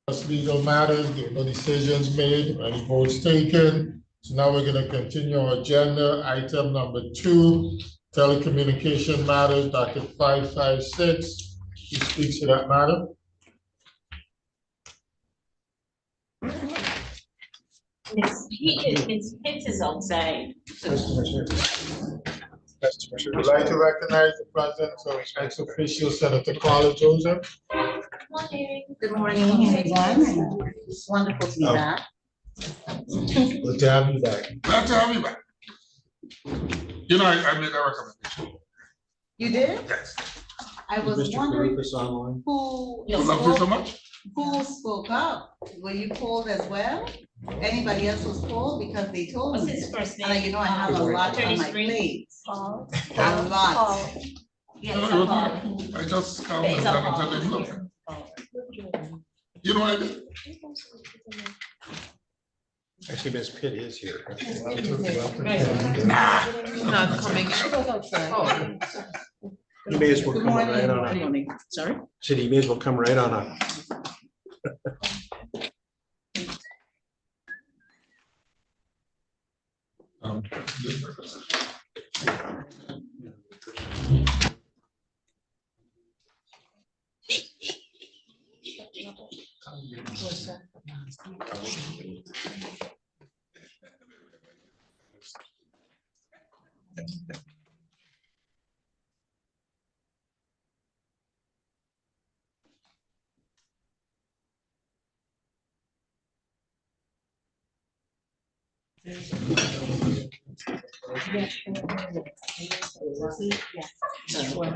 Legal matters, there were no decisions made, any votes taken. So now we're gonna continue our agenda. Item number 2, telecommunication matters, docket 556. Who speaks to that matter? Miss Pitts is outside. Customer service. Would like to recognize the presence of ex-officio Senator Carla Joseph. Good morning, everyone. It's wonderful to be back. Good to have you back. Glad to have you back. You know, I made that recommendation. You did? Yes. I was wondering who You love her so much? who spoke up. Were you called as well? Anybody else was called? Because they told What's me. his first name? And you know, I have a lot on my plate. A lot. Paul. I just commented and I said, look. You know what I did? Actually, Ms. Pitt is here. Not coming. You may as well Good come right morning. on up. Sorry? Said you may as well come right on up.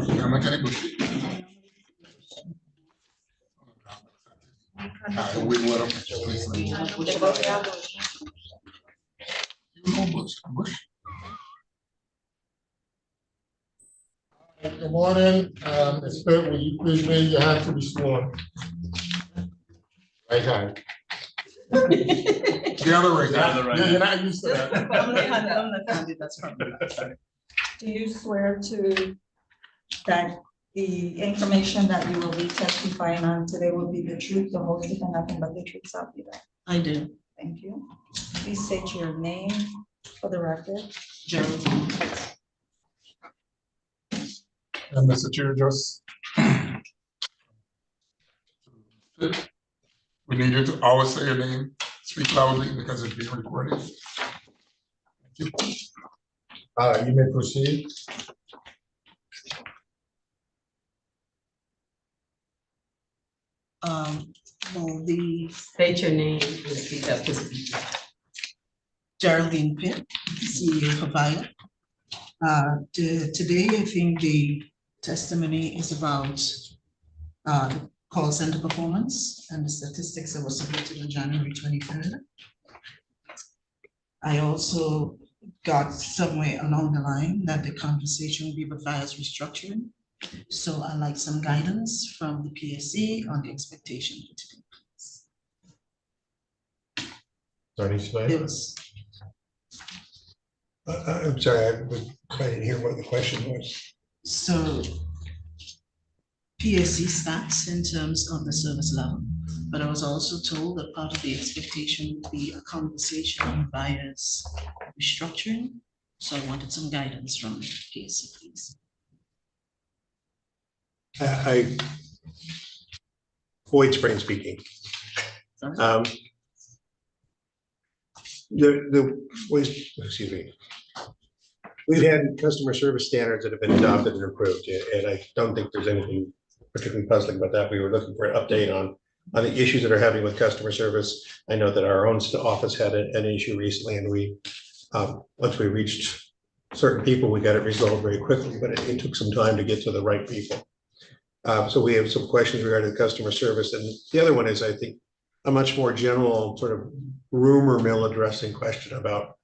Yeah, mechanic bush. We let him. You know Bush. Bush. Good morning, Ms. Pitt, will you please raise your hand to be sworn? Right hand. The other way. You're not used to that. Do you swear to that the information that you will be testifying on today will be the truth, the whole truth, and nothing but the truth, so help you God? I do. Thank you. Please state your name for the record. Geraldine. And Mr. Chair, just. We need you to always say your name, speak loudly because it's being recorded. Thank you. You may proceed. Well, the State your name and speak up to speak. Geraldine Pitt, CEO for Via. Today, I think the testimony is about call center performance and the statistics that were submitted on January 23rd. I also got somewhere along the line that the conversation will be about Via's restructuring. So I'd like some guidance from the PSC on the expectation for today. Sorry, explain. Yes. I'm sorry, I didn't hear what the question was. So PSC stats in terms of the service level, but I was also told that part of the expectation would be a conversation on Via's restructuring. So I wanted some guidance from PSC, please. Floyd Spring speaking. Excuse me. We've had customer service standards that have been adopted and approved, and I don't think there's anything particularly puzzling about that. We were looking for an update on the issues that are happening with customer service. I know that our own office had an issue recently, and we once we reached certain people, we got it resolved very quickly, but it took some time to get to the right people. So we have some questions regarding the customer service, and the other one is, I think, a much more general sort of rumor mill addressing question about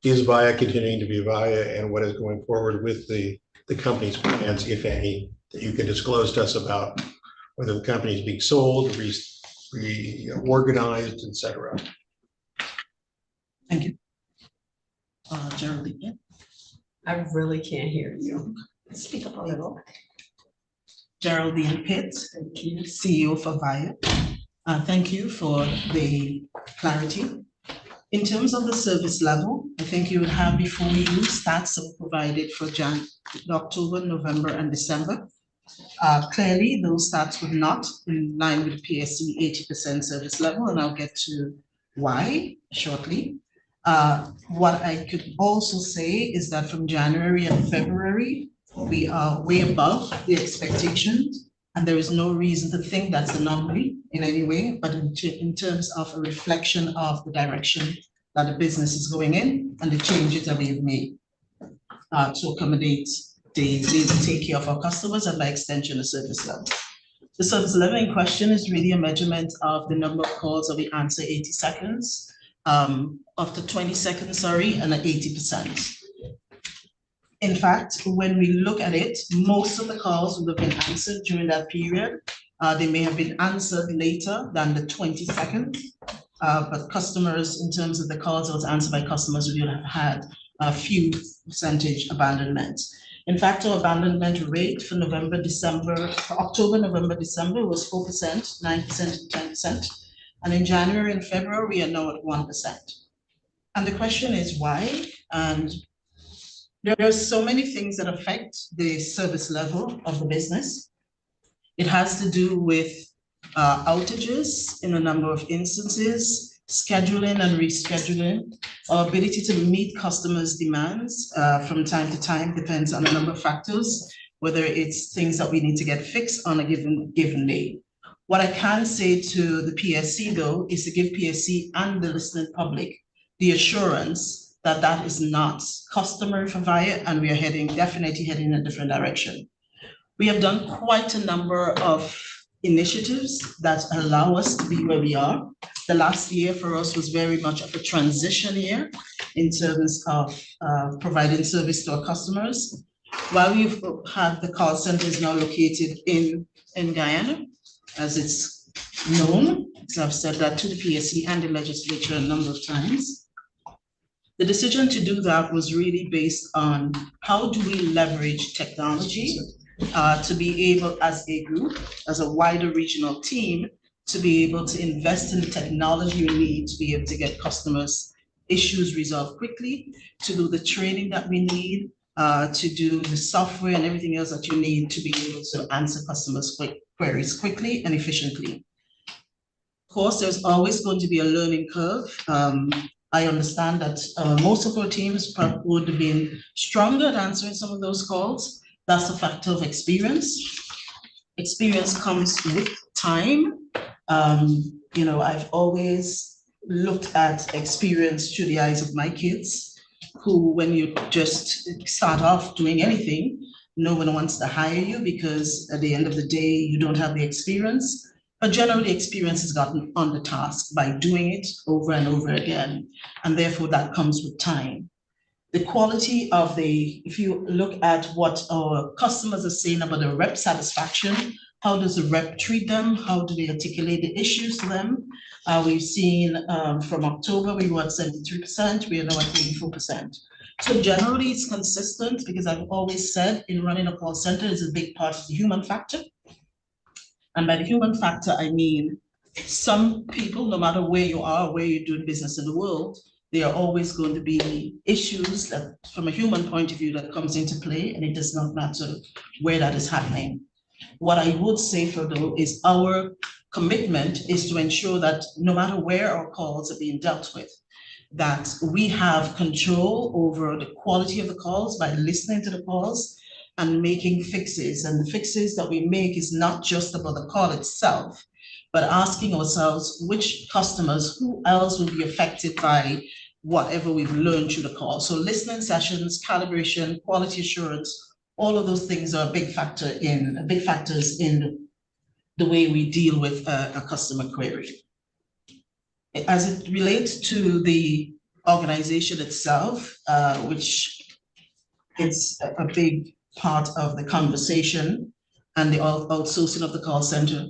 is Via continuing to be Via, and what is going forward with the company's plans, if any, that you can disclose to us about whether the company is being sold, reorganized, etc. Thank you. Geraldine. I really can't hear you. Speak up a little. Geraldine Pitt, CEO for Via. Thank you for the clarity. In terms of the service level, I think you would have before you stats that were provided for October, November, and December. Clearly, those stats were not in line with the PSC 80% service level, and I'll get to why shortly. What I could also say is that from January and February, we are way above the expectations, and there is no reason to think that's an anomaly in any way, but in terms of a reflection of the direction that the business is going in and the changes that we have made to accommodate the take care of our customers and by extension, the service level. The service level in question is really a measurement of the number of calls that we answer 80 seconds, after 20 seconds, and at 80%. In fact, when we look at it, most of the calls would have been answered during that period. They may have been answered later than the 20 seconds, but customers, in terms of the calls that was answered by customers, we would have had a few percentage abandonment. In fact, our abandonment rate for October, November, December was 4%, 9%, and 10%. And in January and February, we are now at 1%. And the question is why? And there are so many things that affect the service level of the business. It has to do with outages in a number of instances, scheduling and rescheduling. Our ability to meet customers' demands from time to time depends on a number of factors, whether it's things that we need to get fixed on a given day. What I can say to the PSC, though, is to give PSC and the listening public the assurance that that is not customary for VIA, and we are definitely heading in a different direction. We have done quite a number of initiatives that allow us to be where we are. The last year for us was very much of a transition year in terms of providing service to our customers. While we've had the call center is now located in Guyana, as it's known, so I've said that to the PSC and the legislature a number of times. The decision to do that was really based on how do we leverage technology to be able, as a group, as a wider regional team, to be able to invest in the technology we need to be able to get customers' issues resolved quickly, to do the training that we need, to do the software and everything else that you need to be able to answer customers' queries quickly and efficiently. Of course, there's always going to be a learning curve. I understand that most of our teams would have been stronger at answering some of those calls. That's a factor of experience. Experience comes with time. I've always looked at experience through the eyes of my kids, who, when you just start off doing anything, no one wants to hire you because at the end of the day, you don't have the experience. But generally, experience has gotten on the task by doing it over and over again. And therefore, that comes with time. The quality of if you look at what our customers are saying about the rep satisfaction, how does the rep treat them? How do they articulate the issues to them? We've seen from October, we were at 73%, we are now at 84%. So generally it's consistent, because I've always said in running a call center is a big part of the human factor. And by the human factor, I mean, some people, no matter where you are, where you're doing business in the world, there are always going to be issues that from a human point of view that comes into play, and it does not matter where that is happening. What I would say for though is our commitment is to ensure that no matter where our calls are being dealt with, that we have control over the quality of the calls by listening to the calls and making fixes. And the fixes that we make is not just about the call itself, but asking ourselves which customers, who else will be affected by whatever we've learned through the call. So listening sessions, calibration, quality assurance, all of those things are big factors in the way we deal with a customer query. As it relates to the organization itself, which is a big part of the conversation and the outsourcing of the call center,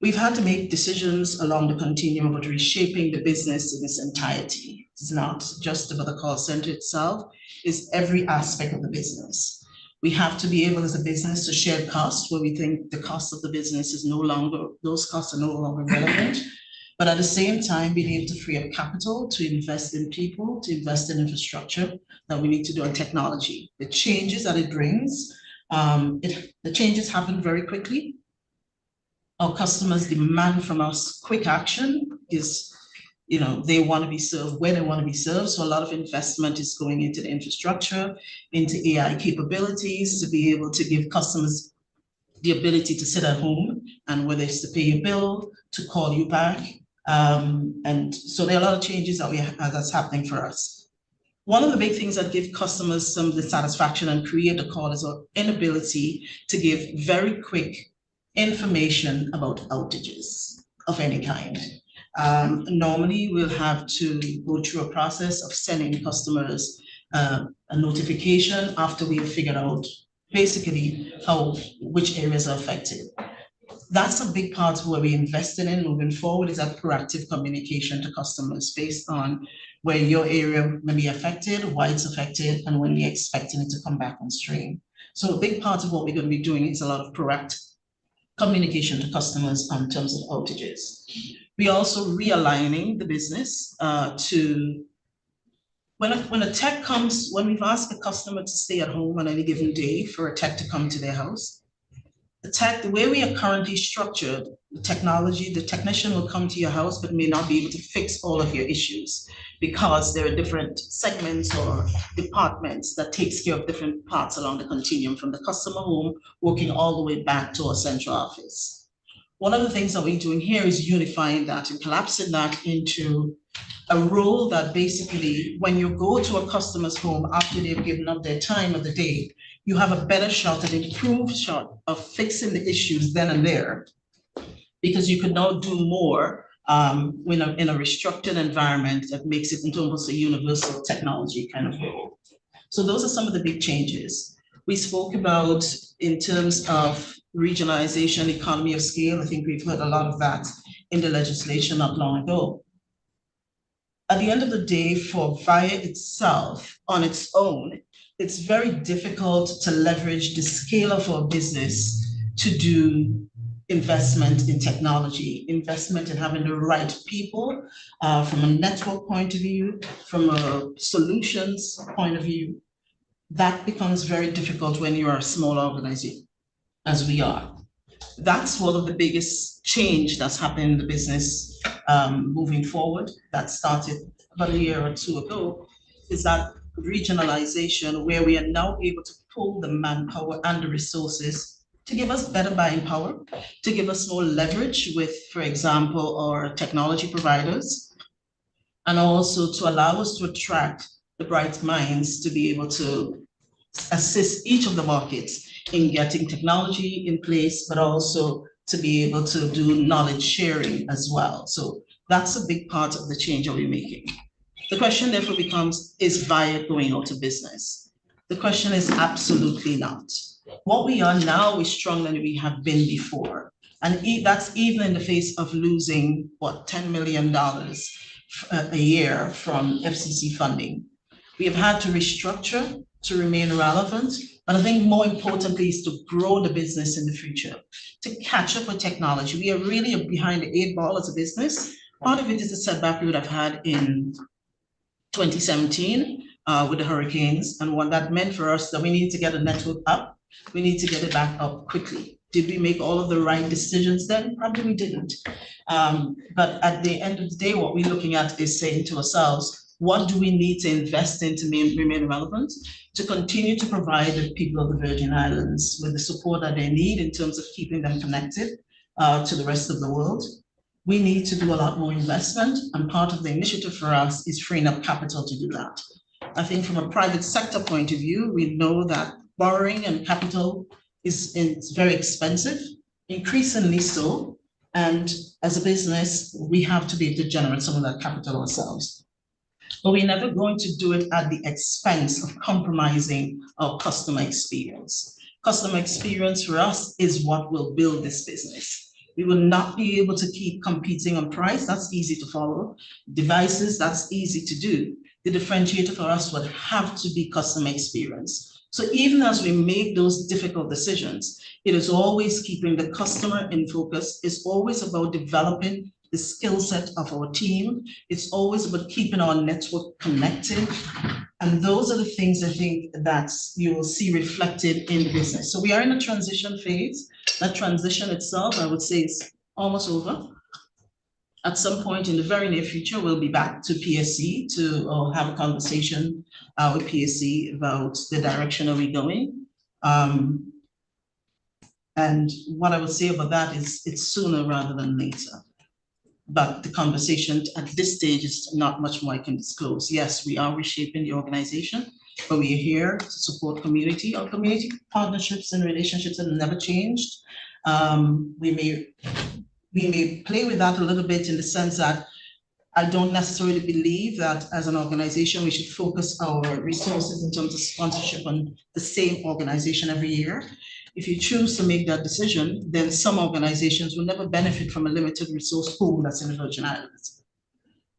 we've had to make decisions along the continuum about reshaping the business in its entirety. It's not just about the call center itself, it's every aspect of the business. We have to be able as a business to share costs where we think the cost of the business is no longer, those costs are no longer relevant. But at the same time, being able to free up capital to invest in people, to invest in infrastructure that we need to do on technology. The changes that it brings, the changes happen very quickly. Our customers demand from us quick action is, they want to be served where they want to be served. So a lot of investment is going into the infrastructure, into AI capabilities to be able to give customers the ability to sit at home and whether it's to pay your bill, to call you back. And so there are a lot of changes that's happening for us. One of the big things that give customers some dissatisfaction and create a call is our inability to give very quick information about outages of any kind. Normally, we'll have to go through a process of sending customers a notification after we have figured out basically which areas are affected. That's a big part of where we invested in moving forward is that proactive communication to customers based on where your area may be affected, why it's affected, and when we're expecting it to come back on stream. So a big part of what we're going to be doing is a lot of proactive communication to customers in terms of outages. We're also realigning the business to when a tech comes, when we've asked a customer to stay at home on any given day for a tech to come to their house, the way we are currently structured, the technician will come to your house, but may not be able to fix all of your issues because there are different segments or departments that takes care of different parts along the continuum from the customer home, working all the way back to our central office. One of the things that we're doing here is unifying that and collapsing that into a role that basically when you go to a customer's home after they've given up their time of the day, you have a better shot, an improved shot of fixing the issues then and there, because you could now do more in a restructured environment that makes it into almost a universal technology kind of role. So those are some of the big changes. We spoke about in terms of regionalization, economy of scale. I think we've heard a lot of that in the legislation not long ago. At the end of the day, for VIA itself, on its own, it's very difficult to leverage the scale of our business to do investment in technology, investment in having the right people from a network point of view, from a solutions point of view. That becomes very difficult when you are a small organization, as we are. That's one of the biggest change that's happened in the business moving forward. That started about a year or two ago, is that regionalization where we are now able to pull the manpower and the resources to give us better buying power, to give us more leverage with, for example, our technology providers, and also to allow us to attract the bright minds to be able to assist each of the markets in getting technology in place, but also to be able to do knowledge sharing as well. So that's a big part of the change that we're making. The question therefore becomes, is VIA going out of business? The question is absolutely not. What we are now is stronger than we have been before. And that's even in the face of losing, what, $10 million a year from FCC funding. We have had to restructure to remain relevant. But I think more importantly is to grow the business in the future, to catch up with technology. We are really behind the 8 ball as a business. Part of it is the setback we would have had in 2017 with the hurricanes. And what that meant for us that we need to get a network up, we need to get it back up quickly. Did we make all of the right decisions then? Probably we didn't. But at the end of the day, what we're looking at is saying to ourselves, what do we need to invest in to remain relevant, to continue to provide the people of the Virgin Islands with the support that they need in terms of keeping them connected to the rest of the world? We need to do a lot more investment, and part of the initiative for us is freeing up capital to do that. I think from a private sector point of view, we know that borrowing and capital is very expensive, increasingly so, and as a business, we have to be able to generate some of that capital ourselves. But we're never going to do it at the expense of compromising our customer experience. Customer experience for us is what will build this business. We will not be able to keep competing on price. That's easy to follow. Devices, that's easy to do. the differentiator for us would have to be customer experience. So even as we make those difficult decisions, it is always keeping the customer in focus. It's always about developing the skill set of our team. It's always about keeping our network connected. And those are the things I think that you will see reflected in the business. So we are in a transition phase. That transition itself, I would say, is almost over. At some point in the very near future, we'll be back to PSC to have a conversation with PSC about the direction are we going. And what I would say about that is it's sooner rather than later. But the conversation at this stage is not much more I can disclose. Yes, we are reshaping the organization, but we are here to support community. Our community partnerships and relationships have never changed. We may play with that a little bit in the sense that I don't necessarily believe that as an organization, we should focus our resources in terms of sponsorship on the same organization every year. If you choose to make that decision, then some organizations will never benefit from a limited resource pool that's in the Virgin Islands.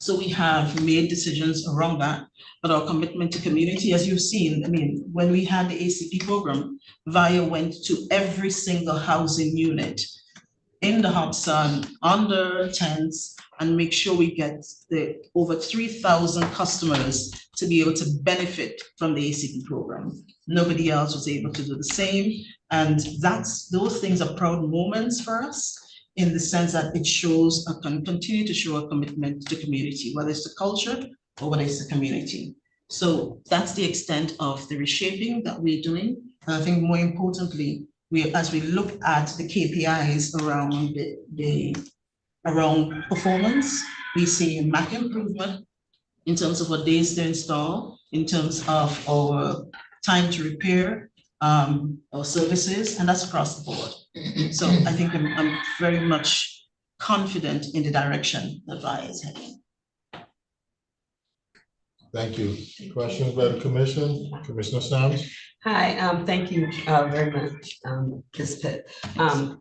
So we have made decisions around that, but our commitment to community, as you've seen, I mean, when we had the ACP program, VIA went to every single housing unit in the Hudson, under tents, and make sure we get the over 3,000 customers to be able to benefit from the ACP program. Nobody else was able to do the same. And those things are proud moments for us in the sense that it shows, can continue to show a commitment to community, whether it's the culture or whether it's the community. So that's the extent of the reshaping that we're doing. And I think more importantly, as we look at the KPIs around around performance, we see a marked improvement in terms of what days to install, in terms of our time to repair our services, and that's across the board. So I think I'm very much confident in the direction that VIA is heading. Thank you. Questions by the commission? Commissioner Sams? Hi, thank you very much, Ms. Pitt.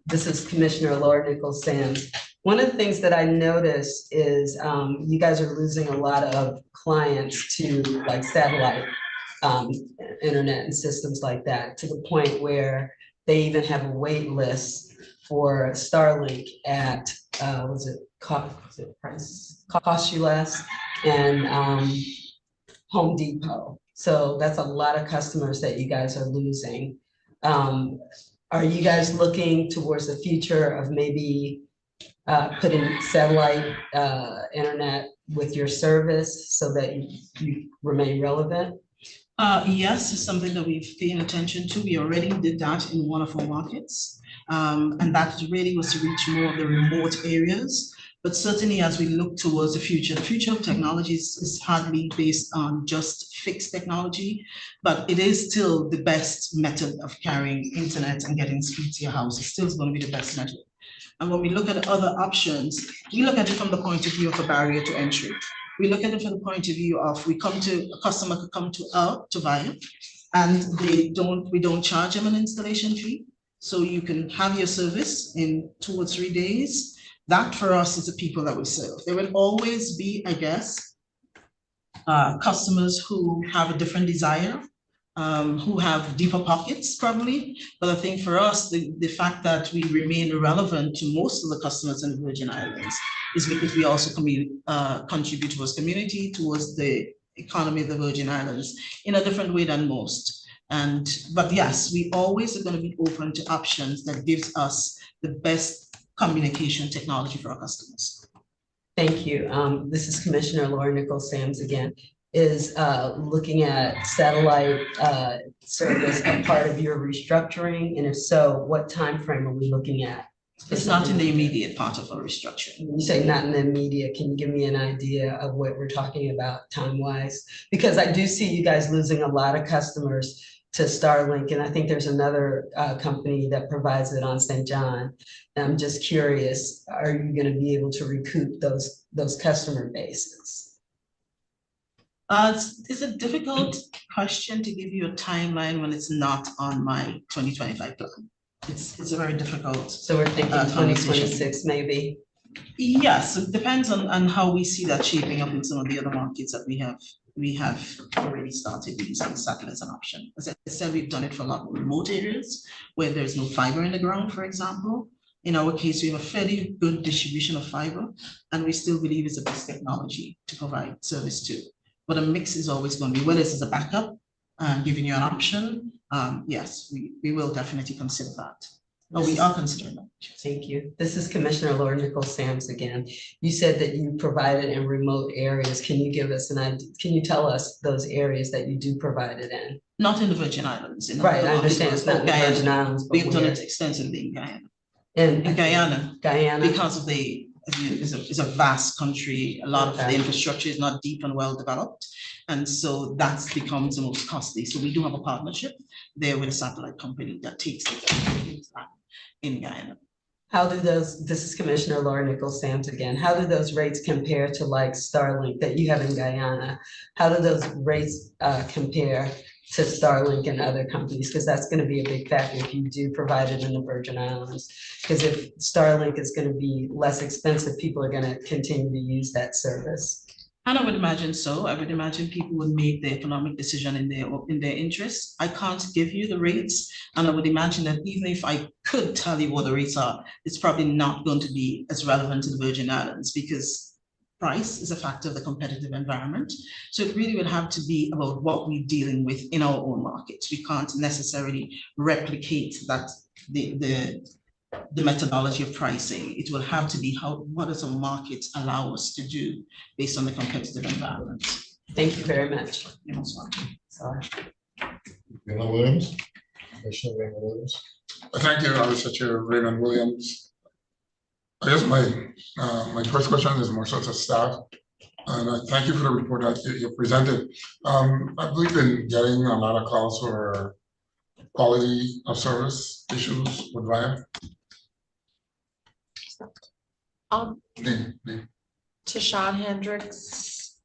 This is Commissioner Laura Nichols Sams. One of the things that I noticed is you guys are losing a lot of clients to like satellite internet and systems like that, to the point where they even have a wait list for Starlink at Cost You Less and Home Depot. So that's a lot of customers that you guys are losing. Are you guys looking towards the future of maybe putting satellite internet with your service so that you remain relevant? Yes, it's something that we've paid attention to. We already did that in one of our markets. And that really was to reach more of the remote areas. But certainly as we look towards the future of technologies is hardly based on just fixed technology, but it is still the best method of carrying internet and getting speed to your house. It's still going to be the best method. And when we look at other options, we look at it from the point of view of a barrier to entry. We look at it from the point of view of a customer could come to VIA and we don't charge them an installation fee. So you can have your service in 2 or 3 days. That for us is the people that we serve. There will always be, I guess, customers who have a different desire, who have deeper pockets probably. But I think for us, the fact that we remain relevant to most of the customers in the Virgin Islands is because we also contribute towards community, towards the economy of the Virgin Islands in a different way than most. But yes, we always are going to be open to options that gives us the best communication technology for our customers. Thank you. This is Commissioner Laura Nichols Sams again. Is looking at satellite service a part of your restructuring? And if so, what time frame are we looking at? It's not in the immediate part of our restructuring. You say not in the immediate. Can you give me an idea of what we're talking about time-wise? Because I do see you guys losing a lot of customers to Starlink, and I think there's another company that provides it on St. John. And I'm just curious, are you going to be able to recoup those customer bases? It's a difficult question to give you a timeline when it's not on my 2025 plan. It's a very difficult. So we're thinking 2026 maybe? Yes, it depends on how we see that shaping up in some of the other markets that we have we have already started using satellite as an option. As I said, we've done it for a lot of remote areas where there's no fiber in the ground, for example. In our case, we have a fairly good distribution of fiber, and we still believe it's the best technology to provide service to. But a mix is always going to be, whether it's as a backup, giving you an option, yes, we will definitely consider that. But we are considering that. Thank you. This is Commissioner Laura Nichols Sams again. You said that you provided in remote areas. Can you give us an idea? Can you tell us those areas that you do provide it in? Not in the Virgin Islands. Right, I understand it's not in the Virgin Islands, but We've done where? it extensively in Guyana. In Guyana, Guyana? because of it's a vast country, a lot of the Okay. infrastructure is not deep and well developed. And so that becomes the most costly. So we do have a partnership there with a satellite company that takes it in Guyana. How do those, this is Commissioner Laura Nichols Sams again, how do those rates compare to like Starlink that you have in Guyana? How do those rates compare to Starlink and other companies? Because that's going to be a big factor if you do provide it in the Virgin Islands. Because if Starlink is going to be less expensive, people are going to continue to use that service. And I would imagine so. I would imagine people would make the economic decision in their interest. I can't give you the rates, and I would imagine that even if I could tell you what the rates are, it's probably not going to be as relevant to the Virgin Islands because price is a factor of the competitive environment. So it really would have to be about what we're dealing with in our own markets. We can't necessarily replicate that the methodology of pricing. It will have to be what does a market allow us to do based on the competitive environment. Thank you very much. You're most welcome. Sorry. Raymond Williams. Commissioner Raymond Williams. Thank you, Chair Raymond Williams. I guess my first question is more so to staff. And I thank you for the report that you presented. I believe been getting a lot of calls for quality of service issues with VIA. To Sean Hendricks.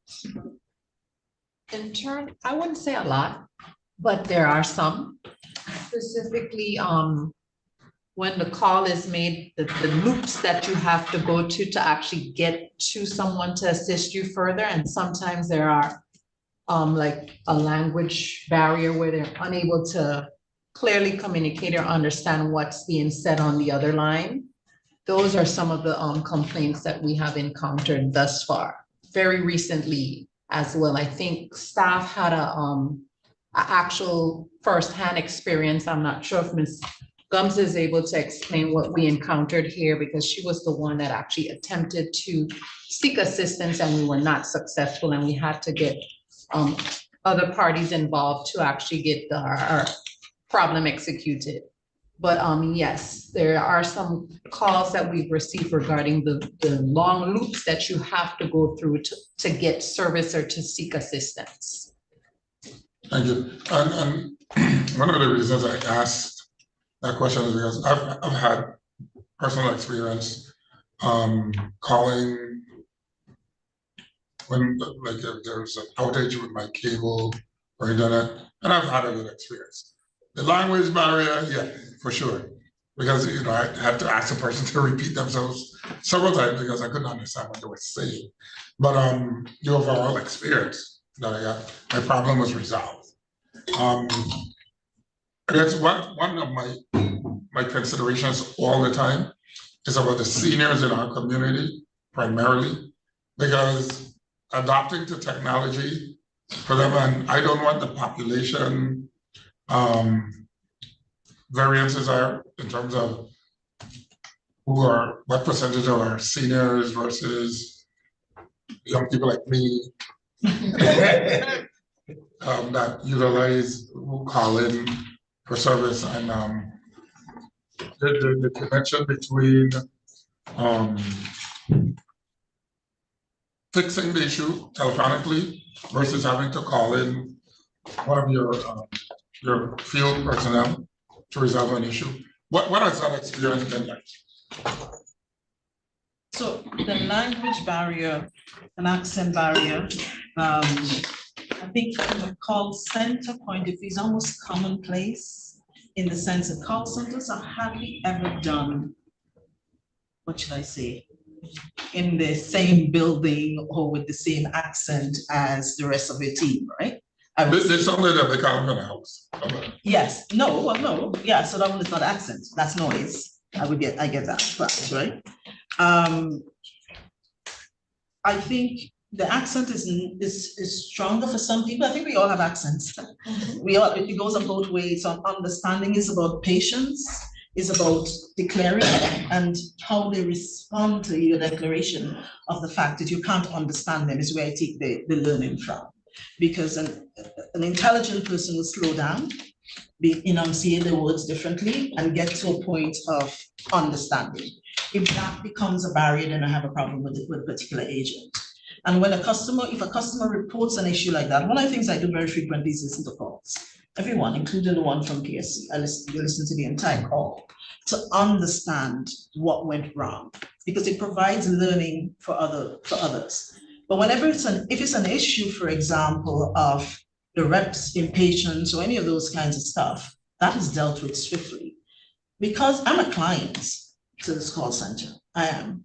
In turn, I wouldn't say a lot, but there are some. Specifically, when the call is made, the loops that you have to go to actually get to someone to assist you further, and sometimes there are like a language barrier where they're unable to clearly communicate or understand what's being said on the other line. Those are some of the complaints that we have encountered thus far. Very recently as well, I think staff had a actual firsthand experience. I'm not sure if Ms. Gums is able to explain what we encountered here because she was the one that actually attempted to seek assistance and we were not successful, and we had to get other parties involved to actually get our problem executed. But yes, there are some calls that we've received regarding the long loops that you have to go through to get service or to seek assistance. Thank you. And one of the reasons I asked that question is because I've had personal experience calling when like if there's an outage with my cable or internet, and I've had a good experience. The language barrier, yeah, for sure. Because I had to ask the person to repeat themselves several times because I couldn't understand what they were saying. But the overall experience that I got, my problem was resolved. That's one of my considerations all the time is about the seniors in our community, primarily, because adapting to technology for them, and I don't want the population variances are in terms of what percentage of our seniors versus young people like me that utilize, who call in for service, and the connection between fixing the issue telephonically versus having to call in one of your field personnel to resolve an issue. What has that experience been like? So the language barrier, an accent barrier, I think from a call center point of view is almost commonplace in the sense that call centers are hardly ever done, what should I say, in the same building or with the same accent as the rest of your team, right? There's something that they call them in a house. Yes, no, well, no, yeah, so that one is not accent, that's noise. I get that, fact, right? I think the accent is stronger for some people. I think we all have accents. It goes on both ways. So understanding is about patience, is about declaring and how they respond to your declaration of the fact that you can't understand them is where I take the learning from. Because an intelligent person will slow down, enunciate the words differently and get to a point of understanding. If that becomes a barrier, then I have a problem with a particular agent. And when if a customer reports an issue like that, one of the things I do very frequently is listen to calls. Everyone, including the one from PSC, you listen to the entire call to understand what went wrong, because it provides learning for others. But whenever if it's an issue, for example, of the rep's impatience or any of those kinds of stuff, that is dealt with swiftly. Because I'm a client to this call center. I am,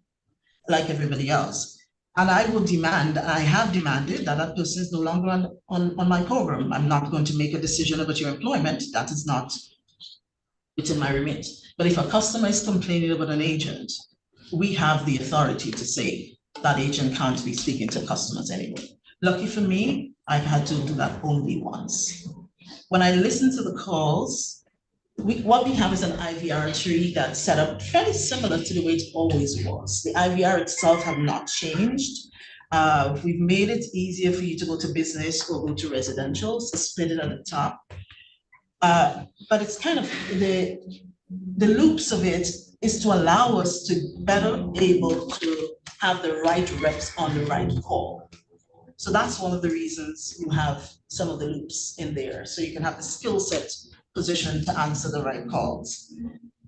like everybody else. And I will demand, I have demanded that person is no longer on my program. I'm not going to make a decision about your employment. That is not within my remit. But if a customer is complaining about an agent, we have the authority to say that agent can't be speaking to customers anymore. Lucky for me, I've had to do that only once. When I listen to the calls, what we have is an IVR tree that's set up fairly similar to the way it always was. The IVR itself have not changed. We've made it easier for you to go to business or go to residential, so split it at the top. But it's kind of the loops of it is to allow us to better able to have the right reps on the right call. So that's one of the reasons you have some of the loops in there. So you can have the skill set position to answer the right calls.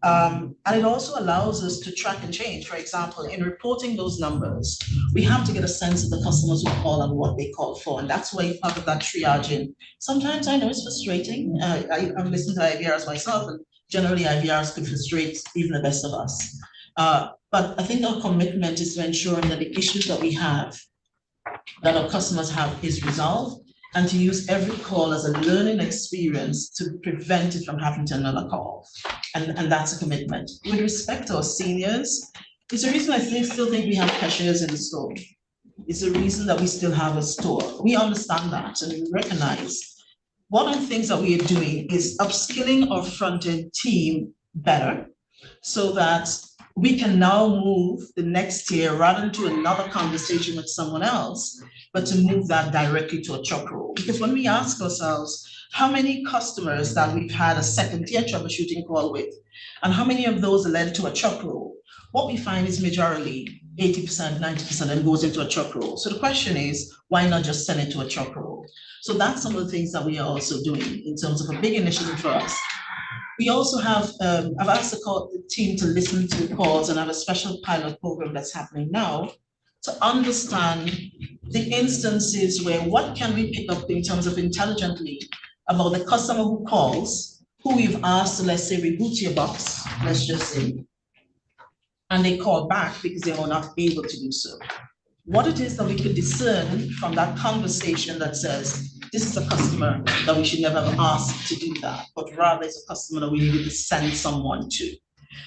And it also allows us to track and change. For example, in reporting those numbers, we have to get a sense of the customers who call and what they call for. And that's why part of that triaging. Sometimes I know it's frustrating. I'm listening to IVRs myself, and generally IVRs could frustrate even the best of us. But I think our commitment is to ensuring that the issues that we have, that our customers have, is resolved, and to use every call as a learning experience to prevent it from happening to another call. And that's a commitment. With respect to our seniors, it's the reason I still think we have cashiers in the store. It's the reason that we still have a store. We understand that and we recognize one of the things that we are doing is upskilling our front-end team better so that we can now move the next year rather than to another conversation with someone else, but to move that directly to a truck roll. Because when we ask ourselves, how many customers that we've had a second-tier troubleshooting call with, and how many of those led to a truck roll, what we find is majority, 80%, 90%, and goes into a truck roll. So the question is, why not just send it to a truck roll? So that's some of the things that we are also doing in terms of a big initiative for us. We also have, I've asked the team to listen to calls and have a special pilot program that's happening now to understand the instances where what can we pick up in terms of intelligently about the customer who calls, who we've asked to, let's say, reboot your box, let's just say, and they call back because they were not able to do so. What it is that we could discern from that conversation that says, this is a customer that we should never have asked to do that, but rather it's a customer that we needed to send someone to.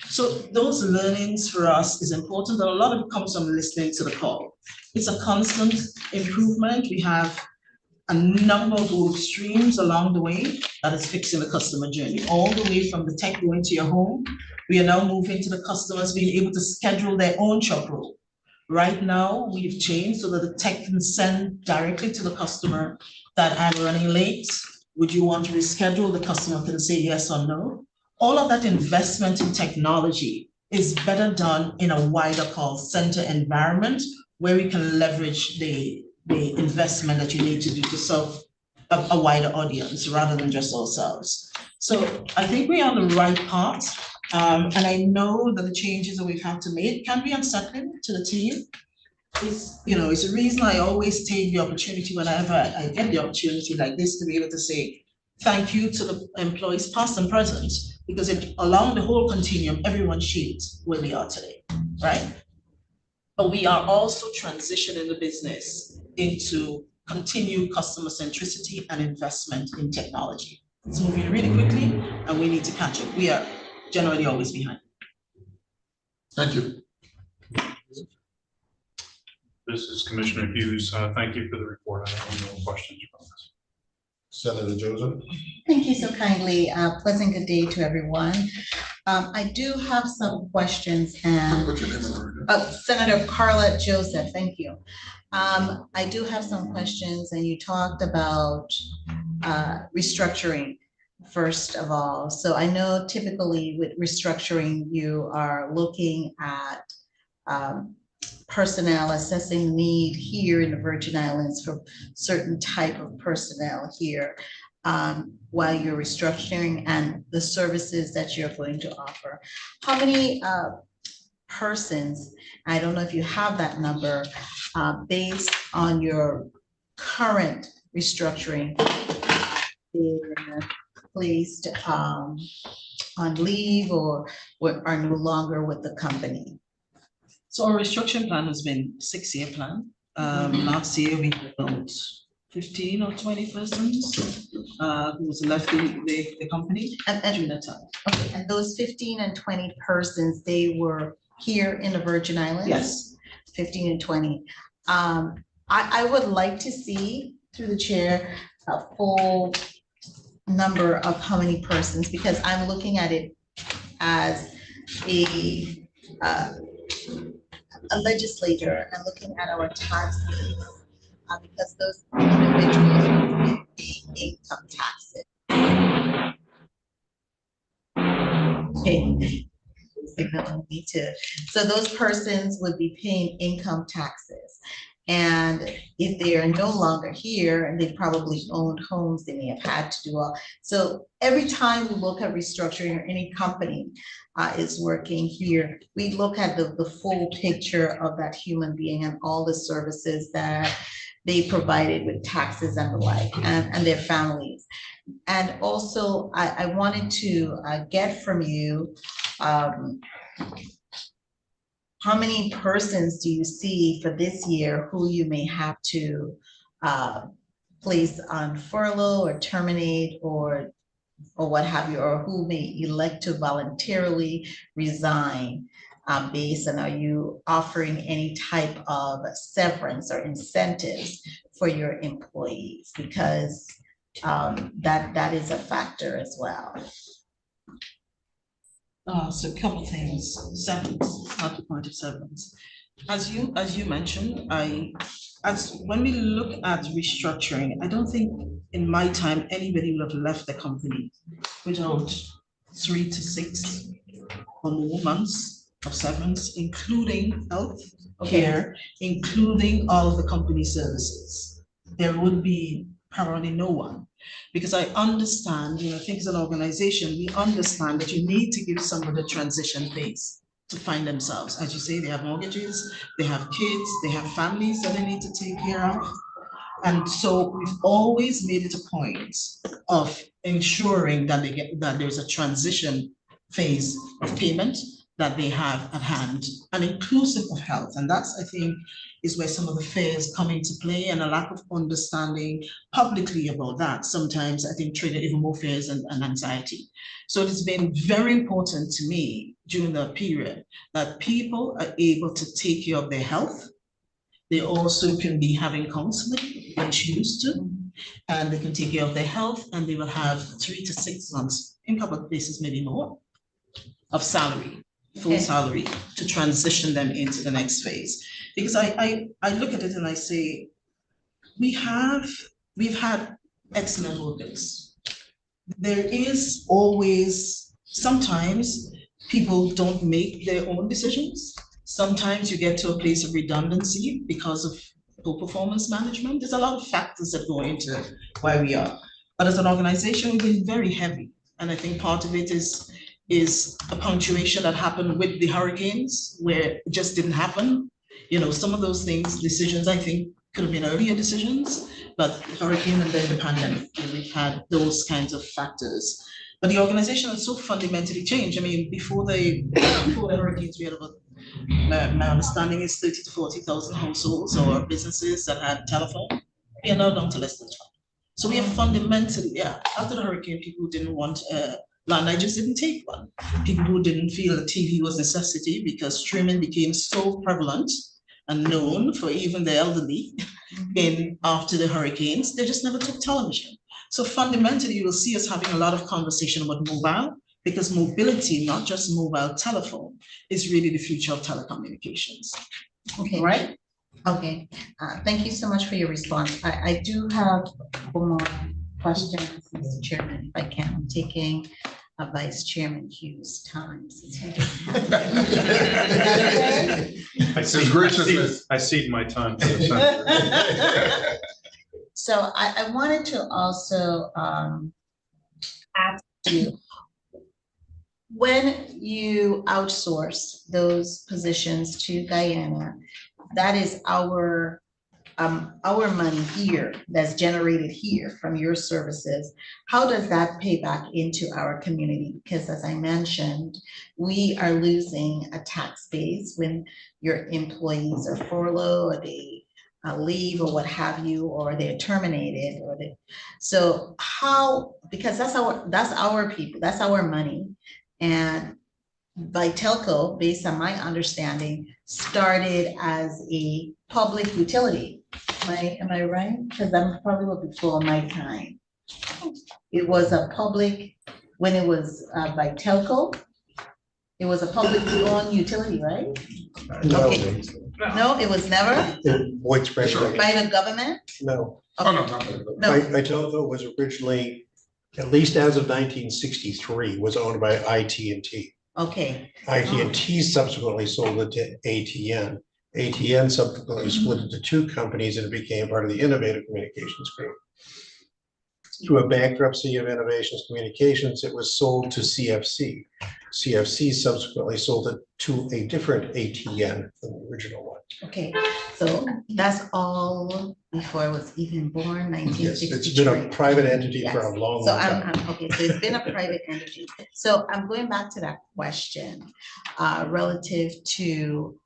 So those learnings for us is important, and a lot of it comes from listening to the call. It's a constant improvement. We have a number of work streams along the way that is fixing the customer journey, all the way from the tech going to your home. We are now moving to the customers being able to schedule their own shop roll. Right now, we've changed so that the tech can send directly to the customer that I'm running late. Would you want to reschedule? The customer can say yes or no. All of that investment in technology is better done in a wider call center environment where we can leverage the investment that you need to do to serve a wider audience rather than just ourselves. So I think we're on the right path. And I know that the changes that we've had to make can be unsettling to the team. It's the reason I always take the opportunity whenever I get the opportunity like this to be able to say thank you to the employees past and present, because along the whole continuum, everyone shaped where we are today, right? But we are also transitioning the business into continued customer centricity and investment in technology. It's moving really quickly and we need to catch up. We are generally always behind. Thank you. This is Commissioner Hughes. Thank you for the report. I have no questions from this. Senator Joseph. Thank you so kindly. Pleasant good day to everyone. I do have some questions and What's your name and order? Senator Carla Joseph, thank you. I do have some questions and you talked about restructuring first of all. So I know typically with restructuring, you are looking at personnel, assessing need here in the Virgin Islands for certain type of personnel here while you're restructuring and the services that you're going to offer. How many persons, I don't know if you have that number, based on your current restructuring, they're placed on leave or are no longer with the company? So our restructuring plan has been 6-year plan. Last year we had about 15 or 20 persons who was left the company during that time. Okay, and those 15 and 20 persons, they were here in the Virgin Islands? Yes. 15 and 20. I would like to see through the chair a full number of how many persons, because I'm looking at it as a legislator and looking at our tax base, because those individuals pay income taxes. Okay. Signaling me to, so those persons would be paying income taxes. And if they are no longer here and they probably owned homes, they may have had to do all. So every time we look at restructuring or any company is working here, we look at the full picture of that human being and all the services that they provided with taxes and the like, and their families. And also I wanted to get from you, how many persons do you see for this year who you may have to place on furlough or terminate or what have you, or who may elect to voluntarily resign based on, are you offering any type of severance or incentives for your employees? Because that is a factor as well. So a couple things. Severance, not the point of severance. As you mentioned, when we look at restructuring, I don't think in my time anybody would have left the company without 3 to 6 or more months of severance, including health care, including all of the company services. There would be probably no one. Because I understand, I think as an organization, we understand that you need to give somebody a transition phase to find themselves. As you say, they have mortgages, they have kids, they have families that they need to take care of. And so we've always made it a point of ensuring that there's a transition phase of payment that they have at hand, and inclusive of health. And that's, I think, is where some of the fears come into play, and a lack of understanding publicly about that sometimes I think trigger even more fears and anxiety. So it's been very important to me during that period that people are able to take care of their health. They also can be having counseling if they choose to, and they can take care of their health, and they will have 3 to 6 months, in a couple of places maybe more, of salary, full salary, to transition them into the next phase. Because I look at it and I say, we've had excellent workers. There is always, sometimes people don't make their own decisions. Sometimes you get to a place of redundancy because of poor performance management. There's a lot of factors that go into why we are. But as an organization, we've been very heavy. And I think part of it is a punctuation that happened with the hurricanes where it just didn't happen. Some of those things, decisions, I think could have been earlier decisions, but hurricane and then the pandemic, we've had those kinds of factors. But the organization has so fundamentally changed. I mean, before the hurricanes, we had about My understanding is 30 to 40,000 households or businesses that had telephone. We are now down to less than 20. So we have fundamentally, after the hurricane, people who didn't want land, I just didn't take one. People who didn't feel that TV was necessity because streaming became so prevalent and known for even the elderly after the hurricanes, they just never took television. So fundamentally, you will see us having a lot of conversation about mobile, because mobility, not just mobile telephone, is really the future of telecommunications. Okay. Right? Okay, thank you so much for your response. I do have one more question, Mr. Chairman, if I can. I'm taking Vice Chairman Hughes' time. Since he doesn't have- His graciousness. I cede my time to the senator. So I wanted to also ask you, when you outsource those positions to Guyana, that is our money here that's generated here from your services. How does that pay back into our community? Because as I mentioned, we are losing a tax base when your employees are furloughed or they leave or what have you, or they're terminated or they, so how, because that's our people, that's our money. And Vitelco, based on my understanding, started as a public utility. Am I right? Because I'm probably before my time. It was a public, when it was Vitelco, it was a public owned utility, right? Okay. No, it was never Voight Springs. by the government? No. Oh, no, no. Vitelco was originally, at least as of 1963, was owned by IT&T. Okay. IT&T subsequently sold it to ATN. ATN subsequently split into two companies and it became part of the Innovative Communications Group. Through a bankruptcy of Innovations Communications, it was sold to CFC. CFC subsequently sold it to a different ATN than the original one. Okay, so that's all before I was even born, Yes, 1963. it's been a private entity for a Yes. long, So long time. okay, so it's been a private entity. So I'm going back to that question relative to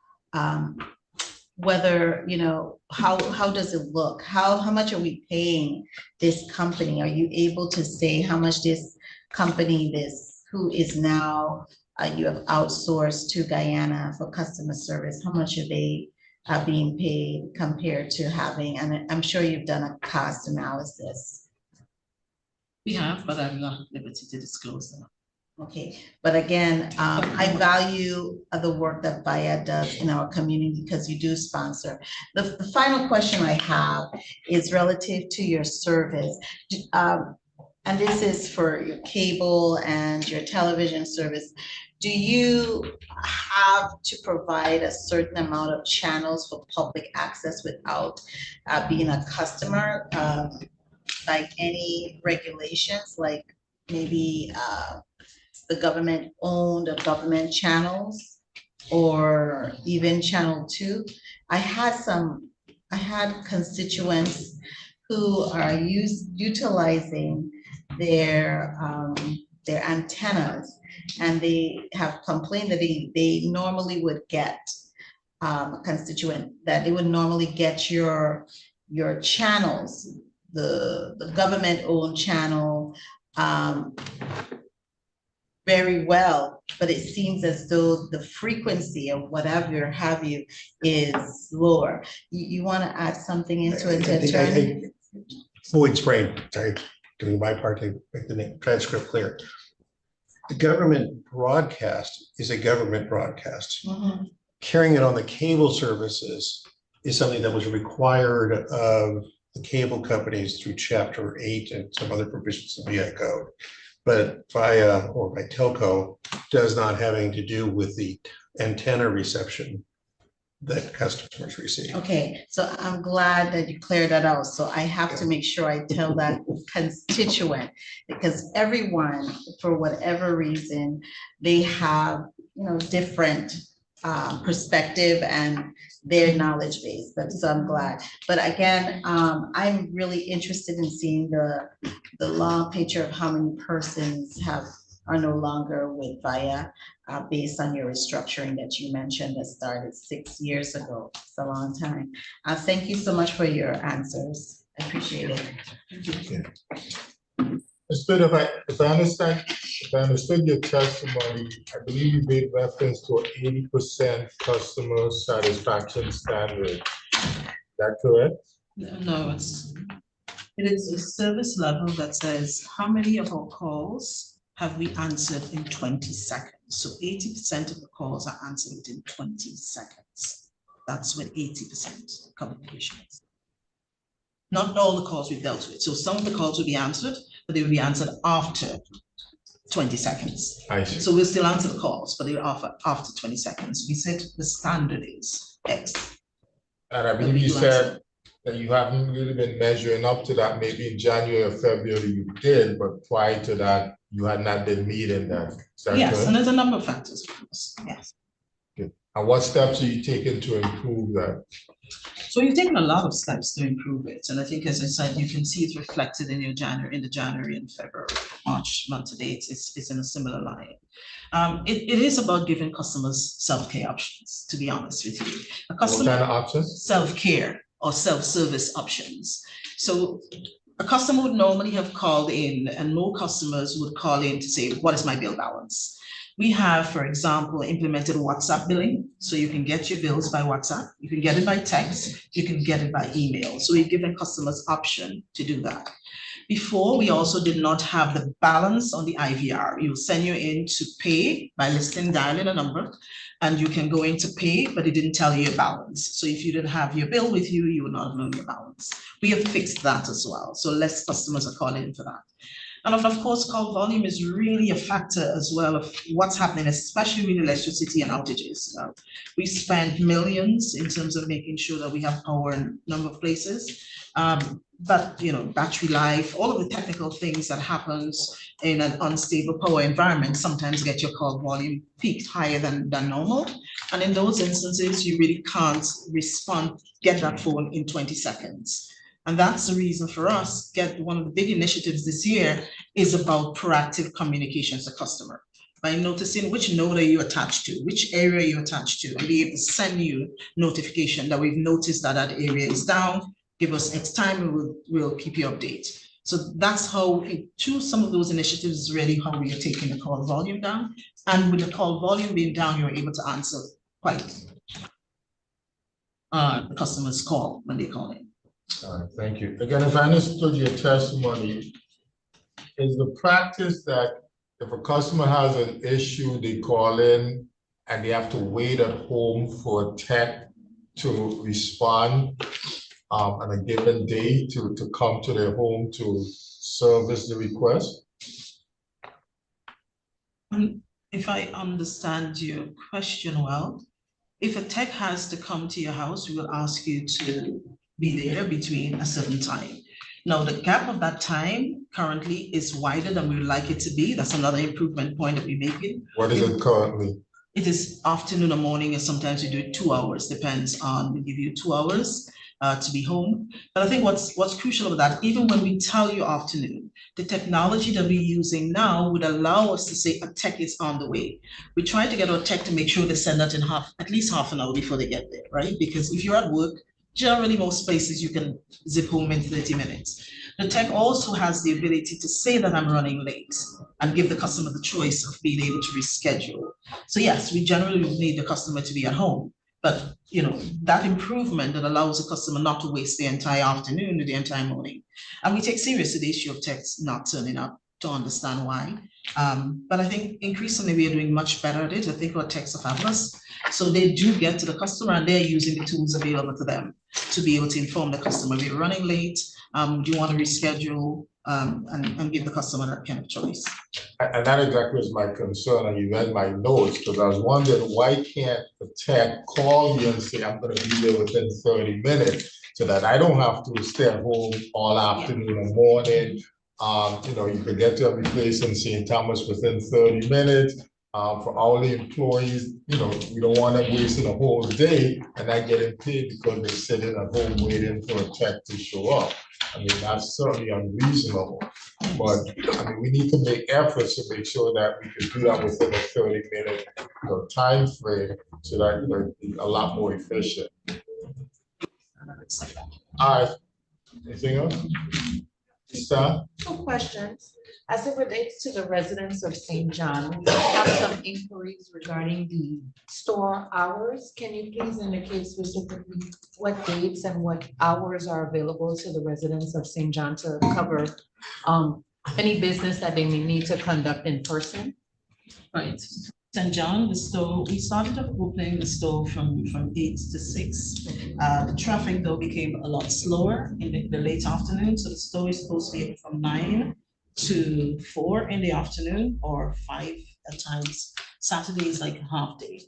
whether, you know, how does it look? How much are we paying this company? Are you able to say how much this company, who is now you have outsourced to Guyana for customer service, how much are they being paid compared to having, and I'm sure you've done a cost analysis. We have, but I'm not at liberty to disclose them. Okay, but again, I value the work that VIA does in our community because you do sponsor. The final question I have is relative to your service. And this is for your cable and your television service. Do you have to provide a certain amount of channels for public access without being a customer? Like any regulations, like maybe the government owned or government channels, or even Channel 2. I had constituents who are utilizing their antennas, and they have complained that they normally would get a constituent that they would normally get your channels, the government owned channel very well, but it seems as though the frequency of whatever have you is lower. You want to add something into it, Attorney? Voight Springs, sorry, doing my part to make the transcript clear. The government broadcast is a government broadcast. Mhm. Carrying it on the cable services is something that was required of the cable companies through Chapter 8 and some other provisions of the VI code. But VIA or Vitelco does not having to do with the antenna reception that customers receive. Okay, so I'm glad that you cleared that out. So I have to make sure I tell that constituent, because everyone, for whatever reason, they have, you know, different perspective and their knowledge base, but so I'm glad. But again, I'm really interested in seeing the long picture of how many persons have are no longer with VIA, based on your restructuring that you mentioned that started 6 years ago. It's a long time. Thank you so much for your answers. I appreciate it. Ms. Pitt, if I understood your testimony, I believe you made reference to 80% customer satisfaction standard. Is that correct? No, it is a service level that says how many of our calls have we answered in 20 seconds. So 80% of the calls are answered within 20 seconds. That's what 80% communication is. Not all the calls we've dealt with. So some of the calls will be answered, but they will be answered after 20 seconds. I see. So we'll still answer the calls, but they're after 20 seconds. We said the standard is X. And I believe you said that you haven't really been measuring up to that. Maybe in January or February you did, but prior to that, you had not been meeting that. Is that Yes, correct? and there's a number of factors, of course. Yes. Good. And what steps are you taking to improve that? So we've taken a lot of steps to improve it. And I think, as I said, you can see it reflected in the January and February, March month to date. It's in a similar line. It is about giving customers self-care options, to be honest with you. A customer, What kind of options? self-care or self-service options. So a customer would normally have called in, and more customers would call in to say, what is my bill balance? We have, for example, implemented WhatsApp billing. So you can get your bills by WhatsApp. You can get it by text. You can get it by email. So we've given customers option to do that. Before, we also did not have the balance on the IVR. It will send you in to pay by dialing a number, and you can go in to pay, but it didn't tell you your balance. So if you didn't have your bill with you, you would not know your balance. We have fixed that as well. So less customers are calling in for that. And of course, call volume is really a factor as well of what's happening, especially with electricity and outages. We spend millions in terms of making sure that we have power in a number of places. But battery life, all of the technical things that happens in an unstable power environment sometimes get your call volume peaked higher than normal. And in those instances, you really can't get that phone in 20 seconds. And that's the reason for us, one of the big initiatives this year is about proactive communications to customer. By noticing which node are you attached to, which area you're attached to, and be able to send you notification that we've noticed that area is down, give us X time and we'll keep you updated. So that's how, through some of those initiatives, is really how we are taking the call volume down. And with the call volume being down, you're able to answer quite the customer's call when they call in. All right, thank you. Again, if I understood your testimony, is the practice that if a customer has an issue, they call in and they have to wait at home for a tech to respond on a given day to come to their home to service the request? If I understand your question well, if a tech has to come to your house, we will ask you to be there between a certain time. Now, the gap of that time currently is wider than we would like it to be. That's another improvement point that we're making. What is it currently? It is afternoon or morning, and sometimes we do it 2 hours, depends on, we give you 2 hours to be home. But I think what's crucial about that, even when we tell you afternoon, the technology that we're using now would allow us to say a tech is on the way. We try to get our tech to make sure they send that in at least half an hour before they get there, right? Because if you're at work, generally most places you can zip home in 30 minutes. The tech also has the ability to say that I'm running late and give the customer the choice of being able to reschedule. So yes, we generally need the customer to be at home, but that improvement that allows the customer not to waste the entire afternoon or the entire morning. And we take seriously the issue of techs not turning up to understand why. But I think increasingly we are doing much better at it. I think our techs are fabulous. So they do get to the customer and they're using the tools available to them to be able to inform the customer, we're running late, do you want to reschedule, and give the customer that kind of choice. And that exactly was my concern, and you read my notes, because I was wondering, why can't the tech call me and say, I'm gonna be there within 30 minutes, so that I don't have to stay at home all afternoon and morning. You could get to every place in St. Thomas within 30 minutes. For hourly employees, we don't want them wasting a whole day and not getting paid because they're sitting at home waiting for a check to show up. I mean, that's certainly unreasonable. But I mean, we need to make efforts to make sure that we can do that within a 30-minute time frame so that it'll be a lot more efficient. All right, anything else? Stan? Two questions. As it relates to the residents of St. John, we have some inquiries regarding the store hours. Can you please indicate specifically what dates and what hours are available to the residents of St. John to cover any business that they may need to conduct in person? Right. St. John, the store, we started off opening the store from 8 to 6. The traffic though became a lot slower in the late afternoon, so the store is supposed to be open from 9 to 4 in the afternoon or 5 at times. Saturday is like a half day.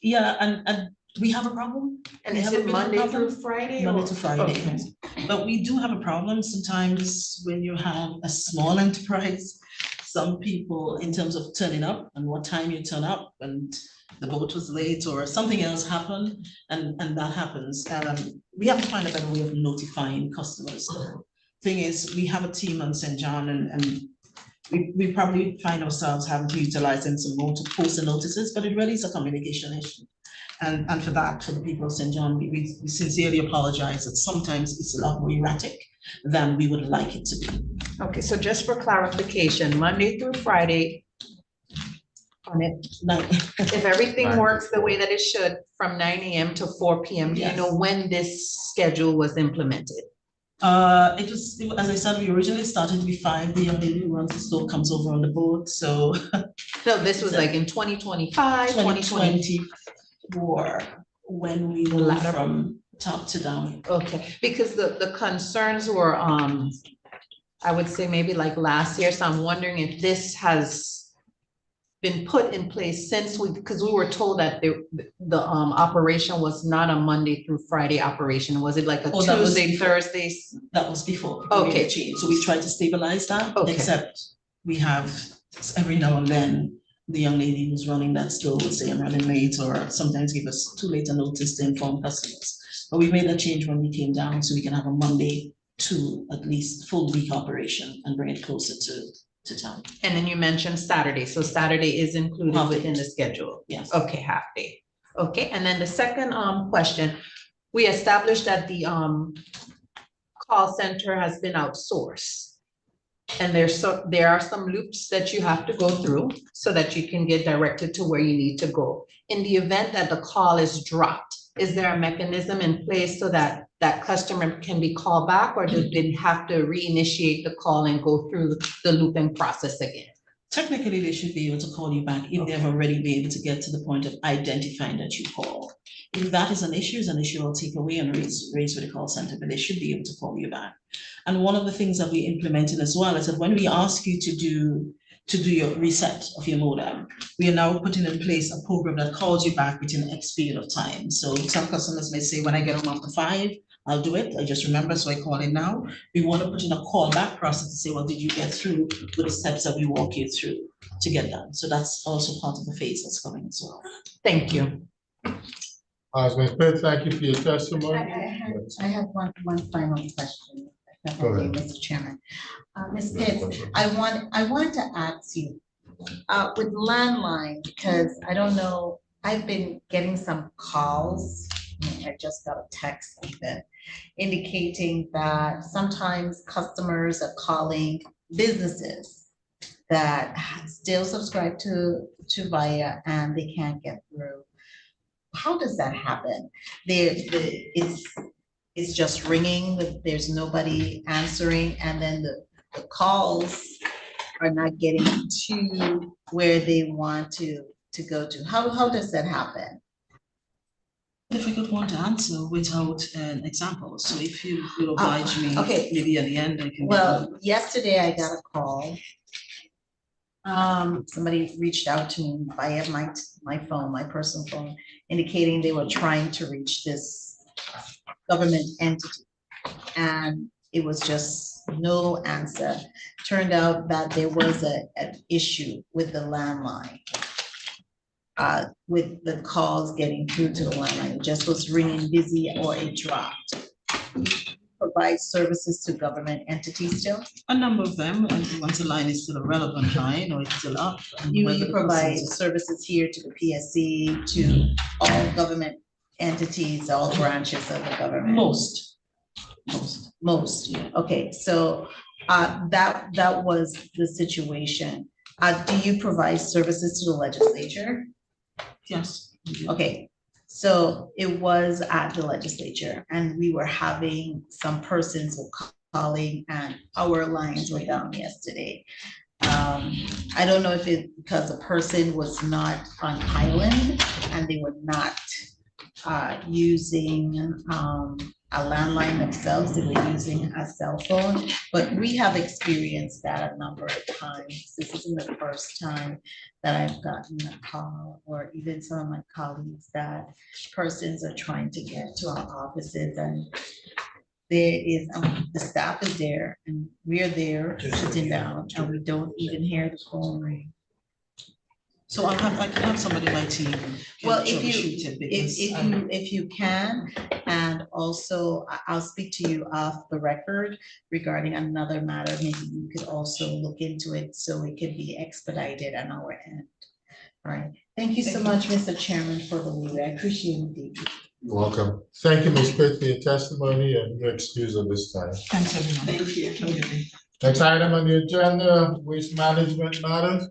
Yeah, and we have a problem. And We is have a it bit of a Monday through problem. Friday? Monday or- to Friday, Okay. but we do have a problem sometimes when you have a small enterprise. Some people, in terms of turning up and what time you turn up, and the boat was late or something else happened, and that happens. We have to find a better way of notifying customers. Thing is, we have a team on St. John, and we probably find ourselves having to utilize them some more to post the notices, but it really is a communication issue. And for that, for the people of St. John, we sincerely apologize that sometimes it's a lot more erratic than we would like it to be. Okay, so just for clarification, Monday through Friday. On it, if everything works the way that it should, from 9 AM to 4 PM, do you know when this schedule was implemented? It was, as I said, we originally started with 5. The young lady who runs the store comes over on the boat, so. No, this was like in 2025, 2020. 2024, when we were Latter. from top to down. Okay, because the concerns were, I would say maybe like last year, so I'm wondering if this has been put in place since because we were told that the operation was not a Monday through Friday operation. Was it like a That was Tuesday, before. Thursdays? That was before. Okay. Change. So we tried to stabilize that, Okay. except we have every now and then, the young lady who's running that store will say I'm running late, or sometimes give us too late a notice to inform customers. But we made that change when we came down, so we can have a Monday to at least full week operation and bring it closer to town. And then you mentioned Saturday, so Saturday is included Half day. within the schedule? Yes. Okay, half day. Okay, and then the second question, we established that the call center has been outsourced. And there are some loops that you have to go through so that you can get directed to where you need to go. In the event that the call is dropped, is there a mechanism in place so that that customer can be called back, or do they have to reinitiate the call and go through the looping process again? Technically, they should be able to call you back if they've already been able to get to the point of identifying that you called. If that is an issue, I'll take away and raise with the call center, but they should be able to call you back. And one of the things that we implemented as well is that when we ask you to do your reset of your modem, we are now putting in place a program that calls you back within X period of time. So some customers may say, when I get home after 5, I'll do it. I just remember, so I call in now. We want to put in a call back process to say, well, did you get through with the steps that we walk you through to get done? So that's also part of the phase that's coming as well. Thank you. Ms. Pitt, thank you for your testimony. I have one final question. if that's Go okay, ahead. Mr. Chairman. Ms. Pitts, I wanted to ask you, with landline, because I don't know, I've been getting some calls. I just got a text even indicating that sometimes customers are calling businesses that still subscribe to Via and they can't get through. How does that happen? It's just ringing, but there's nobody answering, and then the calls are not getting to where they want to go to. How does that happen? Difficult one to answer without an example. So if you will oblige me, okay. maybe at the end I can. Well, yesterday I got a call. Somebody reached out to me via my phone, my personal phone, indicating they were trying to reach this government entity. And it was just no answer. Turned out that there was an issue with the landline. With the calls getting through to the landline, it just was ringing busy or it dropped. provide services to government entities still? A number of them, and once the line is still a relevant line or it's still up. and You, whether you the provide person is- services here to the PSC, to all government entities, all branches of the government? Most. Most, Yeah. okay, so that was the situation. Do you provide services to the legislature? Yes. Okay, so it was at the legislature and we were having some persons were calling and our lines were down yesterday. I don't know if it because the person was not on island and they were not using a landline themselves, they were using a cell phone, but we have experienced that a number of times. This isn't the first time that I've gotten a call, or even some of my colleagues, that persons are trying to get to our offices and there is, the staff is there and we're there sitting down and we don't even hear the phone ring. So I can have somebody in my team. can Well, if troubleshoot it because if you can, and also I'll speak to you off the record regarding another matter, maybe you could also look into it so it could be expedited on our end. All right, thank you so much, Mr. Chairman, for the lead, I appreciate it deeply. You're welcome. Thank you, Ms. Pitt, for your testimony and your excuse of this time. Thanks, everyone. Thank you. Have a good day. Next item on the agenda, waste management matters.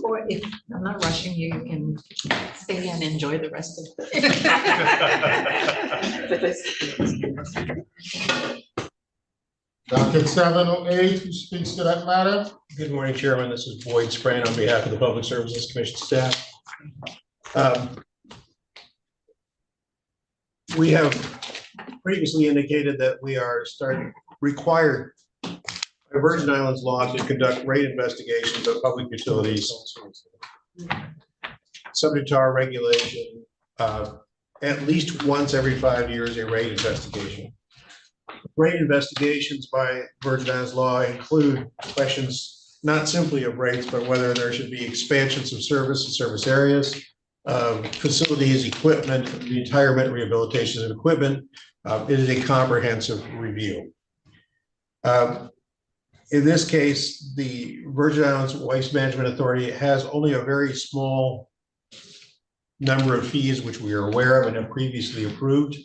Or if I'm not rushing you, you can stay and enjoy the rest of the. Docket 708, who speaks to that matter? Good morning, Chairman. This is Boyd Sprain on behalf of the Public Services Commission staff. We have previously indicated that we are required by Virgin Islands law to conduct rate investigations of public utilities, subject to our regulation, at least once every 5 years, a rate investigation. Rate investigations by Virgin Islands law include questions not simply of rates, but whether there should be expansions of service and service areas, facilities, equipment, retirement, rehabilitation of equipment. It is a comprehensive review. In this case, the Virgin Islands Waste Management Authority has only a very small number of fees which we are aware of and have previously approved.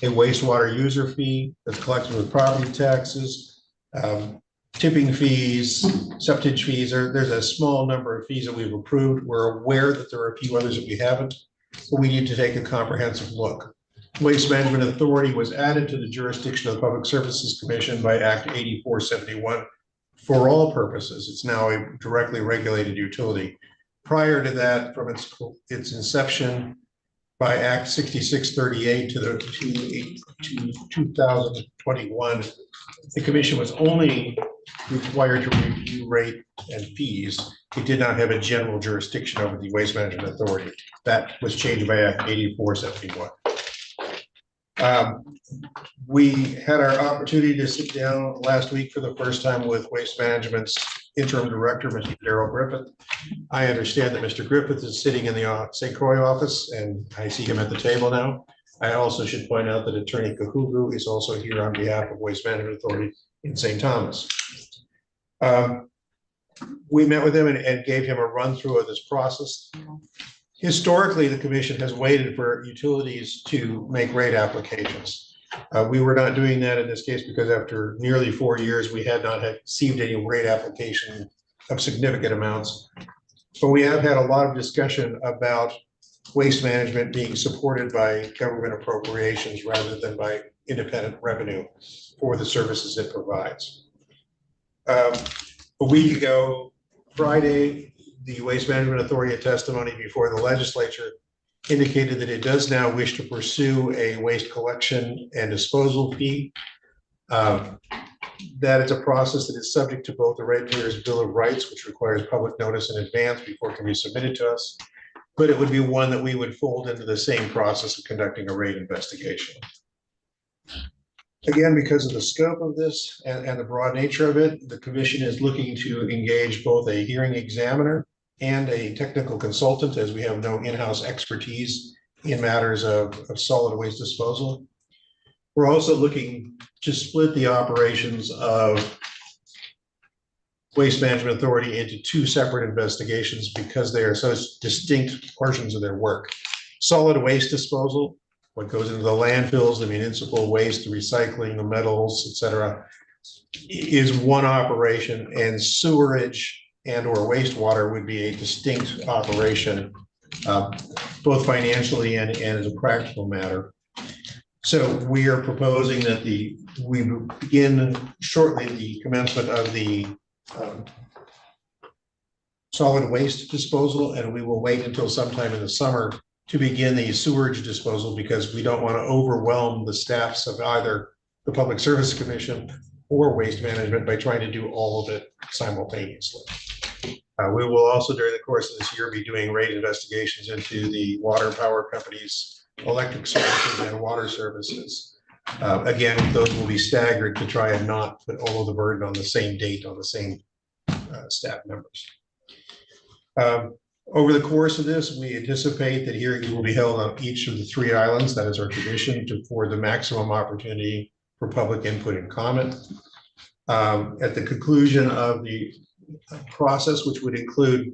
A wastewater user fee that's collected with property taxes, tipping fees, septage fees. There's a small number of fees that we've approved. We're aware that there are a few others that we haven't, but we need to take a comprehensive look. Waste Management Authority was added to the jurisdiction of the Public Services Commission by Act 8471 for all purposes. It's now a directly regulated utility. Prior to that, from its inception by Act 6638 to 2021, the commission was only required to review rate and fees. It did not have a general jurisdiction over the Waste Management Authority. That was changed by Act 8471. We had our opportunity to sit down last week for the first time with Waste Management's interim director, Mr. Darrell Griffith. I understand that Mr. Griffith is sitting in the St. Croix office, and I see him at the table now. I also should point out that Attorney Kahugu is also here on behalf of Waste Management Authority in St. Thomas. We met with him and gave him a run through of this process. Historically, the commission has waited for utilities to make rate applications. We were not doing that in this case because after nearly 4 years, we had not received any rate application of significant amounts. But we have had a lot of discussion about waste management being supported by government appropriations rather than by independent revenue for the services it provides. A week ago, Friday, the Waste Management Authority, a testimony before the legislature, indicated that it does now wish to pursue a waste collection and disposal fee. That is a process that is subject to both the ratepayers' Bill of Rights, which requires public notice in advance before it can be submitted to us, but it would be one that we would fold into the same process of conducting a rate investigation. Again, because of the scope of this and the broad nature of it, the commission is looking to engage both a hearing examiner and a technical consultant, as we have no in-house expertise in matters of solid waste disposal. We're also looking to split the operations of Waste Management Authority into two separate investigations because they are such distinct portions of their work. Solid waste disposal, what goes into the landfills, the municipal waste, the recycling, the metals, et cetera, is one operation, and sewerage and or wastewater would be a distinct operation, both financially and as a practical matter. So we are proposing that we begin shortly the commencement of the solid waste disposal, and we will wait until sometime in the summer to begin the sewerage disposal, because we don't want to overwhelm the staffs of either the Public Service Commission or Waste Management by trying to do all of it simultaneously. We will also, during the course of this year, be doing rate investigations into the water power companies, electric services, and water services. Again, those will be staggered to try and not put all of the burden on the same date on the same staff members. Over the course of this, we anticipate that hearings will be held on each of the 3 islands. That is our tradition, to afford the maximum opportunity for public input and comment. At the conclusion of the process, which would include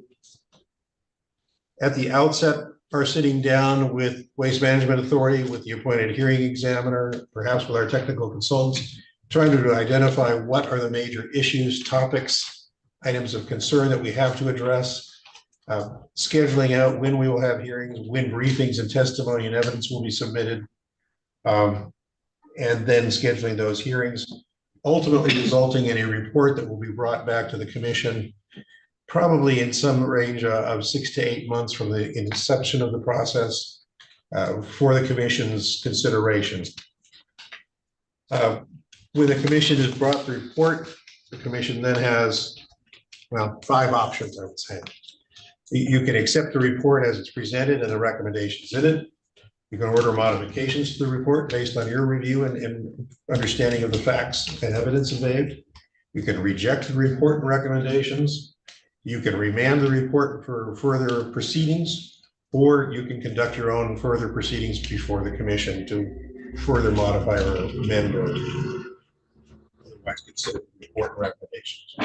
at the outset our sitting down with Waste Management Authority, with the appointed hearing examiner, perhaps with our technical consultants, trying to identify what are the major issues, topics, items of concern that we have to address, scheduling out when we will have hearings, when briefings and testimony and evidence will be submitted, and then scheduling those hearings, ultimately resulting in a report that will be brought back to the commission, probably in some range of 6 to 8 months from the inception of the process, for the commission's consideration. When the commission has brought the report, the commission then has, well, 5 options, I would say. You can accept the report as it's presented and the recommendations in it. You can order modifications to the report based on your review and understanding of the facts and evidence available. You can reject the report and recommendations. You can remand the report for further proceedings, or you can conduct your own further proceedings before the commission to further modify or amend or otherwise consider the report and recommendations.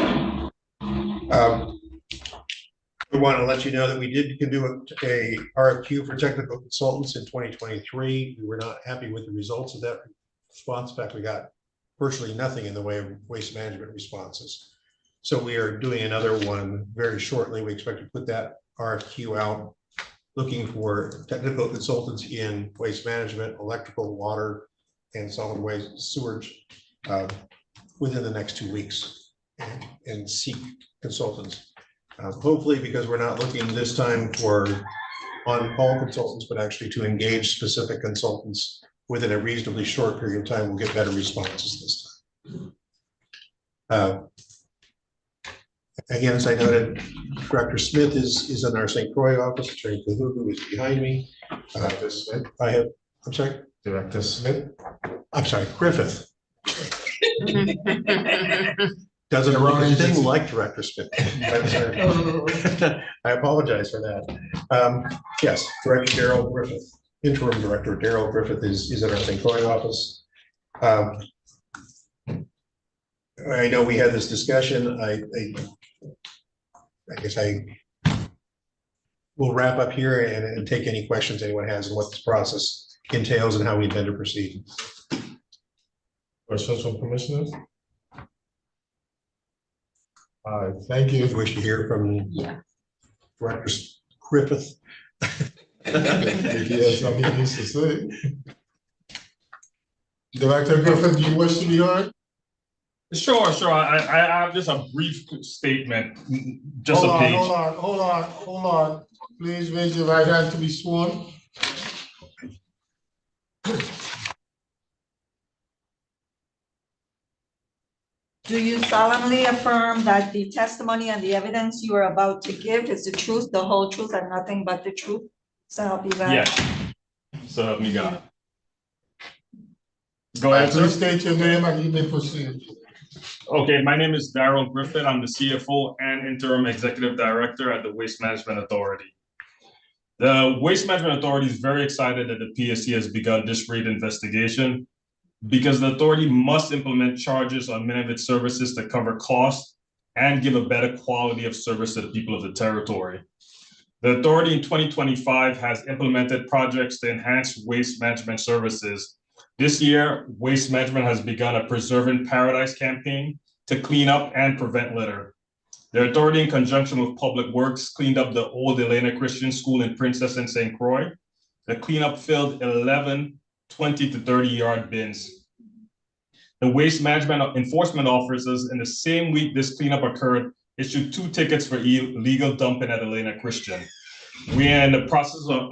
We want to let you know that we did do a RFQ for technical consultants in 2023. We were not happy with the results of that response. In fact, we got virtually nothing in the way of waste management responses. So we are doing another one very shortly. We expect to put that RFQ out, looking for technical consultants in waste management, electrical, water, and solid waste sewage within the next 2 weeks, and seek consultants. Hopefully, because we're not looking this time for on-call consultants, but actually to engage specific consultants within a reasonably short period of time, we'll get better responses this time. Again, as I noted, Director Smith is in our St. Croix office. Attorney Kahuku is behind me. Director Smith. I'm sorry? Director Smith. I'm sorry, Griffith. Doesn't run anything like Director Smith. I apologize for that. Yes, Director Daryl Griffith, Interim Director Daryl Griffith is in our St. Croix office. I know we had this discussion. I guess I will wrap up here and take any questions anyone has on what this process entails and how we intend to proceed. Questions from commissioners? All right, thank you. Wish to hear from Director Griffith. If he has something he needs to say. Director Griffith, do you wish to be heard? Sure. I have just a brief statement, just a page. Hold on. Please raise your right hand to be sworn. Do you solemnly affirm that the testimony and the evidence you are about to give is the truth, the whole truth, and nothing but the truth? So help you God. Yes. So help me God. Go ahead, sir. Please state your name and you may proceed. Okay, my name is Darrell Griffin. I'm the CFO and interim executive director at the Waste Management Authority. The Waste Management Authority is very excited that the PSC has begun this rate investigation because the authority must implement charges on many of its services to cover costs and give a better quality of service to the people of the territory. The authority in 2025 has implemented projects to enhance waste management services. This year, Waste Management has begun a Preserving Paradise campaign to clean up and prevent litter. The authority, in conjunction with Public Works, cleaned up the old Elena Christian School in Princess and St. Croix. The cleanup filled 11 20 to 30-yard bins. The waste management enforcement officers, in the same week this cleanup occurred, issued 2 tickets for illegal dumping at Elena Christian. We are in the process of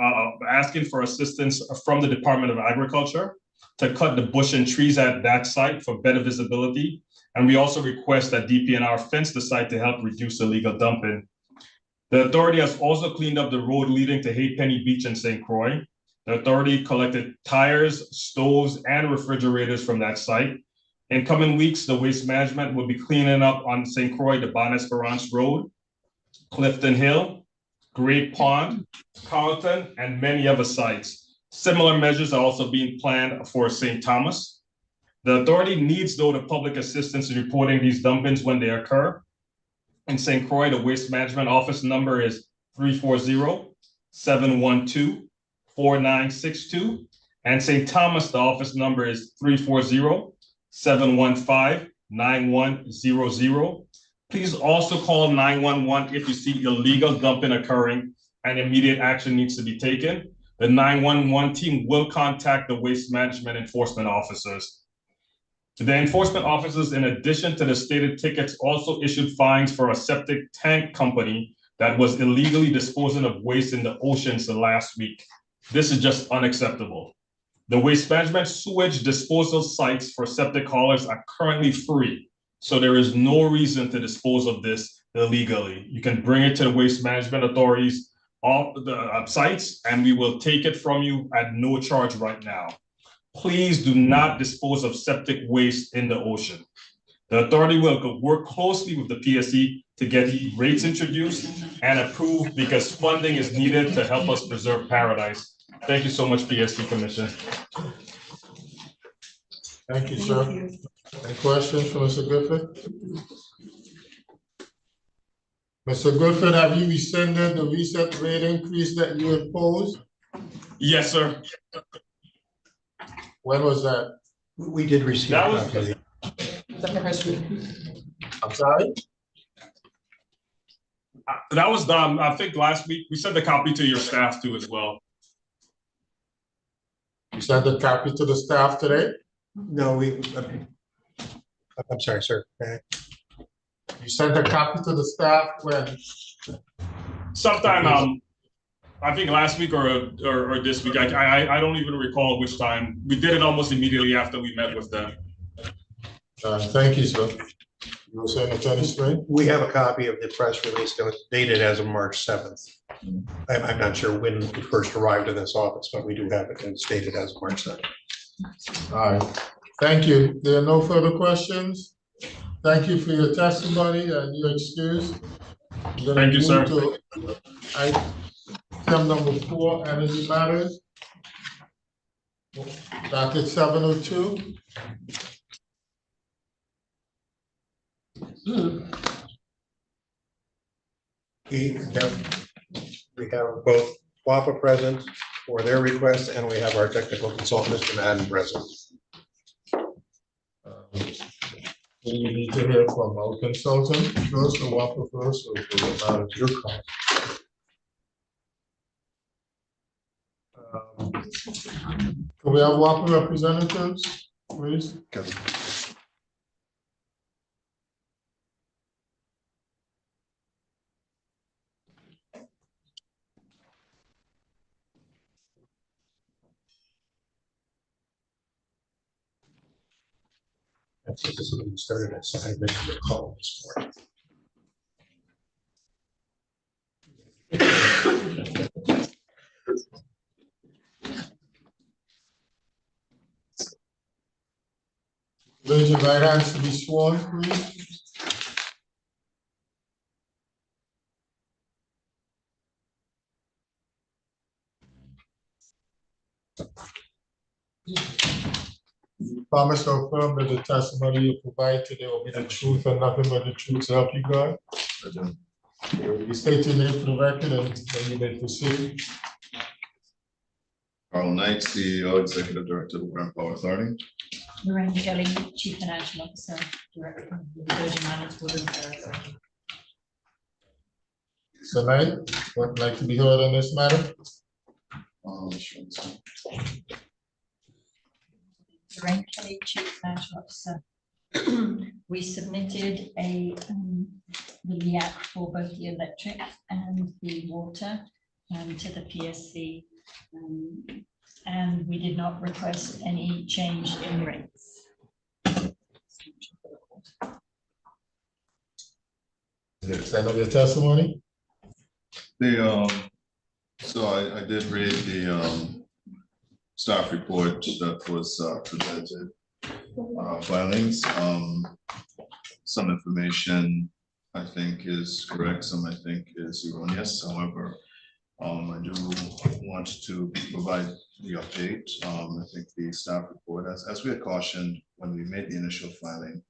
asking for assistance from the Department of Agriculture to cut the bush and trees at that site for better visibility. And we also request that DPNR fence the site to help reduce illegal dumping. The authority has also cleaned up the road leading to Halfpenny Beach in St. Croix. The authority collected tires, stoves, and refrigerators from that site. In coming weeks, the waste management will be cleaning up on St. Croix, the Bon Esperance Road, Clifton Hill, Great Pond, Carlton, and many other sites. Similar measures are also being planned for St. Thomas. The authority needs, though, the public assistance in reporting these dumpings when they occur. In St. Croix, the waste management office number is 340-712-4962. And St. Thomas, the office number is 340-715-9100. Please also call 911 if you see illegal dumping occurring and immediate action needs to be taken. The 911 team will contact the waste management enforcement officers. The enforcement officers, in addition to the stated tickets, also issued fines for a septic tank company that was illegally disposing of waste in the oceans the last week. This is just unacceptable. The waste management sewage disposal sites for septic haulers are currently free, so there is no reason to dispose of this illegally. You can bring it to the waste management authorities off the sites, and we will take it from you at no charge right now. Please do not dispose of septic waste in the ocean. The authority will work closely with the PSC to get rates introduced and approved because funding is needed to help us preserve paradise. Thank you so much, PSC Commission. Thank you, sir. Any questions for Mr. Griffin? Mr. Griffin, have you rescinded the recent rate increase that you imposed? Yes, sir. When was that? We did receive. That was The first week. I'm sorry? That was done, I think, last week. We sent a copy to your staff too as well. You sent a copy to the staff today? No, I'm sorry, sir. You sent a copy to the staff when? Sometime, I think last week or this week. I don't even recall which time. We did it almost immediately after we met with them. Thank you, sir. You were saying, Attorney Spring? We have a copy of the press release that was dated as of March 7th. I'm not sure when it first arrived in this office, but we do have it and it's dated as of March 7th. All right, thank you. There are no further questions. Thank you for your testimony and your excuse. Thank you, sir. Item number 4, energy matters. Docket 702. We have both WAPA present for their request, and we have our technical consultant, Mr. Madden, present. We need to hear from our consultant first, or WAPA first, or for the matter of your call. Can we have WAPA representatives, please? This is when we started at 5 minutes of call this morning. Raise your right hands to be sworn, please. Promise to affirm that the testimony you provide today will be the truth and nothing but the truth to help you God. You state your name for the record and then you may proceed. Carl Knight, CEO, Executive Director of the Water and Power Authority. Lorraine Kelly, Chief Financial Officer, Director of the Virgin Islands Water Authority. Tonight, would like to be heard on this matter? Sure. Lorraine Kelly, Chief Financial Officer. We submitted the LEAC for both the electric and the water to the PSC. And we did not request any change in rates. Extent of your testimony? So I did read the staff report that was presented on our filings. Some information I think is correct, some I think is erroneous. However, I do want to provide the update. I think the staff report, as we had cautioned when we made the initial filing,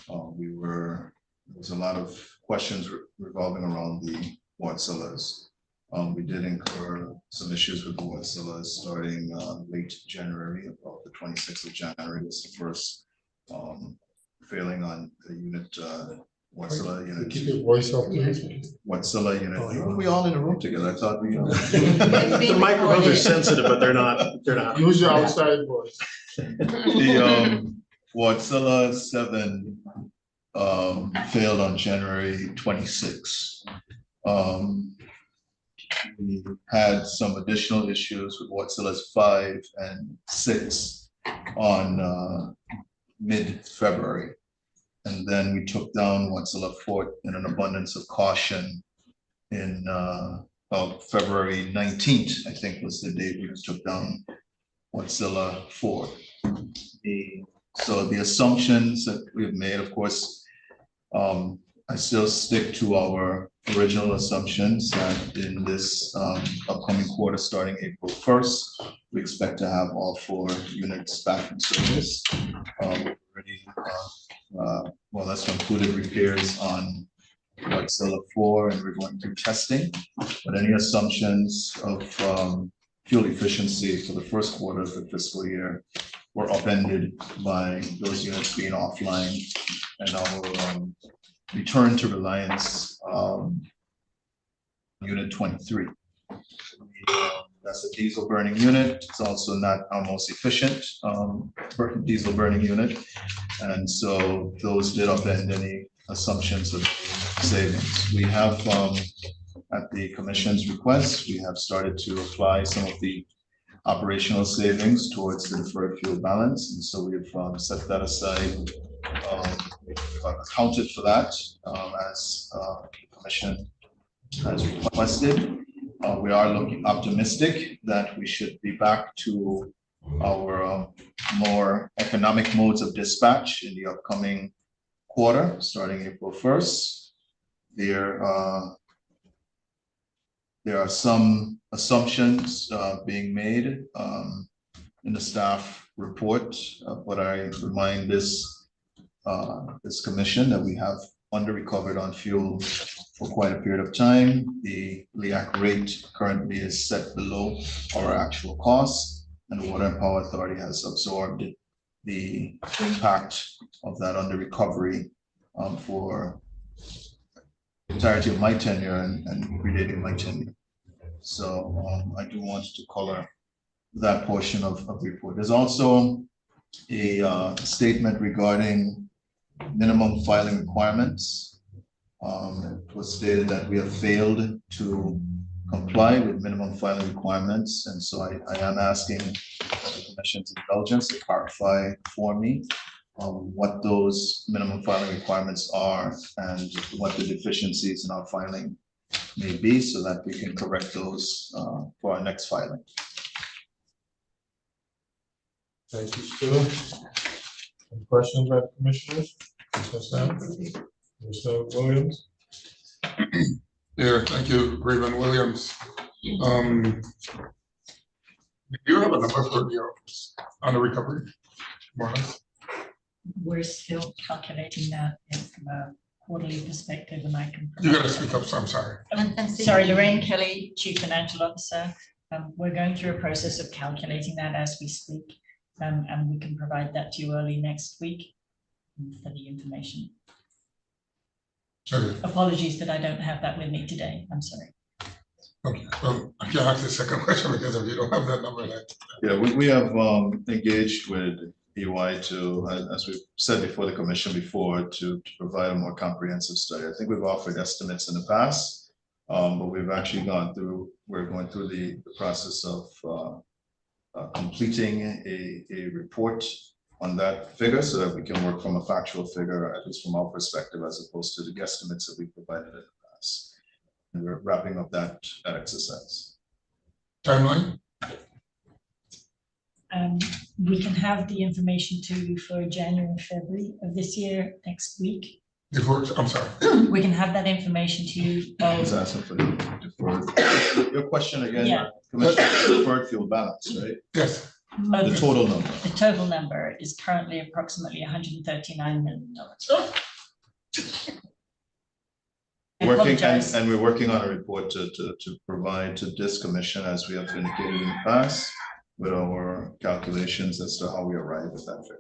there was a lot of questions revolving around the water cellars. We did incur some issues with the water cellars starting late January. About the 26th of January was the first failing on the unit. Water cellar unit. Keep your voice up, please. Water cellar unit. Were we all in a room together? I thought we. The microphones are sensitive, but they're not. Use your outside voice. The water cellar 7 failed on January 26th. We had some additional issues with water cellars 5 and 6 on mid-February. And then we took down water cellar 4 in an abundance of caution in about February 19th, I think was the date we took down water cellar 4. So the assumptions that we've made, of course, I still stick to our original assumptions that in this upcoming quarter, starting April 1st, we expect to have all 4 units back in service. Well, that's included repairs on water cellar 4, and we're going through testing. But any assumptions of fuel efficiency for the first quarter of the fiscal year were upended by those units being offline and our return to reliance unit 23. That's a diesel burning unit. It's also not our most efficient diesel burning unit. And so those did upend any assumptions of savings. We have, at the Commission's request, we have started to apply some of the operational savings towards the deferred fuel balance. And so we've set that aside, accounted for that as the Commission has requested. We are looking optimistic that we should be back to our more economic modes of dispatch in the upcoming quarter, starting April 1st. There are some assumptions being made in the staff report, but I remind this Commission that we have under-recovered on fuel for quite a period of time. The LEAC rate currently is set below our actual costs, and the Water and Power Authority has absorbed the impact of that under-recovery for the entirety of my tenure and predating my tenure. So I do want to color that portion of the report. There's also a statement regarding minimum filing requirements. It was stated that we have failed to comply with minimum filing requirements, and so I am asking the Commission's indulgence to clarify for me what those minimum filing requirements are and what the deficiencies in our filing may be, so that we can correct those for our next filing. Thank you, sir. Any questions by the commissioners? Mr. Sam? Mr. Williams? Yeah, thank you, Raven Williams. Do you have a number for the office on the recovery? More or less? We're still calculating that from a quarterly perspective, and I can. You gotta speak up, so I'm sorry. Sorry, Lorraine Kelly, Chief Financial Officer. We're going through a process of calculating that as we speak, and we can provide that to you early next week for the information. Okay. Apologies that I don't have that with me today. I'm sorry. Okay, well, I can't ask the second question because if you don't have that number, that. Yeah, we have engaged with EY to, as we've said before the commission before, to provide a more comprehensive study. I think we've offered estimates in the past, but we've actually we're going through the process of completing a report on that figure so that we can work from a factual figure, at least from our perspective, as opposed to the guesstimates that we provided in the past. And we're wrapping up that exercise. Timeline? We can have the information to you for January and February of this year, next week. Before, I'm sorry. We can have that information to you. I was asking for the deferred. Your question again, Yeah. Commissioner, deferred fuel balance, right? Yes. The total number. The total number is currently approximately $139 million. I Working, apologize. and we're working on a report to provide to this commission, as we have indicated in the past, with our calculations as to how we arrive at that figure.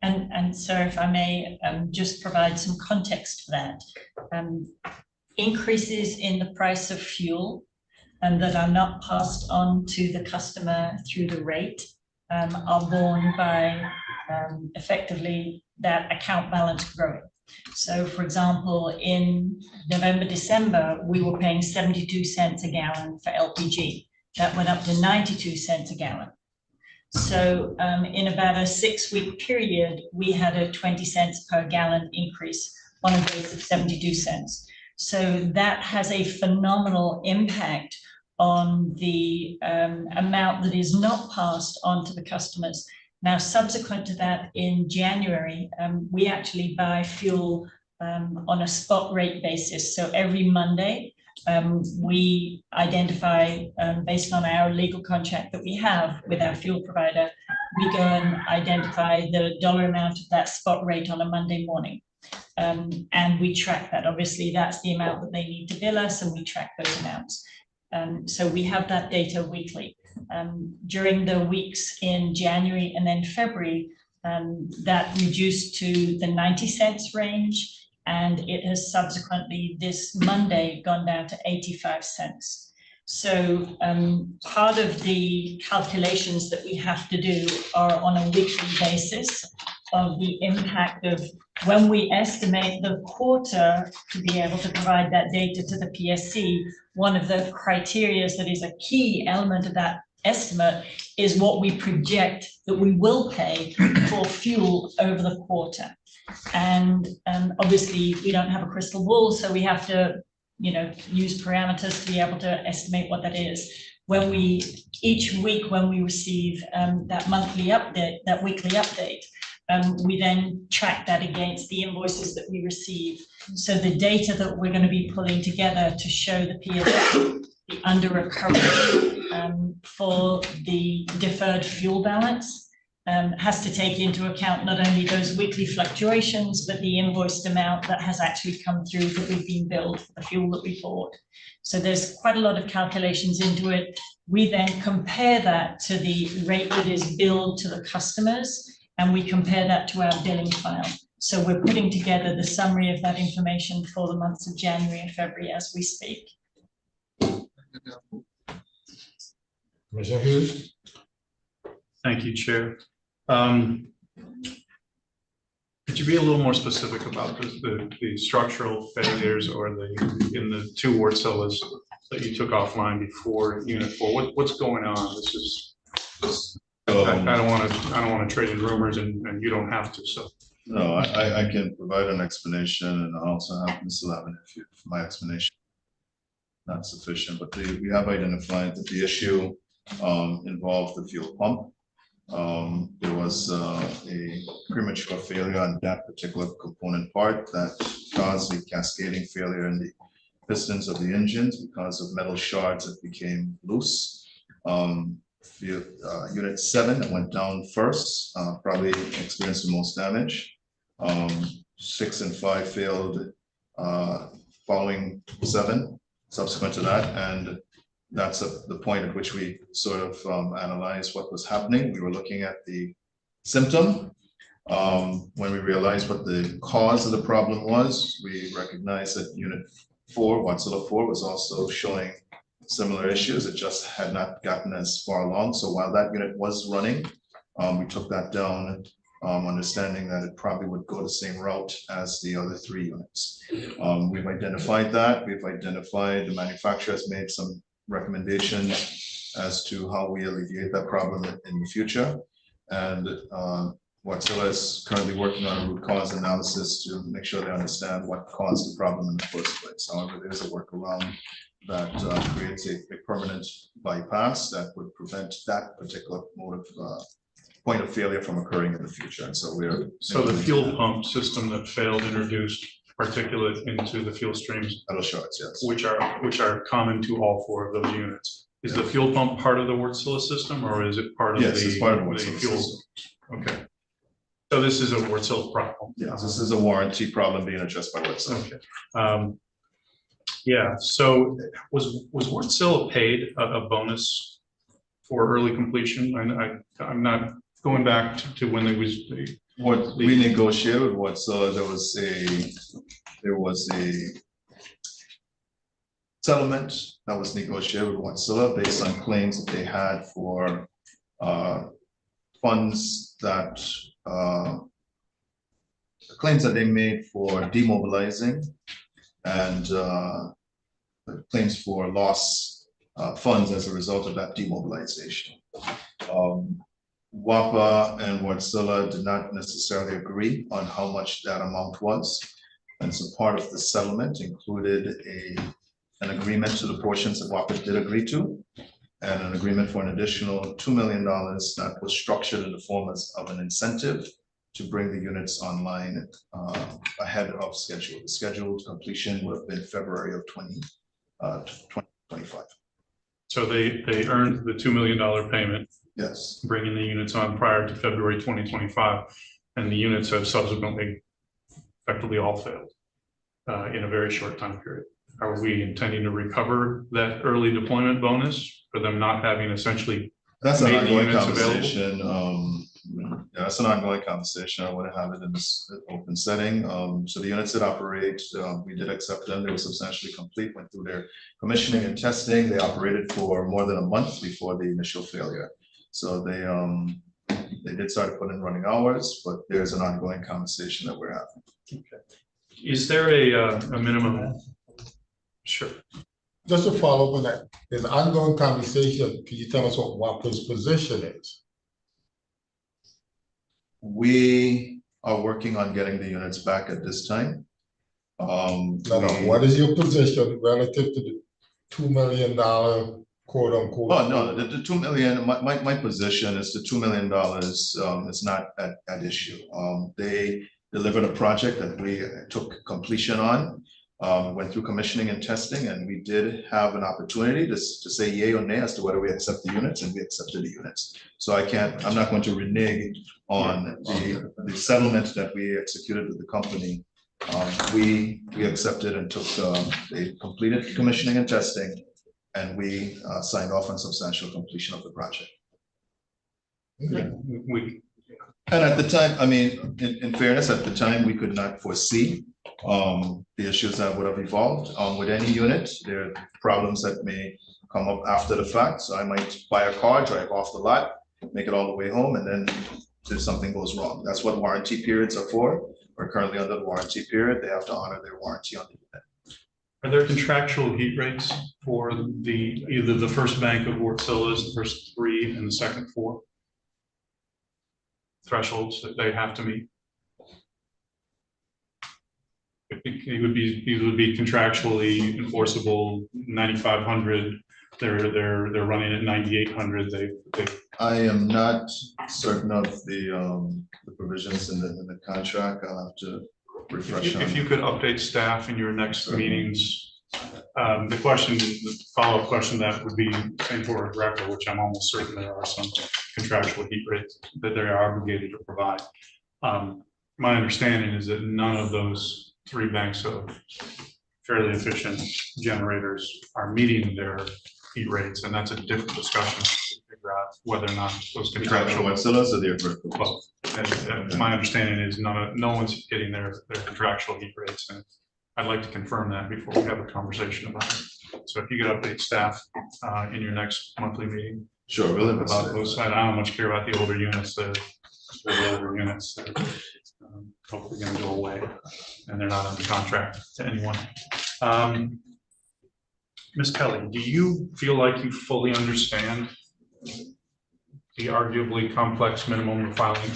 And sir, if I may just provide some context for that. Increases in the price of fuel that are not passed on to the customer through the rate are borne by effectively that account balance growing. So for example, in November, December, we were paying 72 cents a gallon for LPG. That went up to 92 cents a gallon. So in about a 6-week period, we had a 20 cents per gallon increase on a base of 72 cents. So that has a phenomenal impact on the amount that is not passed on to the customers. Now, subsequent to that, in January, we actually buy fuel on a spot rate basis. So every Monday, we identify, based on our legal contract that we have with our fuel provider, we go and identify the dollar amount of that spot rate on a Monday morning. And we track that. Obviously, that's the amount that they need to bill us, and we track those amounts. So we have that data weekly. During the weeks in January and then February, that reduced to the 90 cents range. And it has subsequently this Monday gone down to 85 cents. So part of the calculations that we have to do are on a weekly basis of the impact of when we estimate the quarter to be able to provide that data to the PSC. One of the criteria that is a key element of that estimate is what we project that we will pay for fuel over the quarter. And obviously we don't have a crystal ball, so we have to, use parameters to be able to estimate what that is. When each week when we receive that monthly update, that weekly update, we then track that against the invoices that we receive. So the data that we're going to be pulling together to show the PSC the under recovery for the deferred fuel balance has to take into account not only those weekly fluctuations, but the invoiced amount that has actually come through that we've been billed for the fuel that we bought. So there's quite a lot of calculations into it. We then compare that to the rate that is billed to the customers, and we compare that to our billing file. So we're putting together the summary of that information for the months of January and February as we speak. Commissioner Hughes? Thank you, Chair. Could you be a little more specific about the structural failures or in the 2 ward cellars that you took offline before Unit 4? What's going on? I don't want to trade in rumors, and you don't have to. So no, I can provide an explanation, and I also have Mr. Levin if my explanation not sufficient. But we have identified that the issue involved the fuel pump. There was a premature failure on that particular component part that caused the cascading failure in the pistons of the engines because of metal shards that became loose. Unit 7 that went down first probably experienced the most damage. 6 and 5 failed following 7 subsequent to that, and that's the point at which we sort of analyzed what was happening. We were looking at the symptom. When we realized what the cause of the problem was, we recognized that unit 4, Watsilla 4, was also showing similar issues. It just had not gotten as far along. So while that unit was running, we took that down, understanding that it probably would go the same route as the other 3 units. We've identified that. We've identified the manufacturer has made some recommendations as to how we alleviate that problem in the future. And Watsilla is currently working on a root cause analysis to make sure they understand what caused the problem in the first place. However, there's a workaround that creates a permanent bypass that would prevent that particular mode of point of failure from occurring in the future. And so the fuel pump system that failed introduced particulate into the fuel streams, metal shards, yes, which are common to all 4 of those units. Is the fuel pump part of the Wärtsilä system, or is it part of yes, it's part of the fuel system. Okay. So this is a Wärtsilä problem. Yes, this is a warranty problem being addressed by Wärtsilä. Okay. Yeah, so was Wärtsilä paid a bonus for early completion? I'm not going back to when they was. What we negotiated with Wärtsilä, there was a settlement that was negotiated with Wärtsilä based on claims that they had for funds that claims that they made for demobilizing and claims for loss funds as a result of that demobilization. WAPA and Wärtsilä did not necessarily agree on how much that amount was. And so part of the settlement included an agreement to the portions that WAPA did agree to, and an agreement for an additional $2 million that was structured in the form of an incentive to bring the units online ahead of schedule. The scheduled completion would have been February of 2025. So they earned the $2 million payment. Yes. Bringing the units on prior to February 2025, and the units have subsequently effectively all failed in a very short time period. Are we intending to recover that early deployment bonus for them not having essentially that's an made the ongoing units conversation. available? Yeah, that's an ongoing conversation. I want to have it in this open setting. So the units that operate, we did accept them. They were substantially complete, went through their commissioning and testing. They operated for more than a month before the initial failure. So they did start putting in running hours, but there's an ongoing conversation that we're having. Okay. Is there a minimum? Sure. Just to follow up on that, there's an ongoing conversation. Can you tell us what WAPA's position is? We are working on getting the units back at this time. What is your position relative to the $2 million quote unquote? Oh, no, the $2 million, my position is the $2 million is not at issue. They delivered a project that we took completion on, went through commissioning and testing, and we did have an opportunity to say yay or nay as to whether we accept the units, and we accepted the units. So I'm not going to renege on the settlement that we executed with the company. We accepted and took, they completed commissioning and testing, and we signed off on substantial completion of the project. Okay. And at the time, I mean, in fairness, at the time, we could not foresee the issues that would have evolved. With any unit, there are problems that may come up after the fact. So I might buy a car, drive off the lot, make it all the way home, and then if something goes wrong. That's what warranty periods are for. We're currently under the warranty period. They have to honor their warranty on the unit. Are there contractual heat rates for either the first bank of Wärtsilä's, the first 3 and the second 4 thresholds that they have to meet? It would be contractually enforceable 9,500. They're running at 9,800. They've I am not certain of the provisions in the contract. I'll have to refresh on. If you could update staff in your next meetings, the follow-up question that would be same for a director, which I'm almost certain there are some contractual heat rates that they are obligated to provide. My understanding is that none of those 3 banks of fairly efficient generators are meeting their heat rates, and that's a different discussion to figure out whether or not those contractual. Installers or the Well, my understanding is no one's getting their contractual heat rates, and I'd like to confirm that before we have a conversation about it. So if you could update staff in your next monthly meeting. Sure, we'll about those side. I don't much care about the older units, the older units. Hopefully going to go away, and they're not under contract to anyone. Ms. Kelly, do you feel like you fully understand the arguably complex minimum filing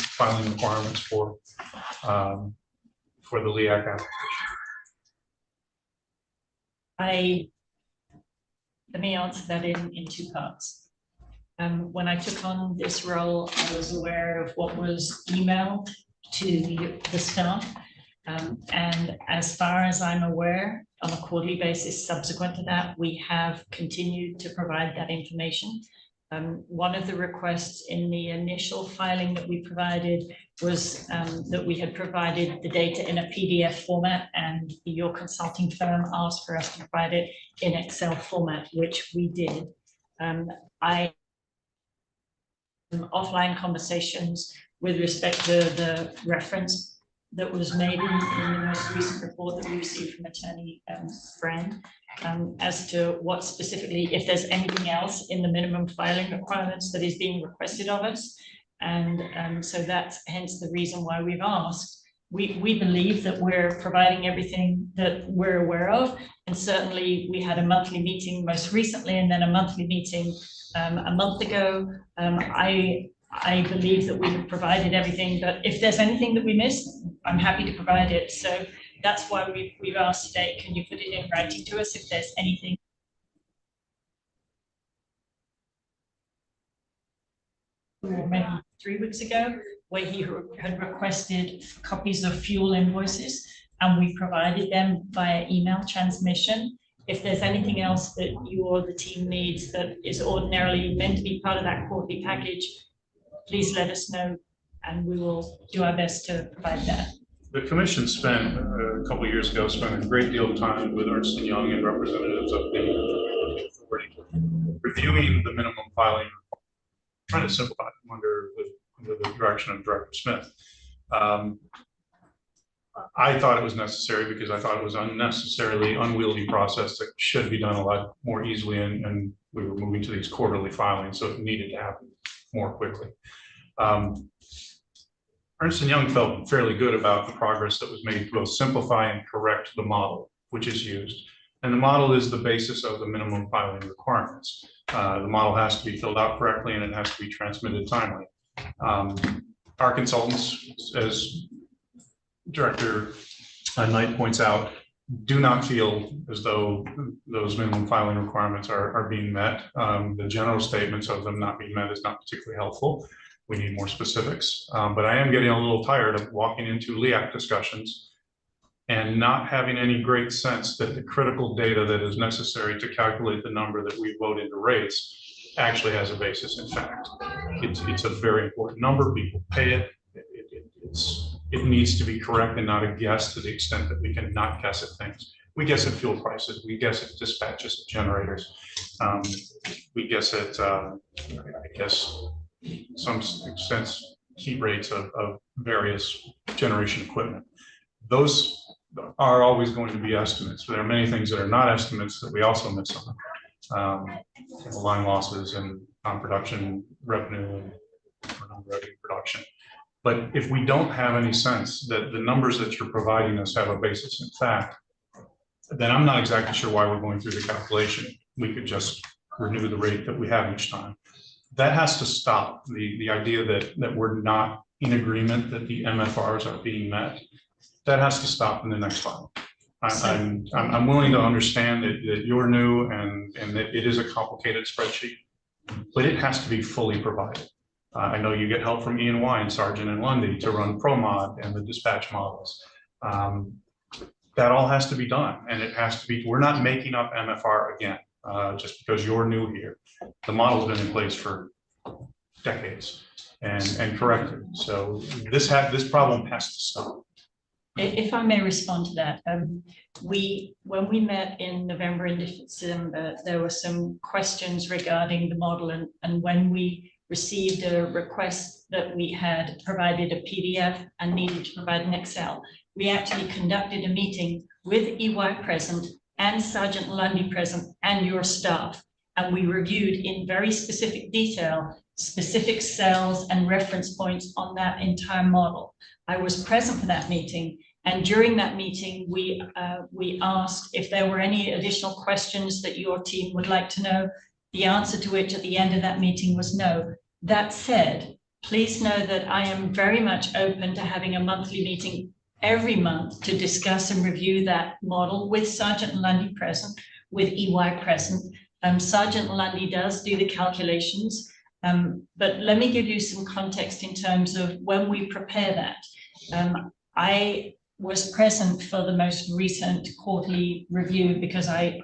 requirements for the LEAC application? Let me answer that in 2 parts. When I took on this role, I was aware of what was emailed to the staff. And as far as I'm aware, on a quarterly basis subsequent to that, we have continued to provide that information. One of the requests in the initial filing that we provided was that we had provided the data in a PDF format, and your consulting firm asked for us to provide it in Excel format, which we did. Offline conversations with respect to the reference that was made in the most recent report that we received from Attorney Friend as to what specifically, if there's anything else in the minimum filing requirements that is being requested of us. And so that's hence the reason why we've asked. We believe that we're providing everything that we're aware of. And certainly we had a monthly meeting most recently, and then a monthly meeting a month ago. I believe that we've provided everything, but if there's anything that we missed, I'm happy to provide it. So that's why we've asked today, can you put it in writing to us if there's anything? Maybe 3 weeks ago, where he had requested copies of fuel invoices, and we provided them via email transmission. If there's anything else that you or the team needs that is ordinarily meant to be part of that quarterly package, please let us know, and we will do our best to provide that. The commission spent a couple of years ago, spent a great deal of time with Ernst & Young and representatives of the authority reviewing the minimum filing, trying to simplify them under the direction of Director Smith. I thought it was necessary because I thought it was unnecessarily unwieldy process that should be done a lot more easily, and we were moving to these quarterly filings, so it needed to happen more quickly. Ernst & Young felt fairly good about the progress that was made to both simplify and correct the model which is used. And the model is the basis of the minimum filing requirements. The model has to be filled out correctly, and it has to be transmitted timely. Our consultants, as Director Knight points out, do not feel as though those minimum filing requirements are being met. The general statements of them not being met is not particularly helpful. We need more specifics, but I am getting a little tired of walking into LEAC discussions and not having any great sense that the critical data that is necessary to calculate the number that we vote into rates actually has a basis in fact. It's a very important number. People pay it. It needs to be correct and not a guess, to the extent that we can not guess at things. We guess at fuel prices. We guess at dispatches of generators. We guess at, I guess, some extent, heat rates of various generation equipment. Those are always going to be estimates. There are many things that are not estimates that we also miss on. Line losses and non-production revenue and non-revenue production. But if we don't have any sense that the numbers that you're providing us have a basis in fact, then I'm not exactly sure why we're going through the calculation. We could just renew the rate that we have each time. That has to stop. The idea that we're not in agreement that the MFRs are being met, that has to stop in the next file. I'm willing to understand that you're new and that it is a complicated spreadsheet, but it has to be fully provided. I know you get help from E&Y and Sargent and Lundy to run ProMod and the dispatch models. That all has to be done, and it has to be, we're not making up MFR again, just because you're new here. The model's been in place for decades and corrected. So this problem has to stop. If I may respond to that, when we met in November and December, there were some questions regarding the model, and when we received a request that we had provided a PDF and needed to provide an Excel, we actually conducted a meeting with EY present and Sergeant Lundy present and your staff, and we reviewed in very specific detail specific cells and reference points on that entire model. I was present for that meeting, and during that meeting, we asked if there were any additional questions that your team would like to know, the answer to which at the end of that meeting was no. That said, please know that I am very much open to having a monthly meeting every month to discuss and review that model with Sergeant Lundy present, with EY present. Sergeant Lundy does do the calculations, but let me give you some context in terms of when we prepare that. I was present for the most recent quarterly review because I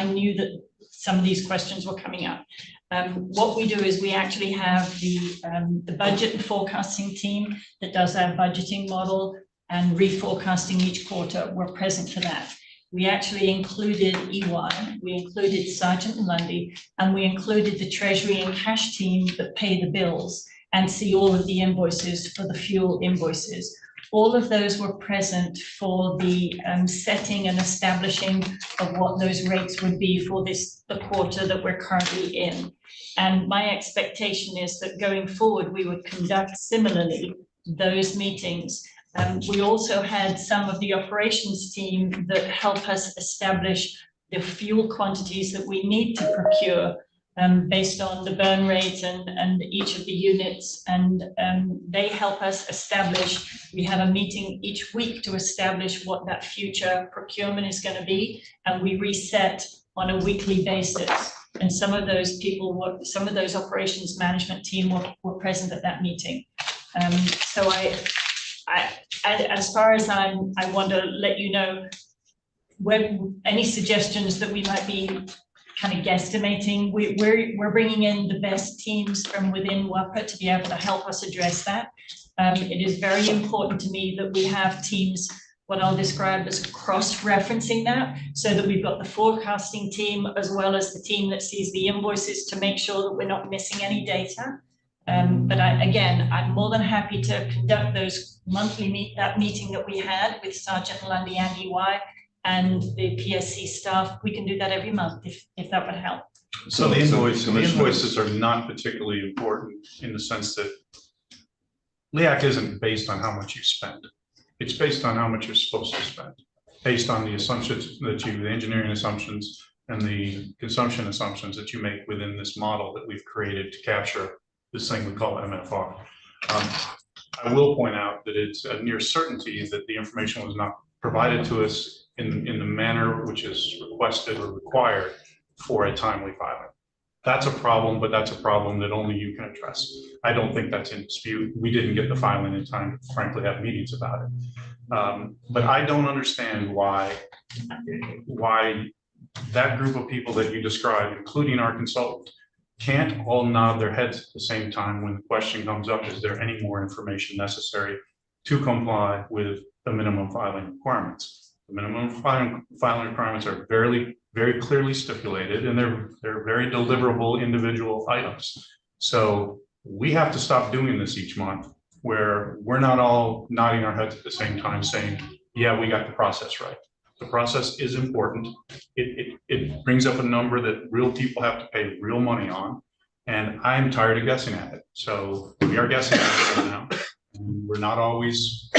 knew that some of these questions were coming up. What we do is we actually have the budget and forecasting team that does our budgeting model and reforecasting each quarter. We're present for that. We actually included EY, we included Sergeant Lundy, and we included the Treasury and Cash team that pay the bills and see all of the invoices for the fuel invoices. All of those were present for the setting and establishing of what those rates would be for the quarter that we're currently in. And my expectation is that going forward, we would conduct similarly those meetings. We also had some of the operations team that help us establish the fuel quantities that we need to procure based on the burn rate and each of the units. And they help us establish, we have a meeting each week to establish what that future procurement is going to be. And we reset on a weekly basis. And some of those people, some of those operations management team were present at that meeting. So as far as I want to let you know, when any suggestions that we might be kind of guesstimating, we're bringing in the best teams from within WAPA to be able to help us address that. It is very important to me that we have teams, what I'll describe as cross-referencing that, so that we've got the forecasting team as well as the team that sees the invoices to make sure that we're not missing any data. But I'm more than happy to conduct those monthly meeting that we had with Sergeant Lundy and EY and the PSC staff. We can do that every month if that would help. So the invoices are not particularly important in the sense that LEAC isn't based on how much you spend. It's based on how much you're supposed to spend, based on the assumptions that the engineering assumptions and the consumption assumptions that you make within this model that we've created to capture this thing we call MFR. I will point out that it's a near certainty that the information was not provided to us in the manner which is requested or required for a timely filing. That's a problem, but that's a problem that only you can address. I don't think that's in dispute. We didn't get the filing in time to frankly have meetings about it. But I don't understand why that group of people that you described, including our consultant, can't all nod their heads at the same time when the question comes up, is there any more information necessary to comply with the minimum filing requirements? The minimum filing requirements are very clearly stipulated, and they're very deliverable individual items. So we have to stop doing this each month, where we're not all nodding our heads at the same time saying, yeah, we got the process right. The process is important. It brings up a number that real people have to pay real money on, and I'm tired of guessing at it. So we are guessing at it right now. And we're not always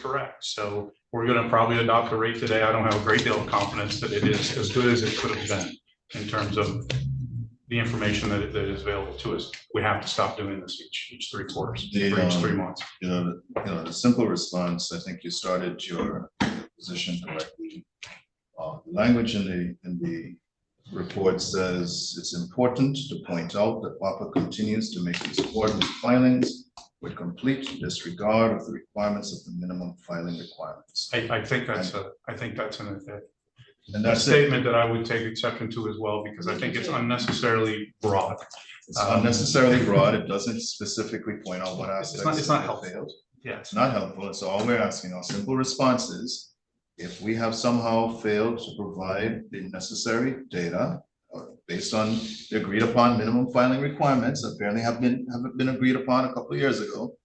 correct. So we're going to probably adopt a rate today. I don't have a great deal of confidence that it is as good as it could have been in terms of the information that is available to us. We have to stop doing this each 3 quarters, each 3 months. The simple response, I think you started your position correctly. The language in the report says it's important to point out that WAPA continues to make these quarterly filings with complete disregard of the requirements of the minimum filing requirements. I think that's an And a that's it. statement that I would take exception to as well, because I think it's unnecessarily broad. It's unnecessarily broad. It doesn't specifically point out what It's aspects. not have helpful. failed. Yeah. It's not helpful. So all we're asking, our simple response is, if we have somehow failed to provide the necessary data based on the agreed upon minimum filing requirements, apparently haven't been agreed upon a couple of years ago,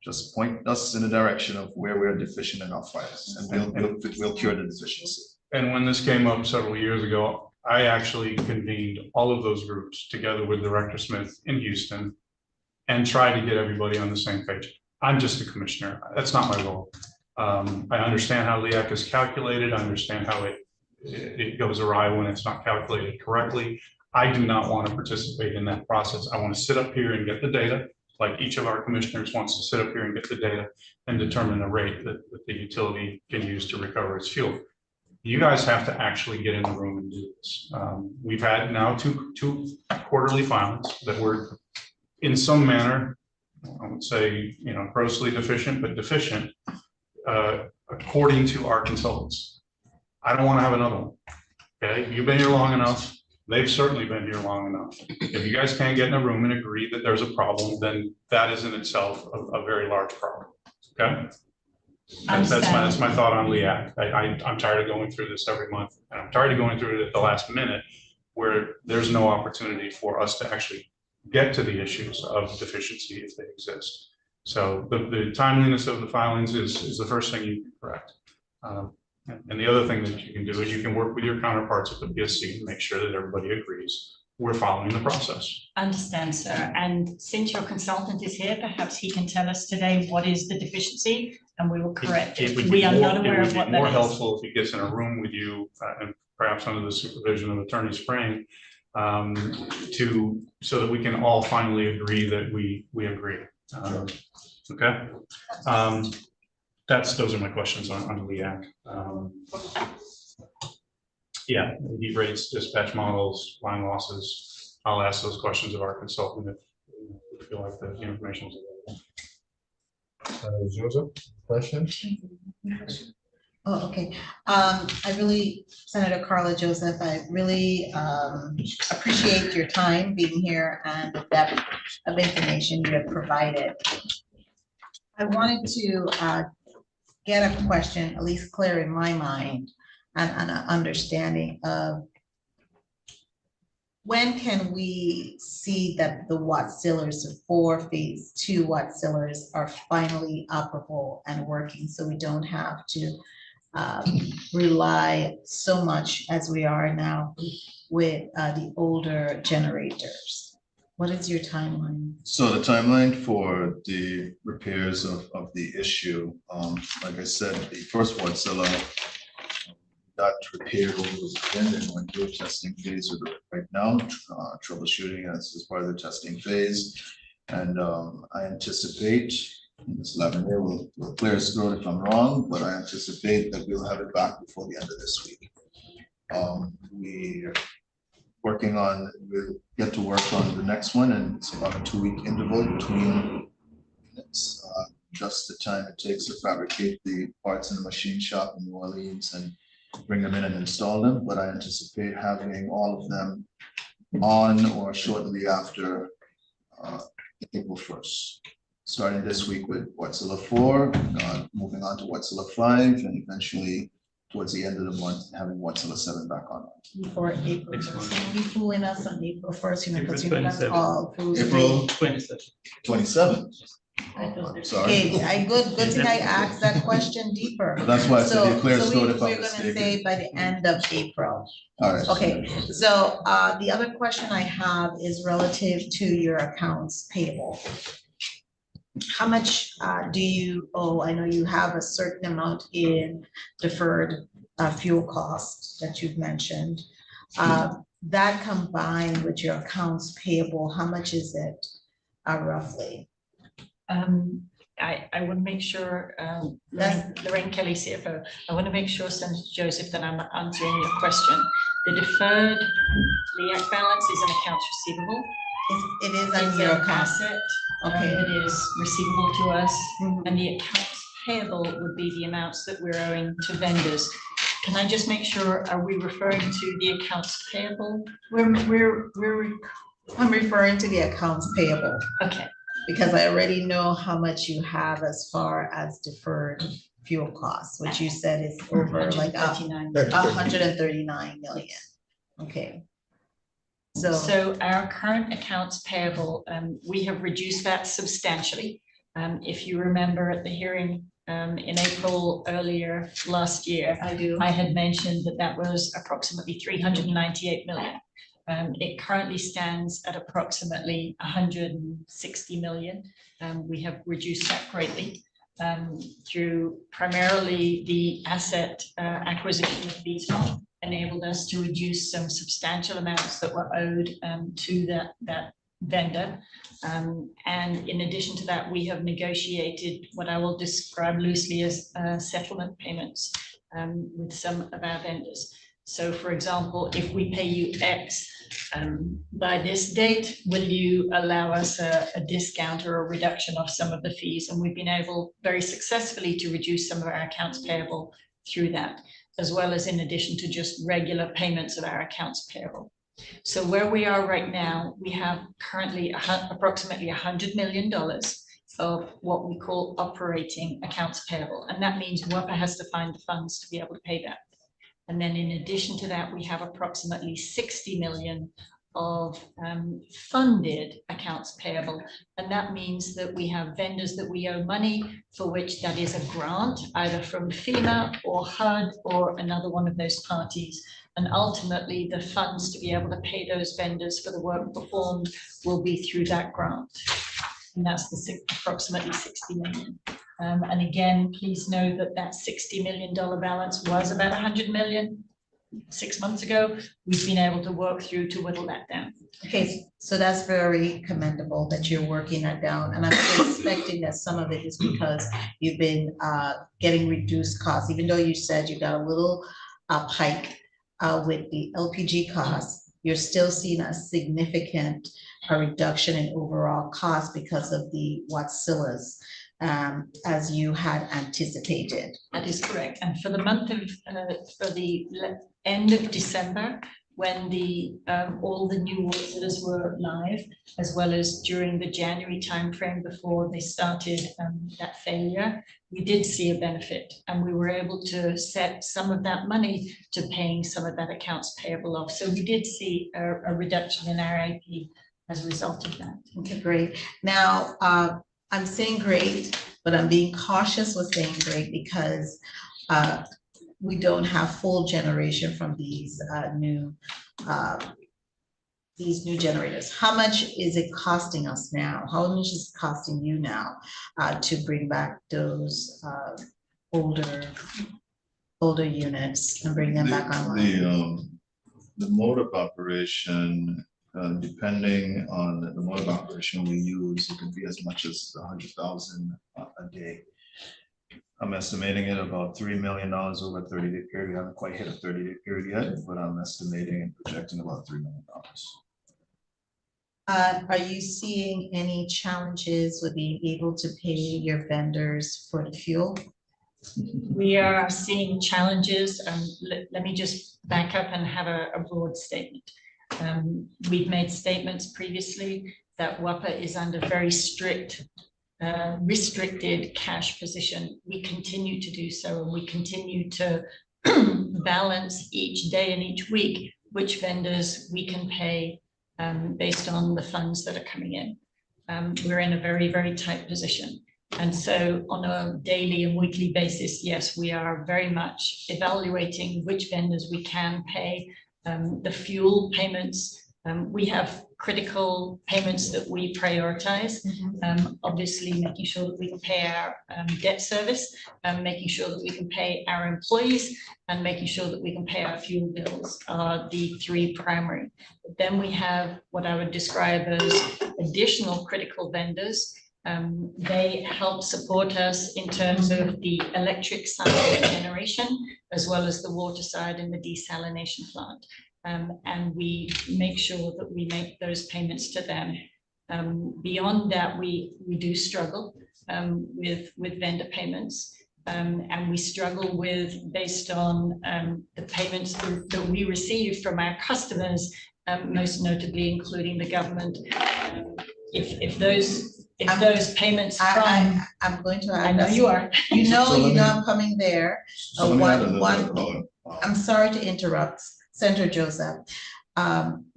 just point us in the direction of where we're deficient in our files, and we'll cure the deficiency. And when this came up several years ago, I actually convened all of those groups together with Director Smith in Houston and tried to get everybody on the same page. I'm just a commissioner. That's not my role. I understand how LEAC is calculated. I understand how it goes awry when it's not calculated correctly. I do not want to participate in that process. I want to sit up here and get the data, like each of our commissioners wants to sit up here and get the data and determine the rate that the utility can use to recover its fuel. You guys have to actually get in the room and do this. We've had now two quarterly filings that were in some manner, I would say, grossly deficient, but deficient according to our consultants. I don't want to have another one. Okay, you've been here long enough. They've certainly been here long enough. If you guys can't get in a room and agree that there's a problem, then that is in itself a very large problem. Okay. That's my thought on LEAC. I'm tired of going through this every month, and I'm tired of going through it at the last minute where there's no opportunity for us to actually get to the issues of deficiency if they exist. So the timeliness of the filings is the first thing you can correct. And the other thing that you can do is you can work with your counterparts at the PSC and make sure that everybody agrees we're following the process. Understand, sir. And since your consultant is here, perhaps he can tell us today what is the deficiency and we will correct it. We are not aware of what that is. It would be more helpful if he gets in a room with you and perhaps under the supervision of Attorney Spring so that we can all finally agree that we agree. Okay. Those are my questions on LEAC. Yeah, heat rates, dispatch models, line losses. I'll ask those questions of our consultant if we feel like the information is available. Joseph, question? Oh, okay. Senator Carla Joseph, I really appreciate your time being here and the depth of information you have provided. I wanted to get a question, at least clear in my mind, and an understanding of when can we see that the Watt-Sillers for phase 2 Watt-Sillers are finally operable and working, so we don't have to rely so much as we are now with the older generators? What is your timeline? So the timeline for the repairs of the issue, like I said, the first Watt-Siller got repaired over the weekend and went through a testing phase with it right now, troubleshooting as part of the testing phase. And I anticipate, Ms. Lavender will clear his throat if I'm wrong, but I anticipate that we'll have it back before the end of this week. We're working on, we'll get to work on the next one, and it's about a 2-week interval between units. Just the time it takes to fabricate the parts in the machine shop in New Orleans and bring them in and install them, but I anticipate having all of them on or shortly after April 1st. Starting this week with Watt-Siller 4, moving on to Watt-Siller 5, and eventually towards the end of the month, having Watt-Siller 7 back on. Before April 1st. You fooling us on April 1st, because that's all. April 27th. Sorry. Okay, good thing I asked that question deeper. But that's why I said you clear So throat if I'm we're gonna say mistaken. by the end of April. All right. Okay, so the other question I have is relative to your accounts payable. How much do you owe? I know you have a certain amount in deferred fuel costs that you've mentioned. That combined with your accounts payable, how much is it roughly? I want to make sure, Lorraine Kelly, CFO, I want to make sure, Senator Joseph, that I'm answering your question. The deferred LEAC balance is an accounts receivable. It is on It's your an account. asset. Okay. That is receivable to us, Mhm. and the accounts payable would be the amounts that we're owing to vendors. Can I just make sure, are we referring to the accounts payable? I'm referring to the accounts payable Okay, because I already know how much you have as far as deferred fuel costs, which you said is over like 139. 139 million. Okay. So our current accounts payable, we have reduced that substantially. If you remember at the hearing in April earlier last year, I do. I had mentioned that that was approximately 398 million. It currently stands at approximately 160 million. We have reduced that greatly through primarily the asset acquisition of Beaton enabled us to reduce some substantial amounts that were owed to that vendor. And in addition to that, we have negotiated what I will describe loosely as settlement payments with some of our vendors. So for example, if we pay you X by this date, will you allow us a discount or a reduction of some of the fees? And we've been able very successfully to reduce some of our accounts payable through that, as well as in addition to just regular payments of our accounts payable. So where we are right now, we have currently approximately $100 million of what we call operating accounts payable. And that means WUPA has to find the funds to be able to pay that. And then in addition to that, we have approximately 60 million of funded accounts payable. And that means that we have vendors that we owe money for which that is a grant, either from FEMA or HUD or another one of those parties. And ultimately, the funds to be able to pay those vendors for the work performed will be through that grant. And that's the approximately 60 million. And again, please know that that $60 million balance was about 100 million 6 months ago. We've been able to work through to whittle that down. Okay, so that's very commendable that you're working that down. And I'm suspecting that some of it is because you've been getting reduced costs, even though you said you got a little hike with the LPG costs, you're still seeing a significant reduction in overall cost because of the Watsilas as you had anticipated. That is correct. And for the month of, for the end of December, when the all the new orders were live, as well as during the January timeframe before they started that failure, we did see a benefit, and we were able to set some of that money to paying some of that accounts payable off. So we did see a reduction in our AP as a result of that. Okay, great. Now, I'm saying great, but I'm being cautious with saying great because we don't have full generation from these new generators. How much is it costing us now? How much is it costing you now to bring back those older units and bring them back online? The mode of operation, depending on the mode of operation we use, it could be as much as 100,000 a day. I'm estimating it about $3 million over a 30-day period. We haven't quite hit a 30-day period yet, but I'm estimating and projecting about $3 million. Are you seeing any challenges with being able to pay your vendors for the fuel? We are seeing challenges. Let me just back up and have a broad statement. We've made statements previously that WUPA is under very strict restricted cash position. We continue to do so, and we continue to balance each day and each week which vendors we can pay based on the funds that are coming in. We're in a very, very tight position. And so on a daily and weekly basis, yes, we are very much evaluating which vendors we can pay. The fuel payments, we have critical payments that we prioritize. Obviously making sure that we can pay our debt service, making sure that we can pay our employees, and making sure that we can pay our fuel bills are the three primary. But then we have what I would describe as additional critical vendors. They help support us in terms of the electric side of the generation, as well as the water side and the desalination plant. and we make sure that we make those payments to them. Beyond that, we do struggle with vendor payments. And we struggle based on the payments that we receive from our customers, most notably including the government. If those payments from, I'm going to add. I know you are. You know, So let me- I'm coming there. So let me add a little One- bit of color. I'm sorry to interrupt, Senator Joseph.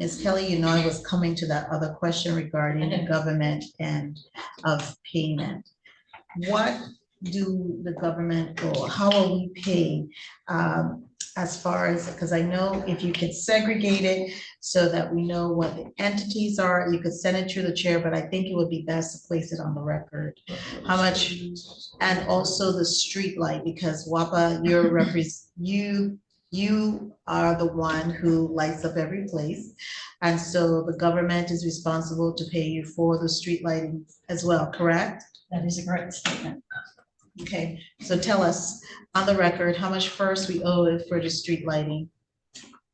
Ms. Kelly, you know, I was coming to that other question regarding the government and of payment. What do the government, or how are we paid as far as, because I know if you could segregate it so that we know what the entities are, you could send it through the chair, but I think it would be best to place it on the record. How much, and also the street light, because WAPA, you are the one who lights up every place. And so the government is responsible to pay you for the street lighting as well, correct? that is a correct statement. Okay, so tell us on the record, how much first we owe for the street lighting?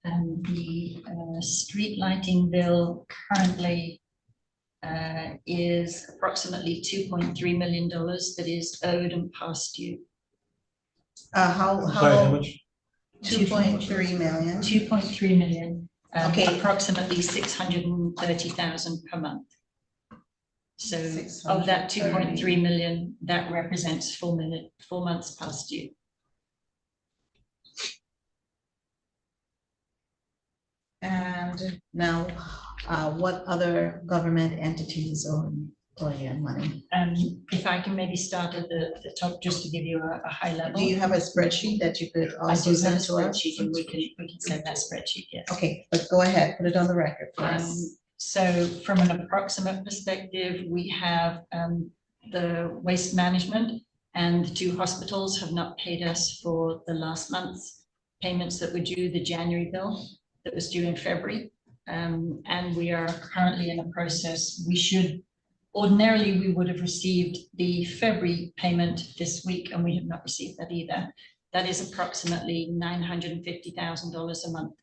The street lighting bill currently is approximately $2.3 million that is owed and past due. How How, much? 2.3 million? 2.3 million, Okay. approximately 630,000 per month. So of that 2.3 million, that represents 4 months past due. And now, what other government entities owe you money? If I can maybe start at the top, just to give you a high level. Do you have a spreadsheet that you could I also do have a send to us? spreadsheet, and we can send that spreadsheet, yes. Okay, but go ahead, put it on the record for us. So from an approximate perspective, we have the waste management and the 2 hospitals have not paid us for the last month's payments that were due, the January bill that was due in February. And we are currently in a process. Ordinarily, we would have received the February payment this week, and we have not received that either. That is approximately $950,000 a month.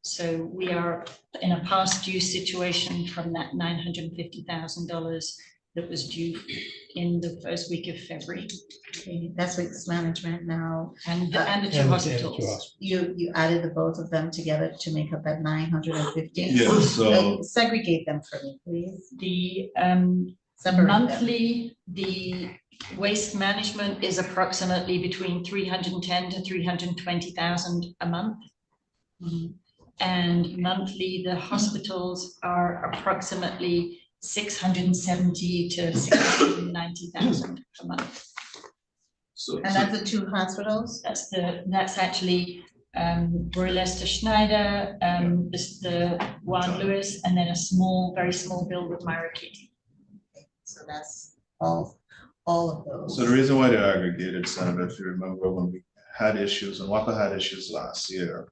So we are in a past due situation from that $950,000 that was due in the first week of February. Okay, that's waste management now. And the 2 And hospitals. You added the both of them together to make up that 950? Yeah, so- Segregate them for me, please. The Separate them. monthly, the waste management is approximately between 310 to 320,000 a month. And monthly, the hospitals are approximately 670 to 690,000 a month. And that's the 2 hospitals? That's actually Leicester Schneider, the Juan Lewis, and then a very small bill with Myra Kitty. So that's all of those. So the reason why they're aggregated, Senator, if you remember when we had issues, when WAPA had issues last year,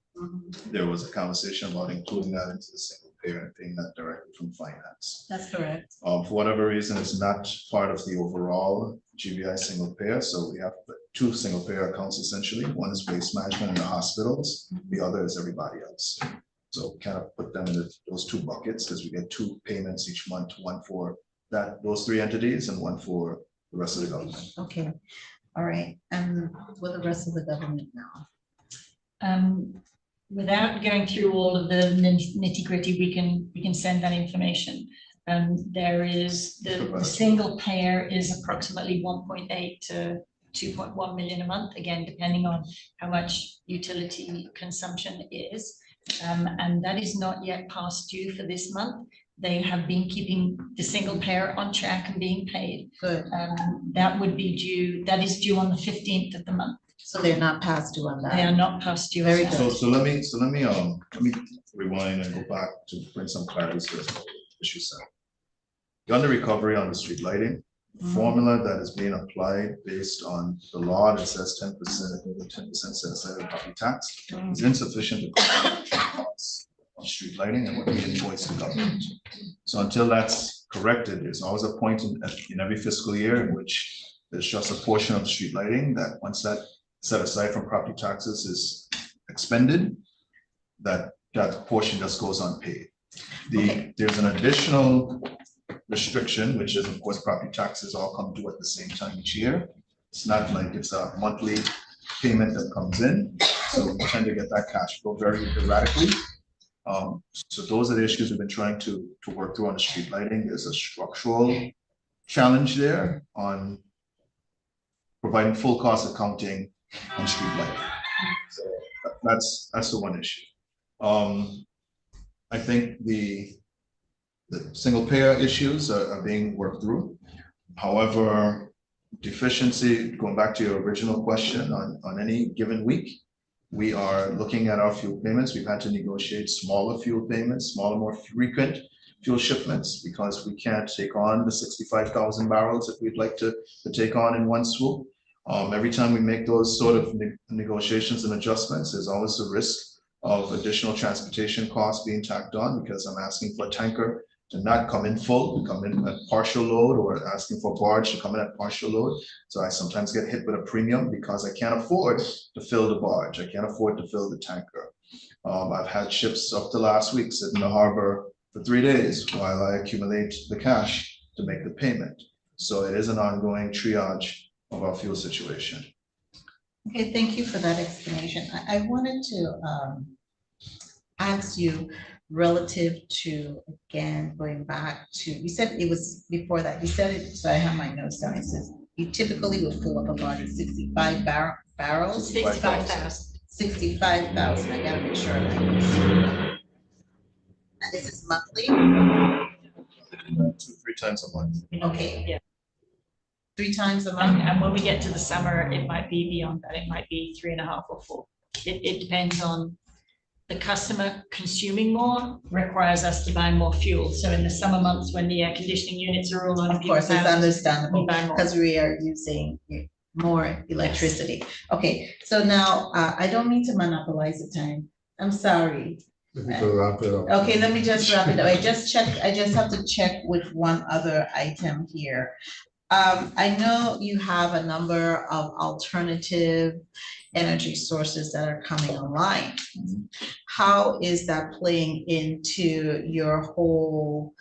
there was a conversation about including that into the single payer and paying that directly from finance. That's correct. For whatever reason, it's not part of the overall GBI single payer. So we have 2 single payer accounts essentially. One is waste management in the hospitals. The other is everybody else. So kind of put them in those 2 buckets because we get 2 payments each month, one for those 3 entities and one for the rest of the government. Okay, all right. And with the rest of the government now? Without going through all of the nitty gritty, we can send that information. There is the single payer is approximately 1.8 to 2.1 million a month, again, depending on how much utility consumption is. And that is not yet past due for this month. They have been keeping the single payer on track and being paid. Good. That would be due, that is due on the 15th of the month. So they're not past due on that? They are not past due. Very on that. So let me rewind and go back to bring some clarity to the issue set. On the recovery on the street lighting, formula that is being applied based on the law that says 10%, I think the 10% set aside of property tax is insufficient to cover the costs of street lighting and what we invoice the government. So until that's corrected, there's always a point in every fiscal year in which there's just a portion of street lighting that once that set aside from property taxes is expended, that that portion just goes unpaid. Okay. There's an additional restriction, which is of course property taxes all come due at the same time each year. It's not like it's a monthly payment that comes in, so we tend to get that cash flow very erratically. So those are the issues we've been trying to work through on the street lighting. There's a structural challenge there on providing full cost accounting on street lighting. So that's the one issue. I think the single payer issues are being worked through. However, deficiency, going back to your original question, on any given week, we are looking at our fuel payments. We've had to negotiate smaller fuel payments, smaller, more frequent fuel shipments, because we can't take on the 65,000 barrels that we'd like to take on in one swoop. Every time we make those sort of negotiations and adjustments, there's always a risk of additional transportation costs being tacked on, because I'm asking for a tanker to not come in full, to come in at partial load, or asking for a barge to come in at partial load. So I sometimes get hit with a premium because I can't afford to fill the barge. I can't afford to fill the tanker. I've had ships up to last week sit in the harbor for 3 days while I accumulate the cash to make the payment. So it is an ongoing triage of our fuel situation. Okay, thank you for that explanation. I wanted to ask you relative to, again, going back to, you said it was before that, you said it, so I have my notes down. It says you typically would fill up a barge with 65 barrels. 65,000. 65,000, I gotta make sure. And this is monthly? 2-3 times a month. Okay. Yeah. 3 times a month? And when we get to the summer, it might be beyond that. It might be 3.5 or 4. It depends on the customer consuming more, requires us to buy more fuel. So in the summer months when the air conditioning units are all on. Of course, it's understandable we buy more. because we are using more electricity. Okay, so now I don't mean to monopolize the time. I'm sorry. Okay, let me just wrap it up. I just have to check with one other item here. I know you have a number of alternative energy sources that are coming online. How is that playing into your whole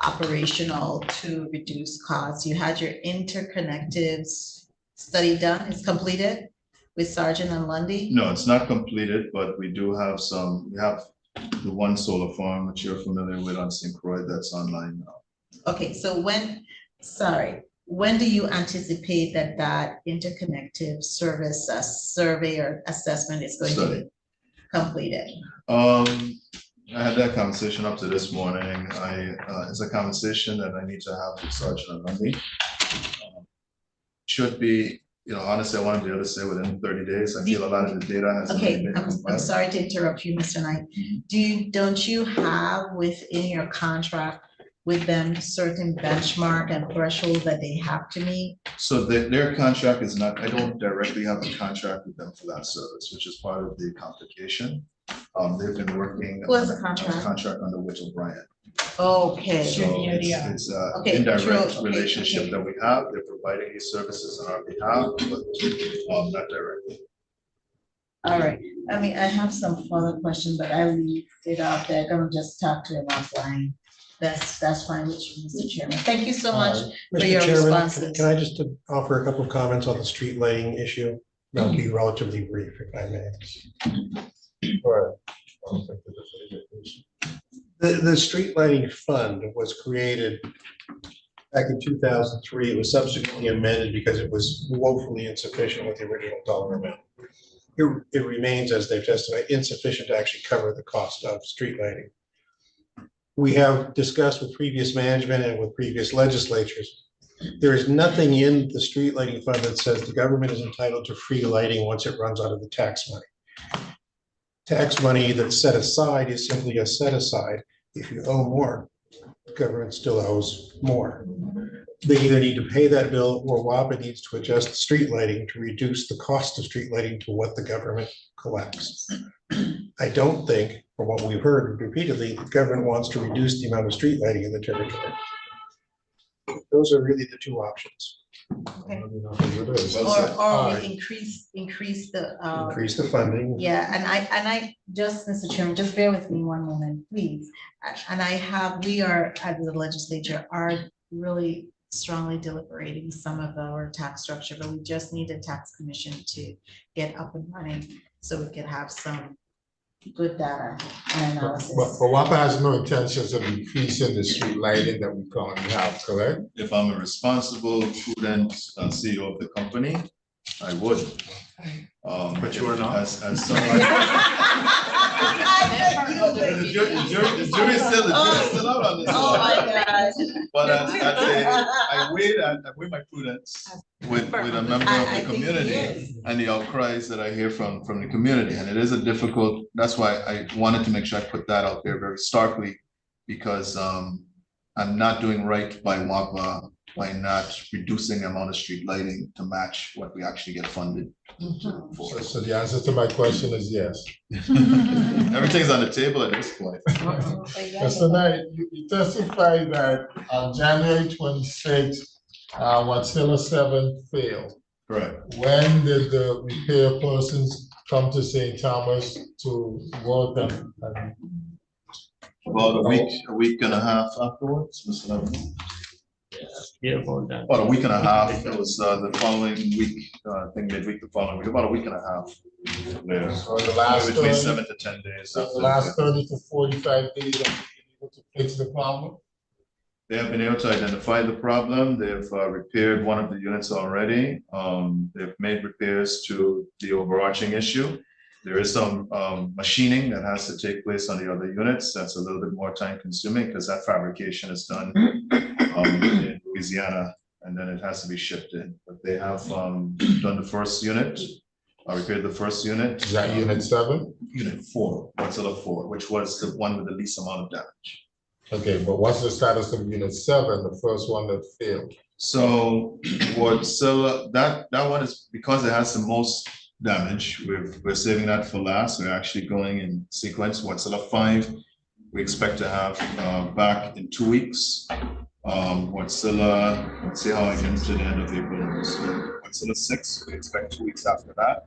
operational to reduce costs? You had your interconnectives study done, it's completed with Sargent and Lundy? No, it's not completed, but we do have some, we have the one solar farm that you're familiar with on St. Croix that's online now. Okay, so when do you anticipate that interconnective service survey or assessment is going to be completed? I had that conversation up to this morning. It's a conversation that I need to have with Sergeant and Lundy. Should be, honestly, I want to be able to say within 30 days. I feel a lot of the data has. Okay, I'm sorry to interrupt you, Mr. Knight. Don't you have within your contract with them certain benchmark and threshold that they have to meet? So their contract is not, I don't directly have a contract with them for that service, which is part of the complication. They've been working. Who has a contract? Contract under Which O'Brien. Okay. So it's an indirect relationship that we have. They're providing these services on our behalf, but not directly. All right. I mean, I have some further questions, but I'll leave it out there. I'm gonna just talk to them offline. That's fine with you, Mr. Chairman. Thank you so much for your responses. Can I just offer a couple of comments on the street lighting issue? That'll be relatively brief, if I may. The street lighting fund was created back in 2003. It was subsequently amended because it was woefully insufficient with the original dollar amount. It remains, as they've testified, insufficient to actually cover the cost of street lighting. We have discussed with previous management and with previous legislatures, there is nothing in the street lighting fund that says the government is entitled to free lighting once it runs out of the tax money. Tax money that's set aside is simply a set aside. If you owe more, the government still owes more. They either need to pay that bill or WAPA needs to adjust the street lighting to reduce the cost of street lighting to what the government collects. I don't think, from what we've heard repeatedly, the government wants to reduce the amount of street lighting in the territory. Those are really the two options. Okay. I don't know who it is. Or we increase the, Increase the funding. yeah, and I, just, Mr. Chairman, just bear with me one moment, please. And we are, as the legislature, are really strongly deliberating some of our tax structure, but we just need a tax commission to get up and running, so we can have some good data and analysis. But WAPA has no intentions of increasing the street lighting that we currently have, correct? If I'm a responsible, prudent CEO of the company, I would. But you are not. As someone. The jury's still out on this Oh, one. my God. But I weigh my prudence with a member of I the think he community is. and the outcries that I hear from the community. And it is a difficult, that's why I wanted to make sure I put that out there very starkly, because I'm not doing right by WAPA by not reducing the amount of street lighting to match what we actually get funded for. So the answer to my question is yes. Everything's on the table at this point. Mr. Knight, you testified that on January 26th, Watsilla 7 failed. Correct. When did the repair persons come to St. Thomas to work and About a week and a half afterwards, Mr. Levin. About a week and a half. It was the following week, I think midweek the following week, about a week and a half. There. So the last Between 30 7 to 10 days. So the last 30 to 45 days, have you been able to fix the problem? They have been able to identify the problem. They've repaired one of the units already. They've made repairs to the overarching issue. There is some machining that has to take place on the other units. That's a little bit more time consuming because that fabrication is done in Louisiana, and then it has to be shipped in. But they have done the first unit, repaired the first unit. Is that unit 7? Unit 4, Watsilla 4, which was the one with the least amount of damage. Okay, but what's the status of unit 7, the first one that failed? So Watsilla, that one is because it has the most damage. We're saving that for last. We're actually going in sequence. Watsilla 5, we expect to have back in 2 weeks. Watsilla, let's see how I get into the end of April. So Watsilla 6, we expect 2 weeks after that.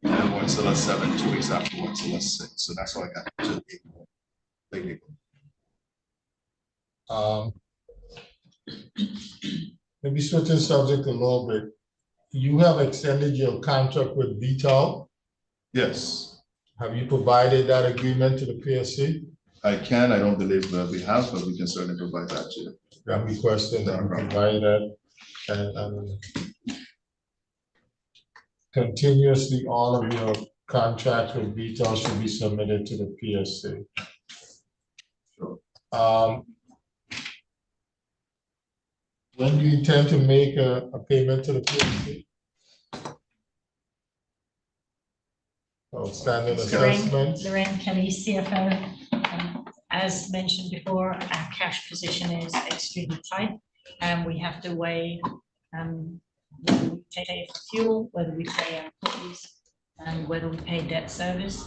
And then Watsilla 7, 2 weeks after Watsilla 6. So that's how I got to April, late April. Maybe switching subject a little bit. You have extended your contract with VTOL. Yes. Have you provided that agreement to the PSC? I can. I don't believe that we have, but we can certainly provide that to you. That we question that you provide that, and continuously all of your contracts with VTOL should be submitted to the PSC. Sure. When do you intend to make a payment to the PSC? Outstanding assessment. Lorraine Kelly, CFO. As mentioned before, our cash position is extremely tight, and we have to weigh whether we pay for fuel, whether we pay our employees, and whether we pay debt service.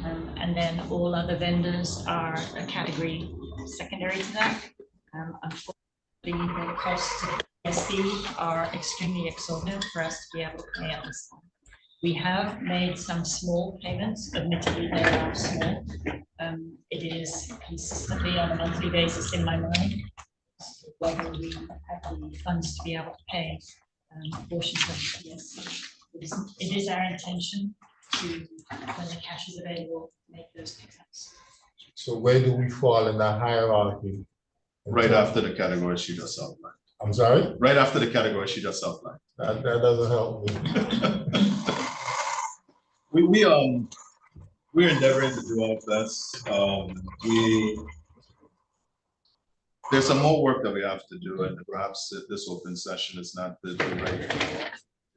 And then all other vendors are a category secondary to that. Unfortunately, the costs to the PSC are extremely exorbitant for us to be able to pay at this time. We have made some small payments, admittedly they are small. It is consistently on a monthly basis in my mind whether we have the funds to be able to pay portions of the PSC. It is our intention to, when the cash is available, make those pickups. So where do we fall in the hierarchy? Right after the category she just outlined. I'm sorry? Right after the category she just outlined. That doesn't help me. We're endeavoring to do our best. There's some more work that we have to do, and perhaps this open session is not the right.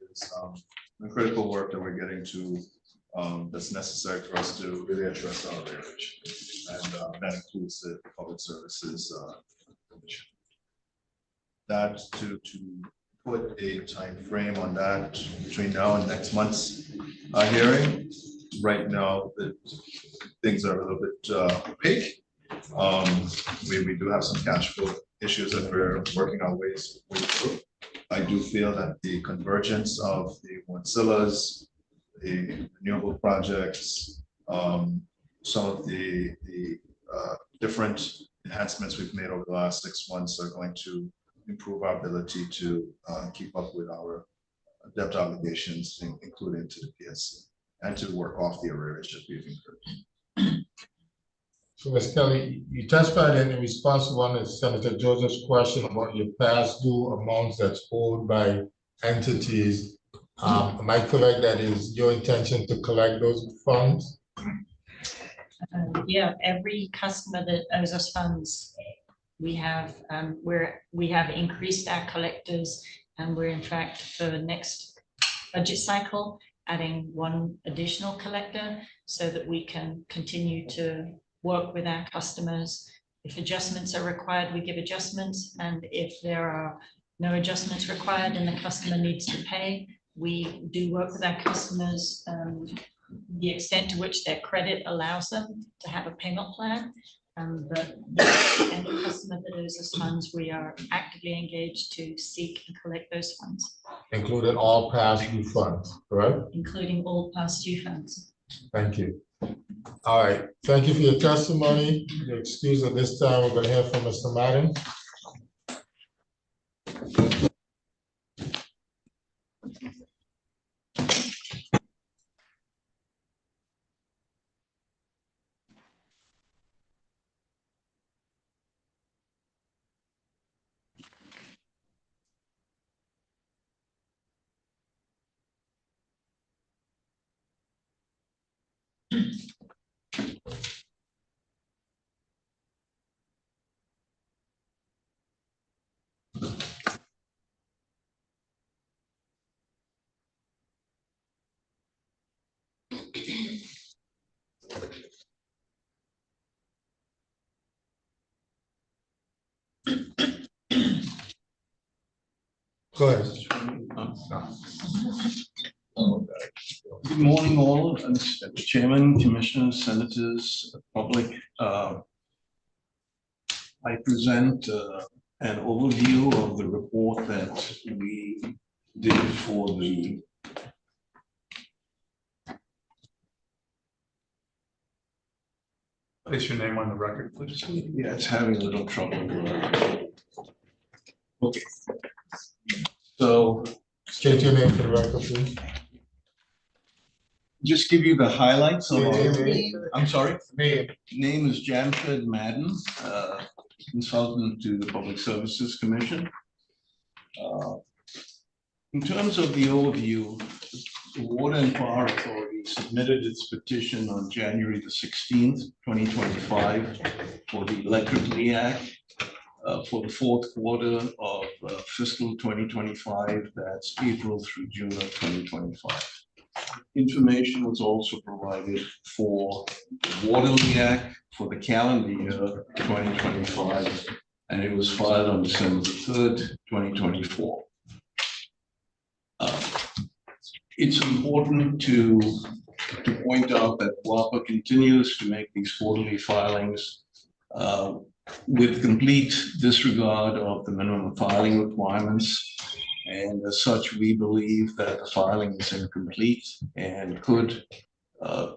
There's critical work that we're getting to that's necessary for us to really address our marriage, and that includes the public services commission. That to put a time frame on that between now and next month's hearing. Right now, things are a little bit opaque. We do have some cash flow issues that we're working our ways through. I do feel that the convergence of the Mozillas, the renewable projects, some of the different enhancements we've made over the last 6 months are going to improve our ability to keep up with our debt obligations, including to the PSC, and to work off the arrears that we've incurred. So, Ms. Kelly, you testified in response to one of Senator Joseph's question about your past due amounts that's owed by entities. Am I correct that is your intention to collect those funds? Yeah, every customer that owes us funds, we have increased our collectors, and we're in fact for the next budget cycle adding one additional collector so that we can continue to work with our customers. If adjustments are required, we give adjustments, and if there are no adjustments required and the customer needs to pay, we do work with our customers the extent to which their credit allows them to have a payment plan. But any customer that owes us funds, we are actively engaged to seek and collect those funds. Including all past due funds, correct? Including all past due funds. Thank you. All right, thank you for your testimony. Your excuse at this time, we're going to hear from Mr. Madden. Go ahead. Good morning, all, Mr. Chairman, Commissioners, Senators, public. I present an overview of the report that we did for the Place your name on the record, please. Yeah, it's having a little trouble. Okay. So State your name for the record, please. just give you the highlights of Name. I'm sorry. Name. Name is Jamshed Madden, consultant to the Public Services Commission. In terms of the overview, the Water and Power Authority submitted its petition on January the 16th, 2025 for the Electric LEAC for the fourth quarter of fiscal 2025, that's April through June of 2025. Information was also provided for the Water LEAC for the calendar year 2025, and it was filed on December 3rd, 2024. It's important to point out that WAPA continues to make these quarterly filings with complete disregard of the minimum filing requirements. And as such, we believe that the filing is incomplete and could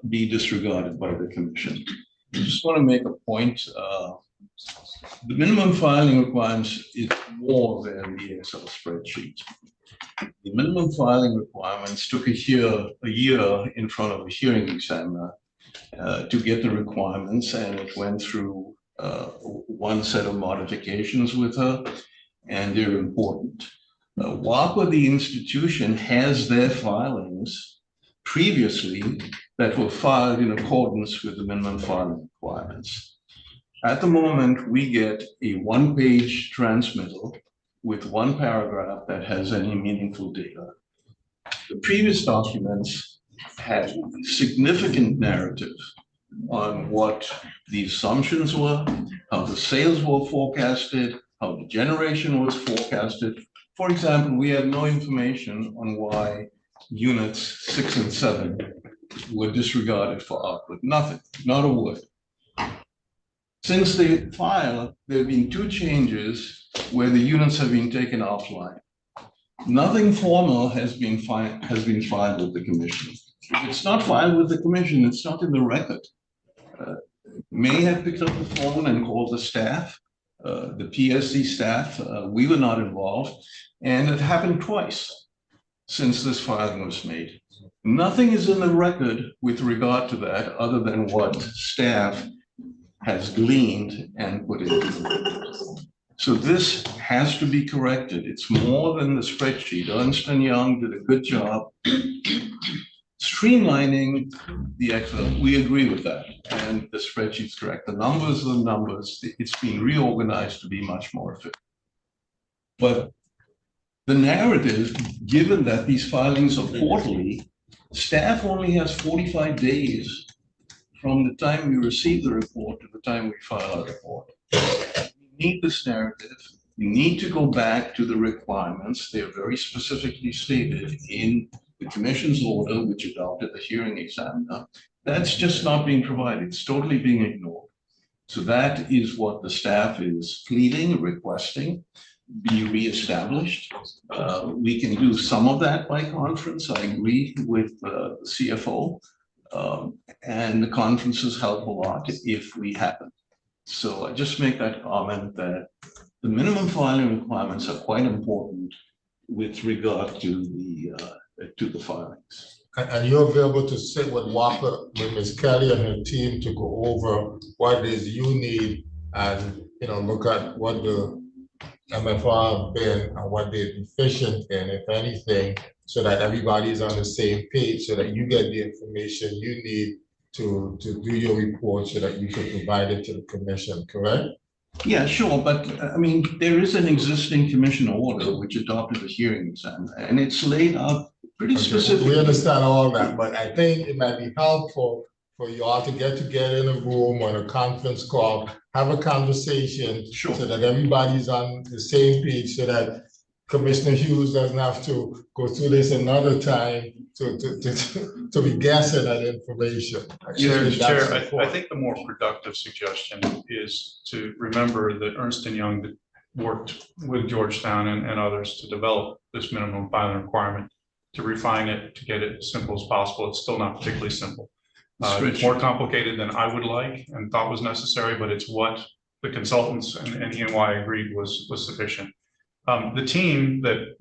be disregarded by the Commission. I just want to make a point. The minimum filing requirements is more than the Excel spreadsheet. The minimum filing requirements took a year in front of a hearing examiner to get the requirements, and it went through one set of modifications with her, and they're important. WAPA, the institution, has their filings previously that were filed in accordance with the minimum filing requirements. At the moment, we get a one-page transmittal with one paragraph that has any meaningful data. The previous documents had significant narrative on what the assumptions were, how the sales were forecasted, how the generation was forecasted. For example, we have no information on why units 6 and 7 were disregarded for output. Nothing, not a word. Since the file, there have been 2 changes where the units have been taken offline. Nothing formal has been filed with the commission. If it's not filed with the commission, it's not in the record. May have picked up the phone and called the staff, the PSC staff. We were not involved, and it happened twice since this filing was made. Nothing is in the record with regard to that other than what staff has gleaned and put into the record. So this has to be corrected. It's more than the spreadsheet. Ernst & Young did a good job streamlining the Excel. We agree with that. And the spreadsheet's correct. The numbers are the numbers. It's being reorganized to be much more efficient. But the narrative, given that these filings are quarterly, staff only has 45 days from the time we receive the report to the time we file a report. We need this narrative. We need to go back to the requirements. They're very specifically stated in the commission's order, which adopted the hearing examiner. That's just not being provided. It's totally being ignored. So that is what the staff is pleading, requesting, be reestablished. We can do some of that by conference. I agree with the CFO. And the conferences help a lot if we have them. So I just make that comment that the minimum filing requirements are quite important with regard to the filings. And you're available to sit with WAPA, with Ms. Kelly and her team to go over what it is you need and, look at what the MFR have been and what they're deficient in, if anything, so that everybody's on the same page, so that you get the information you need to do your report so that you can provide it to the commission, correct? Yeah, sure, but I mean, there is an existing commission order which adopted the hearing exam, and it's laid out pretty specifically. We understand all that, but I think it might be helpful for you all to get together in a room on a conference call, have a conversation, sure, so that everybody's on the same page, so that Commissioner Hughes doesn't have to go through this another time to be guessing that information. Chair, I think the more productive suggestion is to remember that Ernst & Young worked with Georgetown and others to develop this minimum filing requirement, to refine it, to get it as simple as possible. It's still not particularly simple. It's more complicated than I would like and thought was necessary, but it's what the consultants and E&Y agreed was sufficient. The team that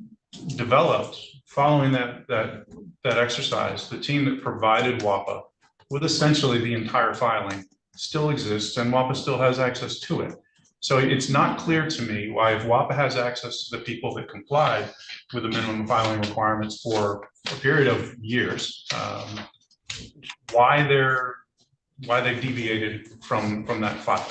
developed, following that exercise, the team that provided WAPA with essentially the entire filing still exists, and WAPA still has access to it. So it's not clear to me why, if WAPA has access to the people that complied with the minimum filing requirements for a period of years, why they've deviated from that filing.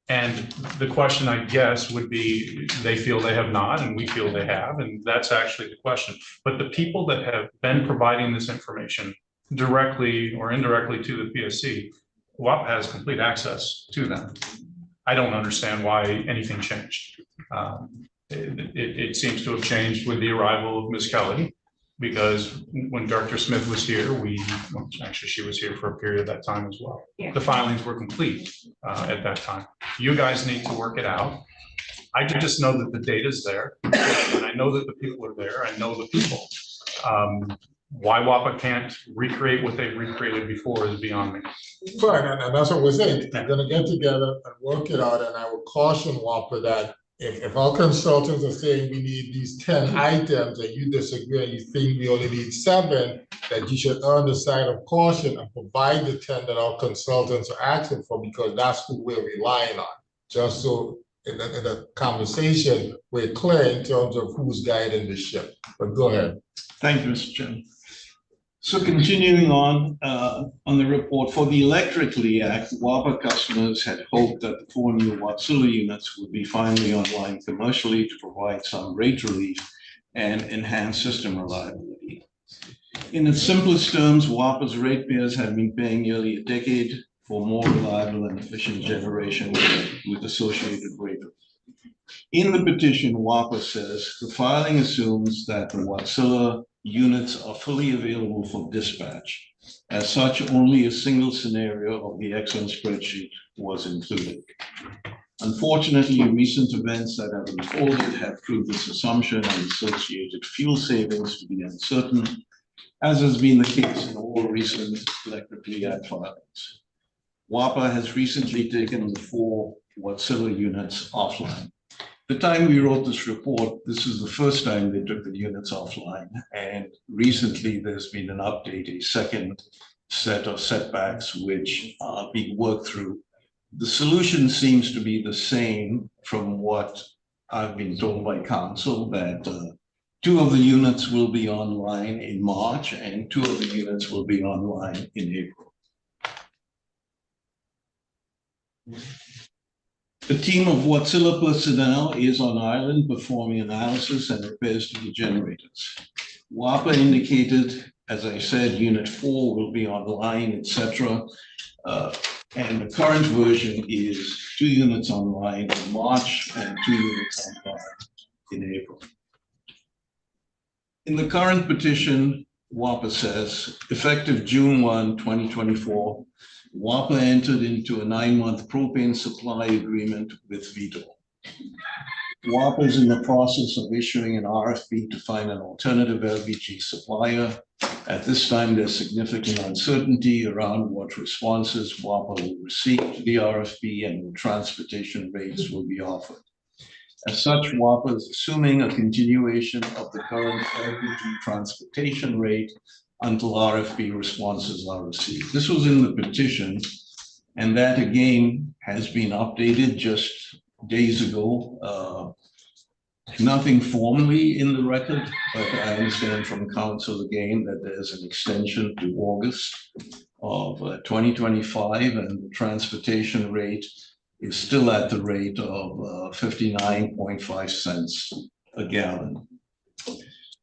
And the question, I guess, would be, they feel they have not, and we feel they have, and that's actually the question. But the people that have been providing this information directly or indirectly to the PSC, WAPA has complete access to them. I don't understand why anything changed. It seems to have changed with the arrival of Ms. Kelly, because when Dr. Smith was here, actually she was here for a period of that time as well. Yeah. The filings were complete at that time. You guys need to work it out. I just know that the data is there, and I know that the people are there. I know the people. Why WAPA can't recreate what they've recreated before is beyond me. Fine, and that's what we're saying. We're going to get together and work it out, and I will caution WAPA that if our consultants are saying we need these 10 items and you disagree and you think we only need 7, that you should earn the side of caution and provide the 10 that our consultants are asking for, because that's who we're relying on. Just so in the conversation, we're clear in terms of who's guiding the ship. But go ahead. Thank you, Mr. Chairman. So continuing on the report, for the Electric Act, WAPA customers had hoped that the 4 new Watsilla units would be finally online commercially to provide some rate relief and enhance system reliability. In its simplest terms, WAPA's ratepayers have been paying nearly a decade for more reliable and efficient generation with associated rate relief. In the petition, WAPA says the filing assumes that the Watsilla units are fully available for dispatch. As such, only a single scenario of the Excel spreadsheet was included. Unfortunately, recent events that have unfolded have proved this assumption and associated fuel savings to be uncertain, as has been the case in all recent electric REACT filings. WAPA has recently taken the 4 Wärtsilä units offline. The time we wrote this report, this is the first time they took the units offline, and recently there's been an update, a second set of setbacks which are being worked through. The solution seems to be the same from what I've been told by council, that 2 of the units will be online in March and 2 of the units will be online in April. The team of Wärtsilä personnel is on island performing analysis and repairs to the generators. WAPA indicated, as I said, unit 4 will be online, etc. And the current version is 2 units online in March and 2 units online in April. In the current petition, WAPA says, effective June 1, 2024, WAPA entered into a 9-month propane supply agreement with Vitol. WAPA is in the process of issuing an RFP to find an alternative LPG supplier. At this time, there's significant uncertainty around what responses WAPA will receive to the RFP and what transportation rates will be offered. As such, WAPA is assuming a continuation of the current LPG transportation rate until RFP responses are received. This was in the petition, and that again has been updated just days ago. Nothing formally in the record, but I understand from council again that there's an extension to August of 2025, and the transportation rate is still at the rate of 59.5 cents a gallon.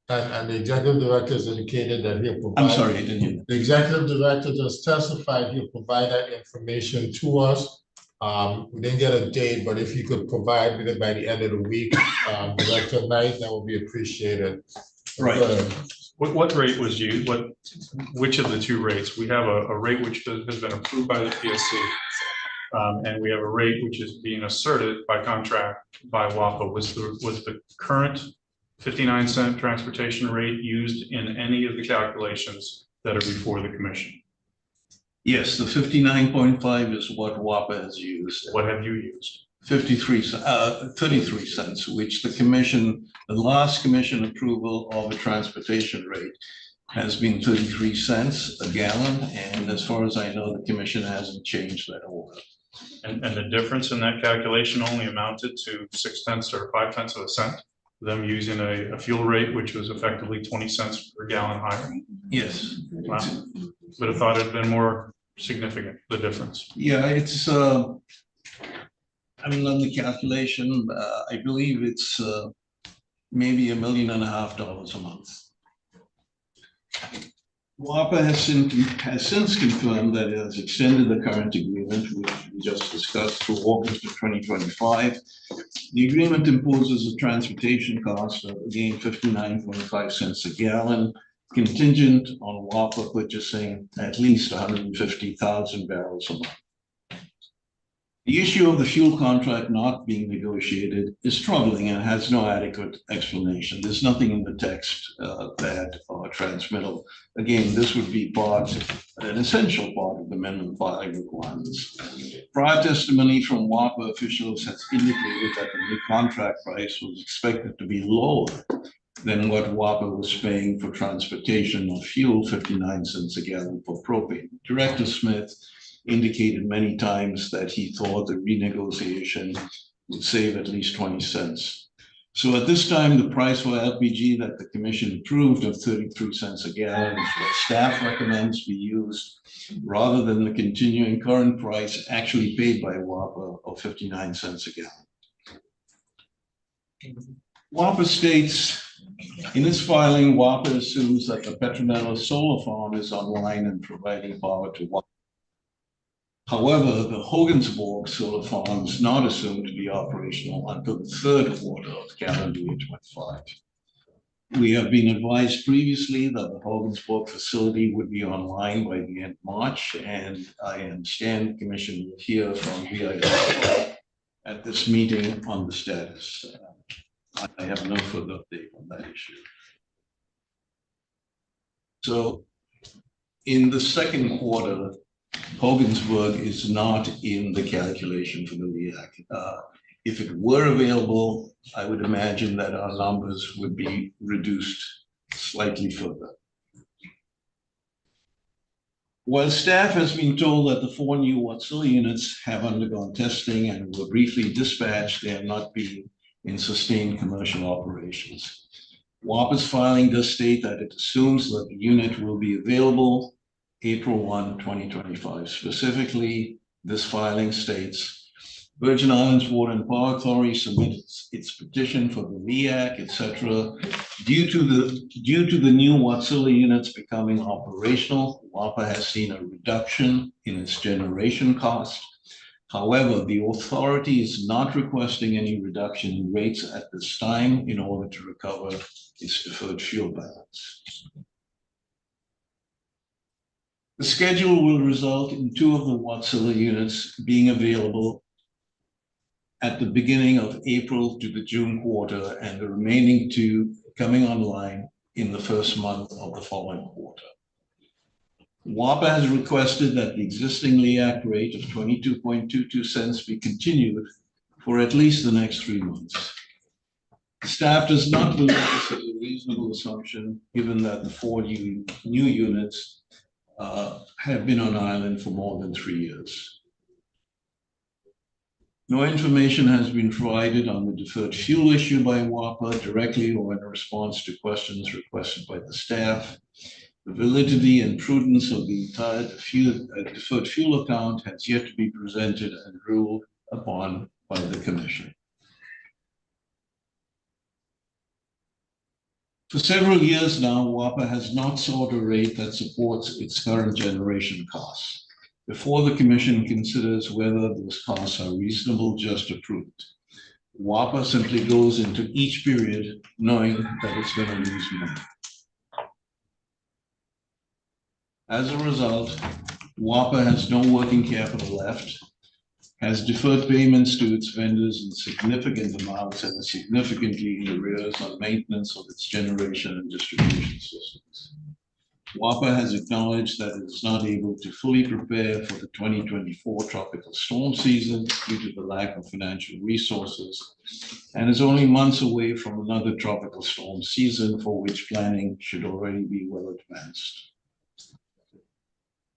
And the executive director has indicated that he'll provide. I'm sorry, I didn't hear. The executive director just testified he'll provide that information to us. We didn't get a date, but if you could provide it by the end of the week, Director Knight, that would be appreciated. Right. What rate was used? Which of the 2 rates? We have a rate which has been approved by the PSC, and we have a rate which is being asserted by contract by WAPA. Was the current 59-cent transportation rate used in any of the calculations that are before the commission? Yes, the 59.5 is what WAPA has used. What have you used? 33 cents, which the last commission approval of a transportation rate has been 33 cents a gallon. And as far as I know, the commission hasn't changed that order. And the difference in that calculation only amounted to 6 tenths or 5 tenths of a cent, them using a fuel rate which was effectively 20 cents per gallon higher. Yes. Wow. But I thought it had been more significant, the difference. Yeah, it's, I mean, on the calculation, I believe it's maybe $1.5 million a month. WAPA has since confirmed that it has extended the current agreement, which we just discussed, through August of 2025. The agreement imposes a transportation cost of, again, 59.5 cents a gallon, contingent on WAPA purchasing at least 150,000 barrels a month. The issue of the fuel contract not being negotiated is troubling and has no adequate explanation. There's nothing in the text that are transmittal. Again, this would be an essential part of the minimum filing requirements. Prior testimony from WAPA officials has indicated that the new contract price was expected to be lower than what WAPA was paying for transportation of fuel, 59 cents a gallon for propane. Director Smith indicated many times that he thought the renegotiation would save at least 20 cents. So at this time, the price for LPG that the commission approved of 33 cents a gallon is what staff recommends be used, rather than the continuing current price actually paid by WAPA of 59 cents a gallon. WAPA states, in its filing, WAPA assumes that the Petronella solar farm is online and providing power to WAPA. However, the Hogansburg solar farm is not assumed to be operational until the 3rd quarter of calendar year 25. We have been advised previously that the Hogansburg facility would be online by the end of March, and I understand the commission will hear from VIO at this meeting on the status. I have no further update on that issue. So in the second quarter, Hogansburg is not in the calculation for the LEAC. If it were available, I would imagine that our numbers would be reduced slightly further. While staff has been told that the 4 new Watsilla units have undergone testing and were briefly dispatched, they have not been in sustained commercial operations. WAPA's filing does state that it assumes that the unit will be available April 1, 2025. Specifically, this filing states, Virgin Islands Water and Power Authority submitted its petition for the LEAC, etc. Due to the new Watsilla units becoming operational, WAPA has seen a reduction in its generation cost. However, the authority is not requesting any reduction in rates at this time in order to recover its deferred fuel balance. The schedule will result in 2 of the Watsilla units being available at the beginning of April to the June quarter, and the remaining 2 coming online in the first month of the following quarter. WAPA has requested that the existing LEAC rate of 22.22 cents be continued for at least the next 3 months. Staff does not believe this is a reasonable assumption, given that the 4 new units have been on island for more than 3 years. No information has been provided on the deferred fuel issue by WAPA directly or in response to questions requested by the staff. The validity and prudence of the entire deferred fuel account has yet to be presented and ruled upon by the Commission. For several years now, WAPA has not sought a rate that supports its current generation costs. Before the Commission considers whether those costs are reasonable, just or prudent, WAPA simply goes into each period knowing that it's going to lose money. As a result, WAPA has no working capital left, has deferred payments to its vendors in significant amounts, and is significantly in arrears on maintenance of its generation and distribution systems. WAPA has acknowledged that it is not able to fully prepare for the 2024 tropical storm season due to the lack of financial resources, and is only months away from another tropical storm season for which planning should already be well advanced.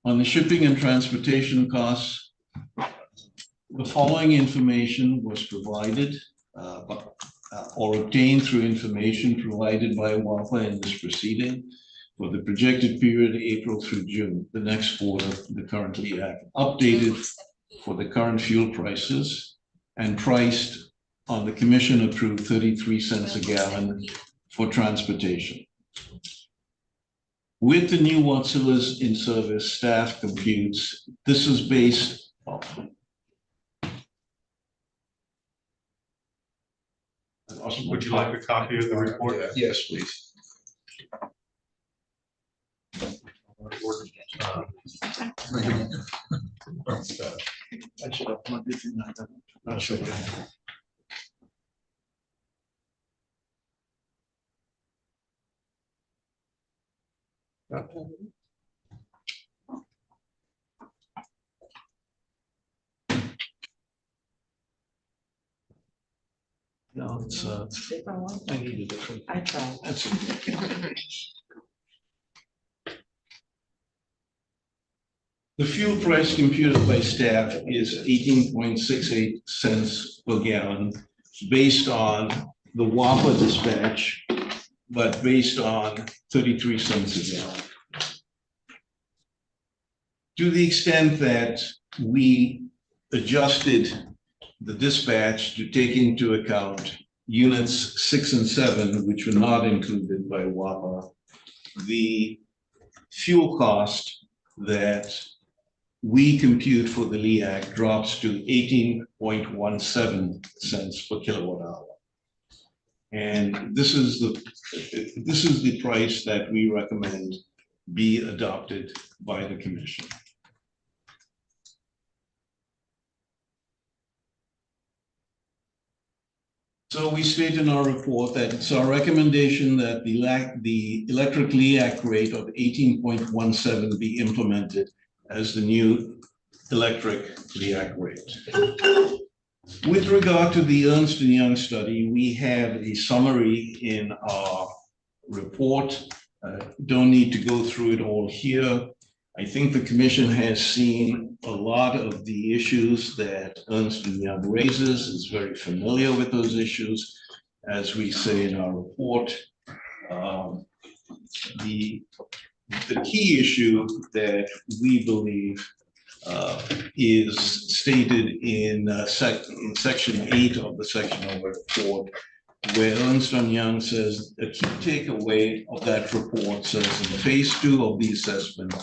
On the shipping and transportation costs, the following information was provided or obtained through information provided by WAPA in this proceeding for the projected period April through June, the next quarter, the current LEAC, updated for the current fuel prices and priced on the Commission-approved 33 cents a gallon for transportation. With the new Watsillas in service, staff computes, this is based on. Would you like a copy of the report? Yes, please. I should have plugged it in. I'm not sure. No, it's I need a different. I tried. That's The fuel price computed by staff is 18.68 cents per gallon based on the WAPA dispatch, but based on 33 cents a gallon. To the extent that we adjusted the dispatch to take into account units 6 and 7, which were not included by WAPA, the fuel cost that we compute for the LEAC drops to 18.17 cents per kilowatt hour. And this is the price that we recommend be adopted by the Commission. So we state in our report that it's our recommendation that the electric LEAC rate of 18.17 be implemented as the new electric LEAC rate. With regard to the Ernst & Young study, we have a summary in our report. Don't need to go through it all here. I think the commission has seen a lot of the issues that Ernst & Young raises, is very familiar with those issues. As we say in our report, the key issue that we believe is stated in section 8 of the section of the report, where Ernst & Young says a key takeaway of that report says in phase 2 of the assessment,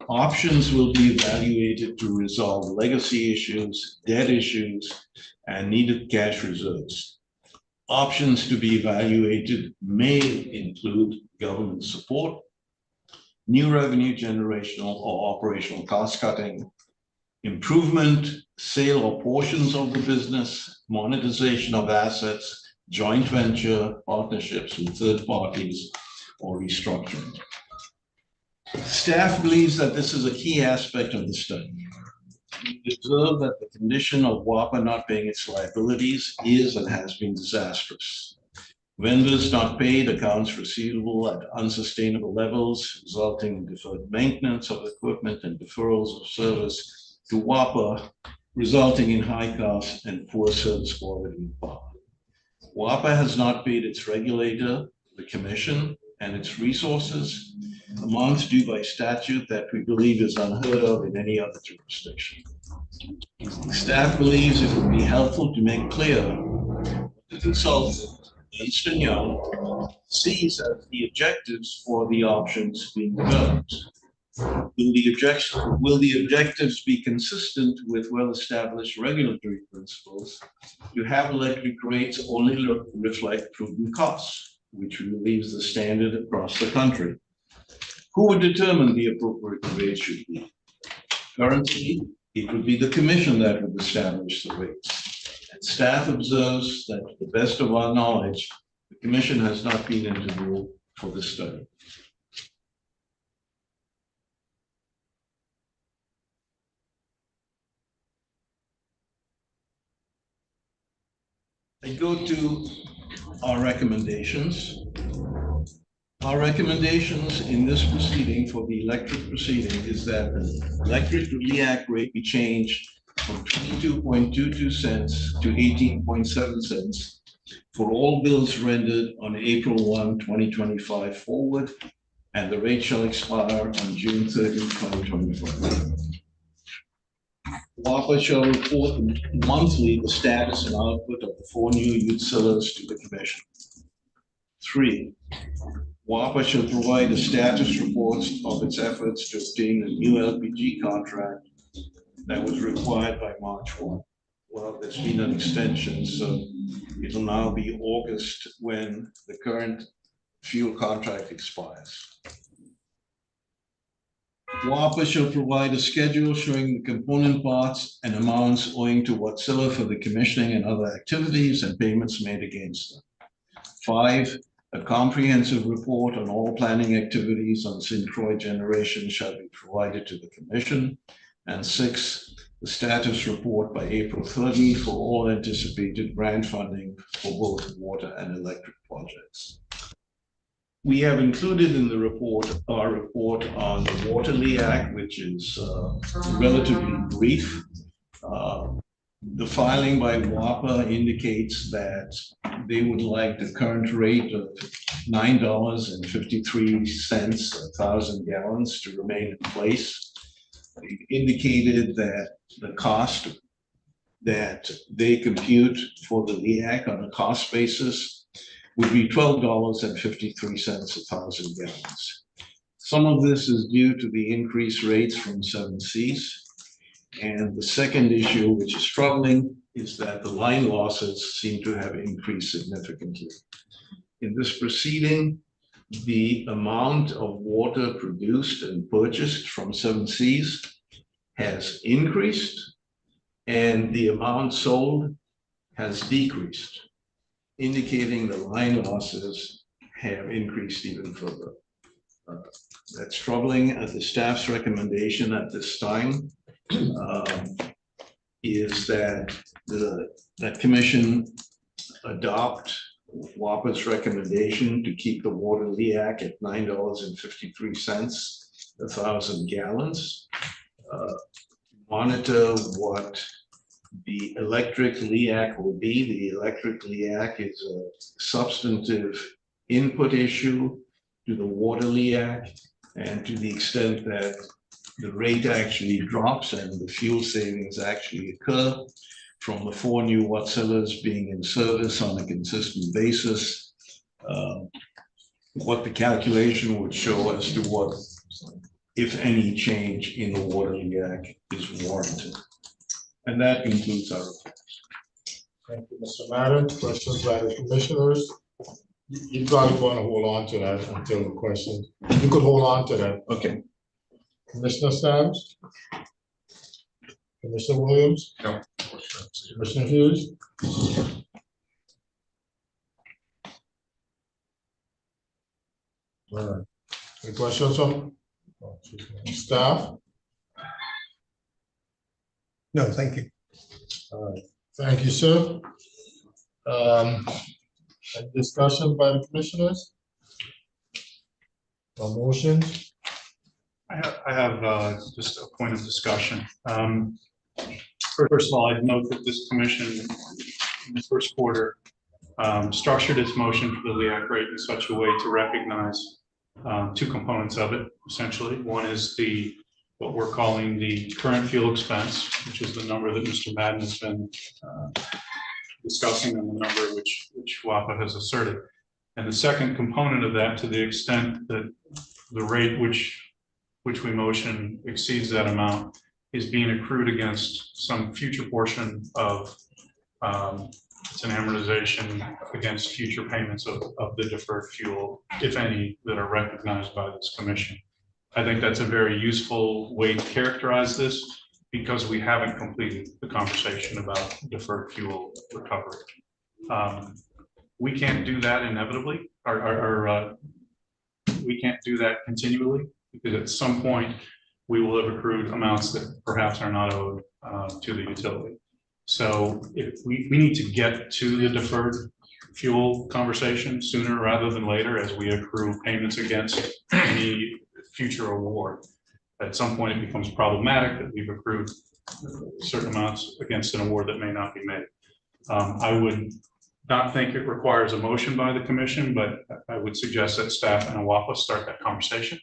options will be evaluated to resolve legacy issues, debt issues, and needed cash reserves. Options to be evaluated may include government support, new revenue generational or operational cost cutting, improvement, sale or portions of the business, monetization of assets, joint venture, partnerships with third parties, or restructuring. Staff believes that this is a key aspect of the study. We observe that the condition of WAPA not paying its liabilities is and has been disastrous. Vendors not paid, accounts receivable at unsustainable levels, resulting in deferred maintenance of equipment and deferrals of service to WAPA, resulting in high costs and poor service quality in power. WAPA has not paid its regulator, the commission, and its resources, amounts due by statute that we believe is unheard of in any other jurisdiction. Staff believes it would be helpful to make clear the consultant, Ernst & Young, sees as the objectives for the options being developed. Will the objectives be consistent with well-established regulatory principles to have electric rates only reflect prudent costs, which we believe is the standard across the country? Who would determine the appropriate rate should be? Currently, it would be the commission that would establish the rates. And staff observes that to the best of our knowledge, the commission has not been interviewed for this study. I go to our recommendations. Our recommendations in this proceeding for the electric proceeding is that the electric LEAC rate be changed from 22.22 cents to 18.7 cents for all bills rendered on April 1, 2025 forward, and the rate shall expire on June 30, 2025. WAPA shall report monthly the status and output of the 4 new utilities to the commission. 3, WAPA shall provide a status report of its efforts to obtain a new LPG contract that was required by March 1. Well, there's been an extension, so it'll now be August when the current fuel contract expires. WAPA shall provide a schedule showing the component parts and amounts owing to Wärtsilä for the commissioning and other activities and payments made against them. 5, a comprehensive report on all planning activities on Syncroid generation shall be provided to the commission. And 6, the status report by April 30 for all anticipated grant funding for both water and electric projects. We have included in the report our report on the Water LEAC, which is relatively brief. The filing by WAPA indicates that they would like the current rate of $9.53 a thousand gallons to remain in place. They indicated that the cost that they compute for the LEAC on a cost basis would be $12.53 a thousand gallons. Some of this is due to the increased rates from 7Cs. And the second issue, which is troubling, is that the line losses seem to have increased significantly. In this proceeding, the amount of water produced and purchased from 7Cs has increased, and the amount sold has decreased. indicating the line losses have increased even further. That's troubling. The staff's recommendation at this time is that that commission adopt WAPA's recommendation to keep the water LEAC at $9.53 1,000 gallons. Monitor what the electric LEAC will be. The electric LEAC is a substantive input issue to the water LEAC, and to the extent that the rate actually drops and the fuel savings actually occur from the 4 new watt cellars being in service on a consistent basis, what the calculation would show as to what, if any, change in the water LEAC is warranted. And that concludes our report. Thank you, Mr. Madden. Questions by the commissioners? You probably want to hold on to that until the question. You could hold on to that. Okay. Commissioner Sams? Commissioner Williams? No. Commissioner Hughes? All right. Any questions from staff? No, thank you. All right. Thank you, sir. Any discussion by the commissioners? A motion? I have just a point of discussion. First of all, I'd note that this commission in the first quarter structured its motion for the LEAC rate in such a way to recognize 2 components of it, essentially. One is what we're calling the current fuel expense, which is the number that Mr. Madden has been discussing, and the number which WAPA has asserted. And the second component of that, to the extent that the rate which we motion exceeds that amount, is being accrued against some future portion of it's an amortization against future payments of the deferred fuel, if any, that are recognized by this commission. I think that's a very useful way to characterize this, because we haven't completed the conversation about deferred fuel recovery. We can't do that inevitably, or we can't do that continually, because at some point we will have accrued amounts that perhaps are not owed to the utility. So if we need to get to the deferred fuel conversation sooner rather than later, as we accrue payments against any future award. At some point, it becomes problematic that we've accrued certain amounts against an award that may not be made. I would not think it requires a motion by the commission, but I would suggest that staff and WAPA start that conversation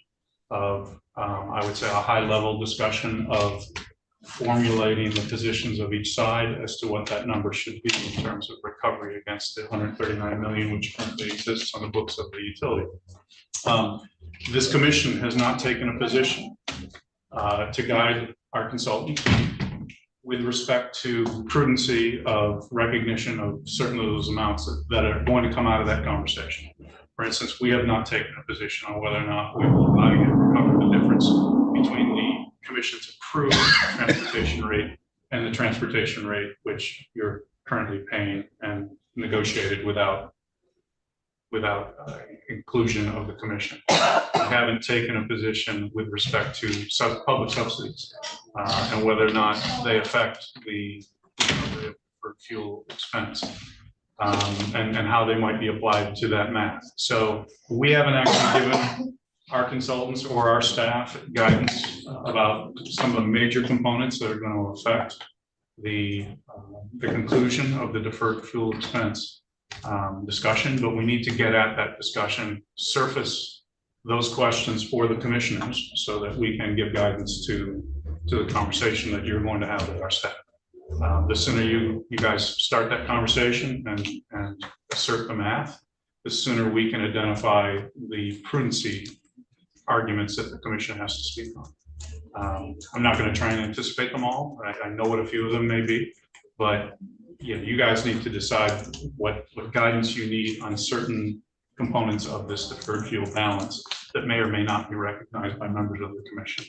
of, I would say, a high-level discussion of formulating the positions of each side as to what that number should be in terms of recovery against the 139 million which currently exists on the books of the utility. This commission has not taken a position to guide our consultant with respect to prudency of recognition of certain of those amounts that are going to come out of that conversation. For instance, we have not taken a position on whether or not we will allow you to recover the difference between the commission's approved transportation rate and the transportation rate which you're currently paying and negotiated without inclusion of the commission. We haven't taken a position with respect to public subsidies and whether or not they affect the recovery of fuel expense and how they might be applied to that math. So we haven't actually given our consultants or our staff guidance about some of the major components that are going to affect the conclusion of the deferred fuel expense discussion, but we need to get at that discussion, surface those questions for the commissioners so that we can give guidance to the conversation that you're going to have with our staff. The sooner you guys start that conversation and assert the math, the sooner we can identify the prudency arguments that the commission has to speak on. I'm not going to try and anticipate them all. I know what a few of them may be, but you guys need to decide what guidance you need on certain components of this deferred fuel balance that may or may not be recognized by members of the commission.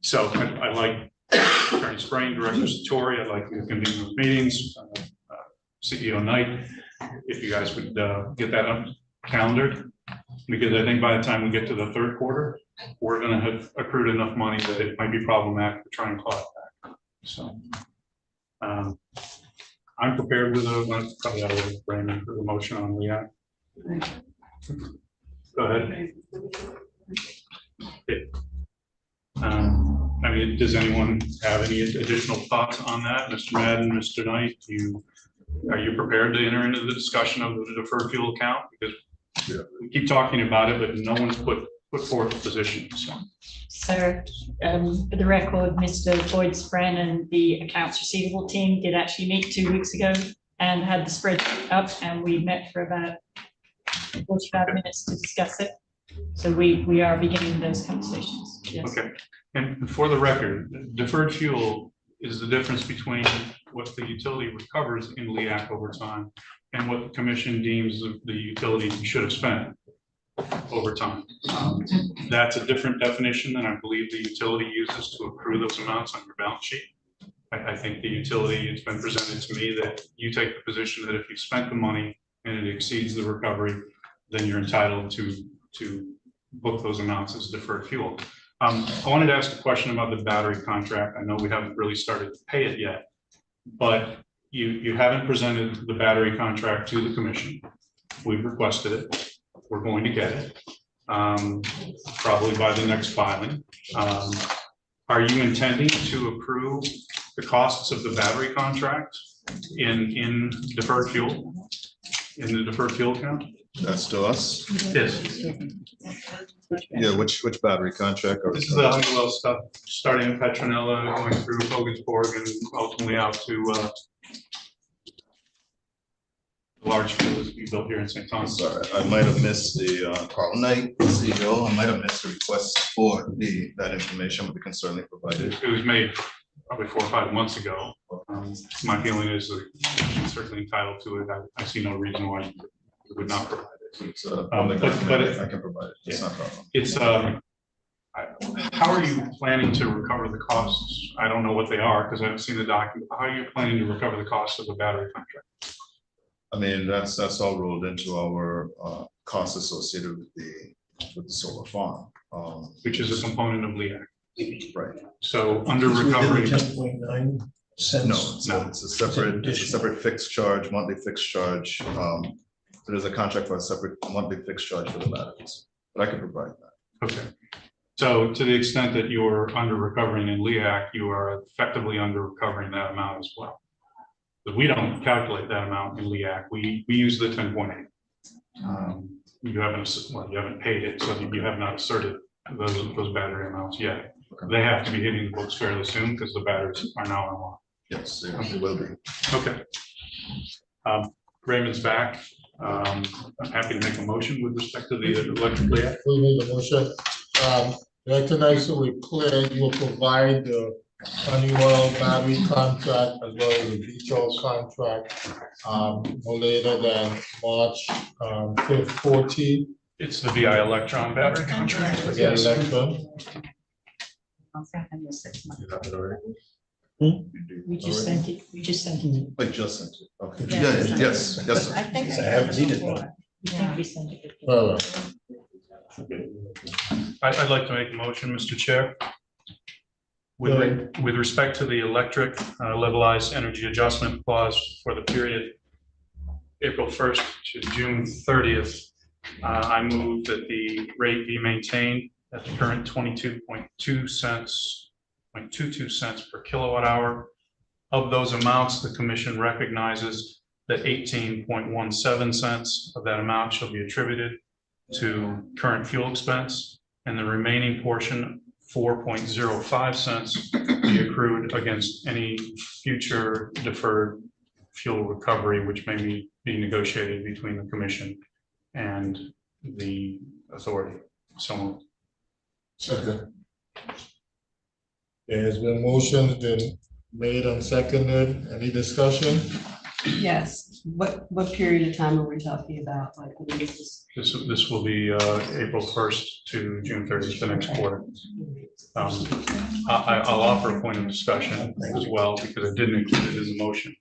So I like Attorney Sprain, Director Satori. I'd like you to convene those meetings. CEO Knight, if you guys would get that up calendared. Because I think by the time we get to the third quarter, we're gonna have accrued enough money that it might be problematic to try and claw it back. So I'm prepared with probably out of Brandon for the motion on the Go ahead. I mean, does anyone have any additional thoughts on that? Mr. Madden, Mr. Knight, are you prepared to enter into the discussion of the deferred fuel account? Because we keep talking about it, but no one's put forth a position, so. So, for the record, Mr. Boyd Spren and the accounts receivable team did actually meet 2 weeks ago and had the spreadsheet up, and we met for about 45 minutes to discuss it. So we are beginning those conversations, yes. Okay, and for the record, deferred fuel is the difference between what the utility recovers in LEAC over time and what the commission deems the utility should have spent over time. That's a different definition than I believe the utility uses to accrue those amounts on your balance sheet. I think the utility, it's been presented to me that you take the position that if you spent the money and it exceeds the recovery, then you're entitled to book those amounts as deferred fuel. I wanted to ask a question about the battery contract. I know we haven't really started to pay it yet, but you haven't presented the battery contract to the commission. We've requested it. We're going to get it, probably by the next filing. Are you intending to accrue the costs of the battery contract in deferred fuel, in the deferred fuel account? That's to us? Yes. Yeah, which battery contract? This is the Honeywell stuff, starting in Petronella, going through Hogansburg, and ultimately out to the large field that we built here in St. Thomas. Sorry, I might have missed the Carl Knight, CEO. I might have missed the request for that information, but we can certainly provide it. It was made probably 4 or 5 months ago. My feeling is that you're certainly entitled to it. I see no reason why you would not provide it. It's public document. I can provide it. It's not a problem. It's how are you planning to recover the costs? I don't know what they are because I haven't seen the document. How are you planning to recover the cost of the battery contract? I mean, that's all rolled into our costs associated with the solar farm. Which is a component of LEAC. Right. So under recovery. 10.9 cents. No, it's a separate fixed charge, monthly fixed charge. So there's a contract for a separate monthly fixed charge for the batteries, but I can provide that. Okay. So to the extent that you're under recovering in LEAC, you are effectively under recovering that amount as well. But we don't calculate that amount in LEAC. We use the 10.8. You haven't paid it, so you have not asserted those battery amounts yet. Okay. They have to be hitting the books fairly soon because the batteries are now online. Yes, they will be. Okay. Raymond's back. I'm happy to make a motion with respect to the electric LEAC. We made the motion. Tonight, so we're clear, you will provide the Honeywell battery contract as well as the Beach contract no later than March 5th, 14th. It's the VI Electron battery contract. Yeah, Electron. We just sent it. We just sent it. I just sent it. Okay. Yeah, Yeah, yes. Sir. I think I haven't seen it. We think we sent it before. I'd like to make a motion, Mr. Chair. With respect to the electric levelized energy adjustment clause for the period April 1st to June 30th, I move that the rate be maintained at the current 22.22 cents per kilowatt hour. Of those amounts, the commission recognizes that 18.17 cents of that amount shall be attributed to current fuel expense, and the remaining portion, 4.05 cents, be accrued against any future deferred fuel recovery, which may be negotiated between the commission and the authority. So, Second. There's been motions been made and seconded. Any discussion? Yes, what period of time are we talking about? Like, when is this? this will be April 1st to June 30th, the next quarter. I'll offer a point of discussion as well, because I didn't include it as a motion.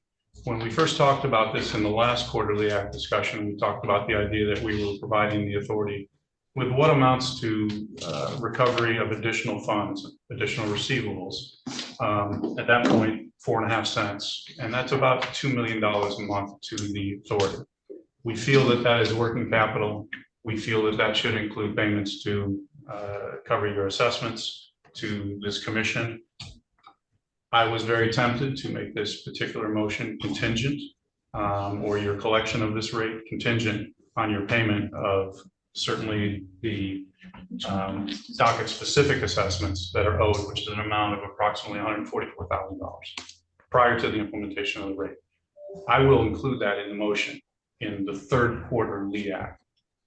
When we first talked about this in the last quarterly act discussion, we talked about the idea that we were providing the authority with what amounts to recovery of additional funds, additional receivables. At that point, 4.5 cents, and that's about $2 million a month to the authority. We feel that that is working capital. We feel that that should include payments to cover your assessments to this commission. I was very tempted to make this particular motion contingent, or your collection of this rate contingent on your payment of certainly the docket-specific assessments that are owed, which is an amount of approximately $144,000 prior to the implementation of the rate. I will include that in the motion in the third quarter LEAC,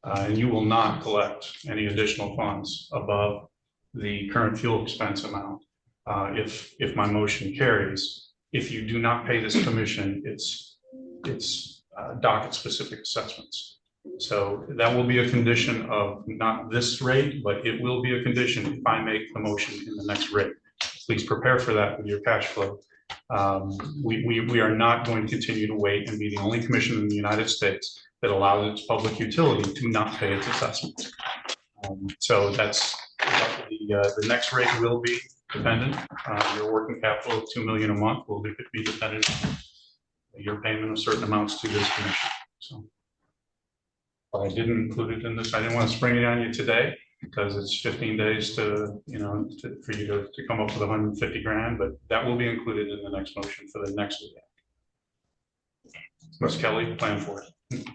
and you will not collect any additional funds above the current fuel expense amount. If my motion carries, if you do not pay this commission, it's docket-specific assessments. So that will be a condition of not this rate, but it will be a condition if I make the motion in the next rate. Please prepare for that with your cash flow. We are not going to continue to wait and be the only commission in the United States that allows its public utility to not pay its assessments. So that's the next rate will be dependent. Your working capital of $2 million a month will be dependent on your payment of certain amounts to this commission. So I didn't include it in this. I didn't want to spring it on you today because it's 15 days to, for you to come up with 150 grand, but that will be included in the next motion for the next week. Ms. Kelly, plan for it.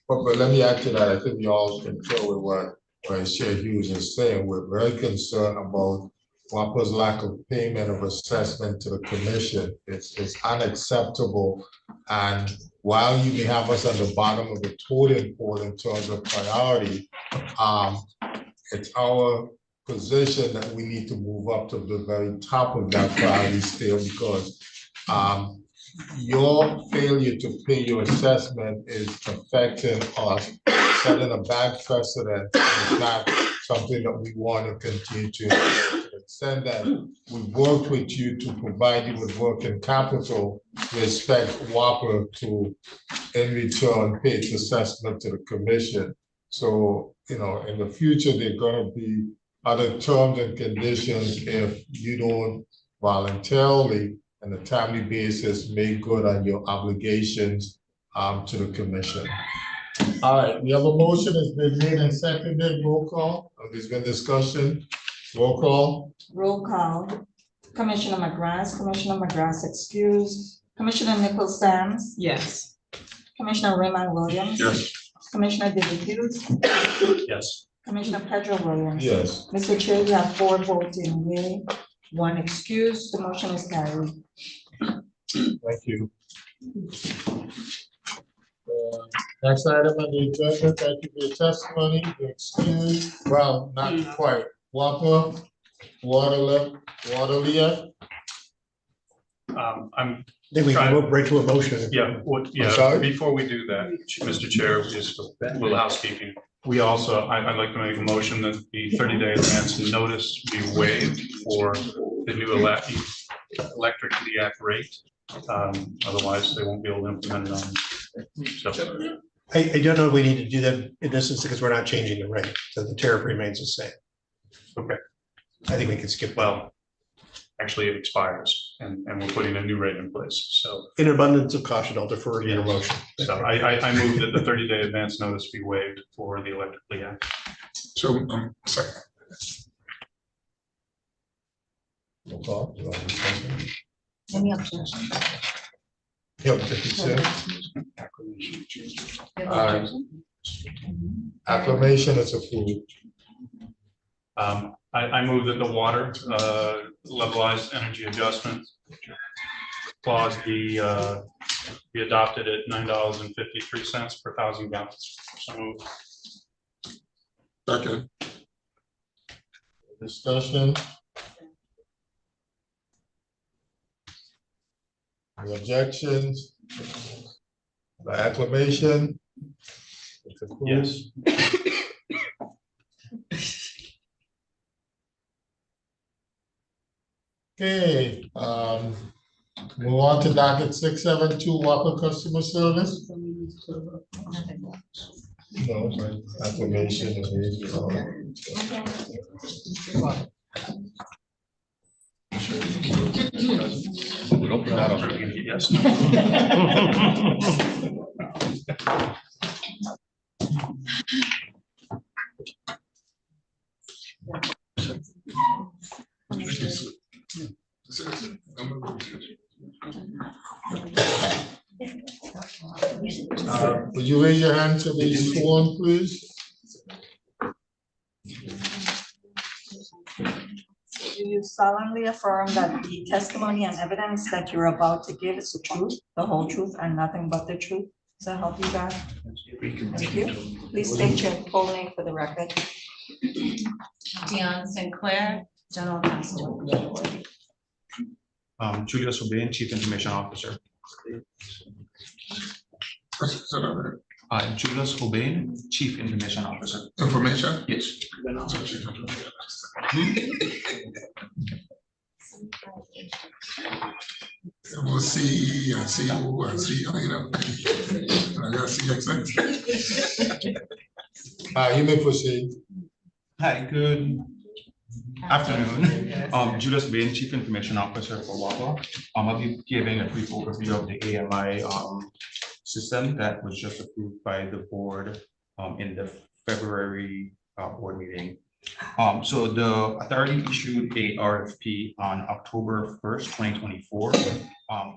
But let me add to that. I think we all concur with what Chair Hughes is saying. We're very concerned about WAPA's lack of payment of assessment to the commission. It's unacceptable. And while you may have us at the bottom of the totem pole in terms of priority, it's our position that we need to move up to the very top of that priority scale, because your failure to pay your assessment is affecting us, setting a bad precedent. It's not something that we want to continue to extend. That we worked with you to provide you with working capital. We expect WAPA to, in return, pay its assessment to the commission. So, in the future, there are going to be other terms and conditions if you don't voluntarily on a timely basis make good on your obligations to the commission. All right, we have a motion that's been made and seconded. Roll call. There's been discussion. Roll call. Roll call. Commissioner McGrath excused. Commissioner Nichols Sands. Yes. Commissioner Raymond Williams. Yes. Commissioner David Hughes. Yes. Commissioner Pedro Williams. Yes. Mr. Chair, you have 4 voting yea, 1 excused. The motion is carried. Thank you. Next item on the agenda. Thank you for your testimony. Your excuse. Well, not quite. WAPA, water leak. I'm Then we can move right to a motion. sorry? Before we do that, Mr. Chair, just a little housekeeping. We also, I'd like to make a motion that the 30-day advance notice be waived for the new electric LEAC rate. Otherwise, they won't be able to implement it on. So, I don't know if we need to do that in this instance because we're not changing the rate, so the tariff remains the same. okay. I think we can skip that. Well, actually, it expires, and we're putting a new rate in place. So, In abundance of caution, I'll defer to your motion. so I move that the 30-day advance notice be waived for the electric LEAC. So, second. Roll call. You want to discuss? Any objection? Yep, 57. Acclamation is approved. I move that the water levelized energy adjustment clause be adopted at $9.53 per 1,000 gallons. So moved. Second. Discussion. Any objections? By acclamation? It's approved. Yes. Okay, Move on to docket 672, Whopper customer service. No, it's like acclamation and everything, all that. We'll open that up. Yes. Will you raise your hand to be sworn, please? Do you solemnly affirm that the testimony and evidence that you're about to give is the truth, the whole truth, and nothing but the truth? Does that help you guys? Thank you. Please state your full name for the record. Dion Sinclair, General Counsel. Julius Obin, Chief Information Officer. Julius Obin, Chief Information Officer. Information? Yes. We'll see, I see who, I see, you know. I gotta see accent. You may proceed. Hi, good afternoon. Julius Bain, Chief Information Officer for WAPA. I'll be giving a brief overview of the AMI system that was just approved by the board in the February board meeting. So the authority issued a RFP on October 1st, 2024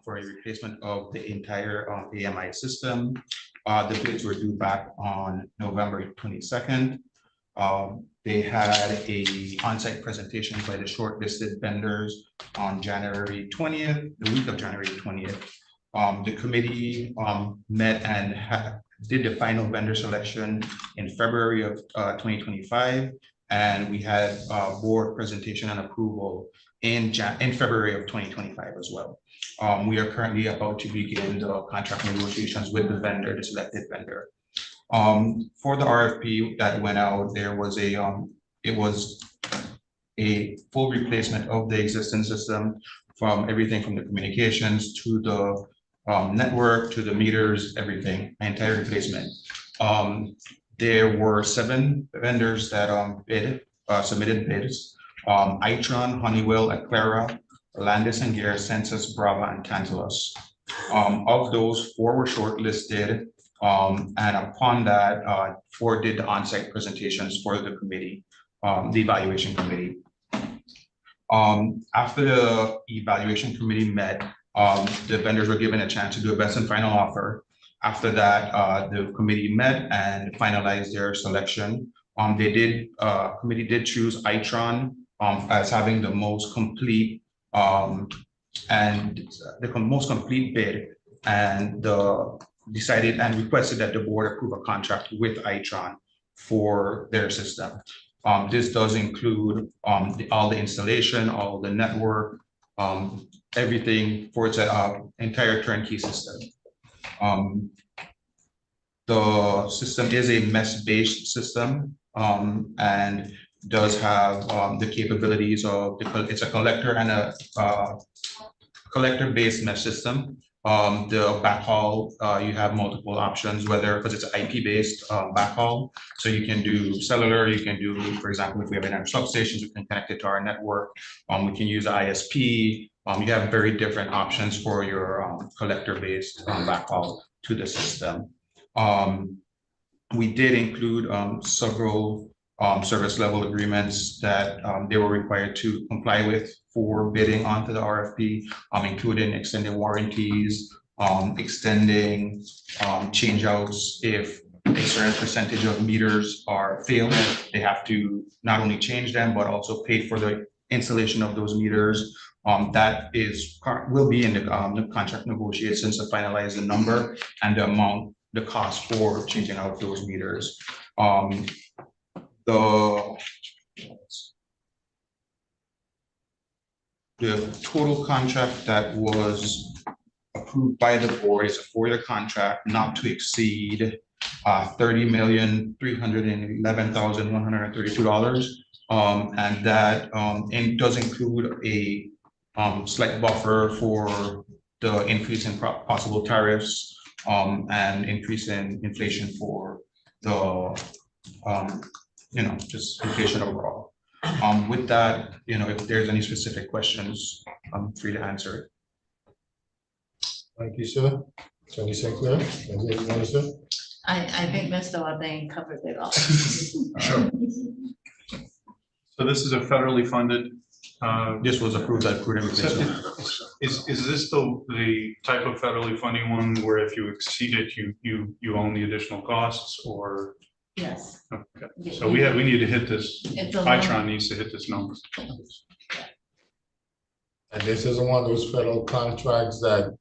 for a replacement of the entire AMI system. The bids were due back on November 22nd. They had a on-site presentation by the shortlisted vendors on January 20th, the week of January 20th. The committee met and did the final vendor selection in February of 2025, and we had board presentation and approval in February of 2025 as well. We are currently about to begin the contract negotiations with the vendor, the selected vendor. For the RFP that went out, there was it was a full replacement of the existing system, from everything from the communications to the network to the meters, everything, entire replacement. There were 7 vendors that submitted bids: Itron, Honeywell, Aclara, Landis and Gear, Census, Brava, and Tantalus. Of those, 4 were shortlisted. And upon that, 4 did the on-site presentations for the committee, the evaluation committee. After the evaluation committee met, the vendors were given a chance to do a best and final offer. After that, the committee met and finalized their selection. Committee did choose Itron as having the most complete bid, and decided and requested that the board approve a contract with Itron for their system. This does include all the installation, all the network, everything for its entire turnkey system. The system is a mesh-based system and does have the capabilities of it's a collector and a collector-based mesh system. The backhaul, you have multiple options, because it's an IP-based backhaul. So you can do cellular, you can do, for example, if we have in our substations, we can connect it to our network. We can use ISP. You have very different options for your collector-based backhaul to the system. We did include several service level agreements that they were required to comply with for bidding onto the RFP, including extended warranties, extending change outs. If a certain percentage of meters are failing, they have to not only change them, but also pay for the installation of those meters. That will be in the contract negotiations to finalize the number and the amount, the cost for changing out those meters. The total contract that was approved by the board is a 4-year contract, not to exceed $30,311,132. And that does include a slight buffer for the increase in possible tariffs, and increase in inflation for the, just inflation overall. With that, if there's any specific questions, I'm free to answer it. Thank you, sir. Attorney Sinclair, anything you want to say? I think Mr. Orbain covered it all. Sure. So this is a federally funded. This was approved at prudent replacement. Is this the type of federally funding one where if you exceed it, you own the additional costs, or? Yes. Okay. So we need to hit this. It's a Itron needs to hit this number. And this is one of those federal contracts that,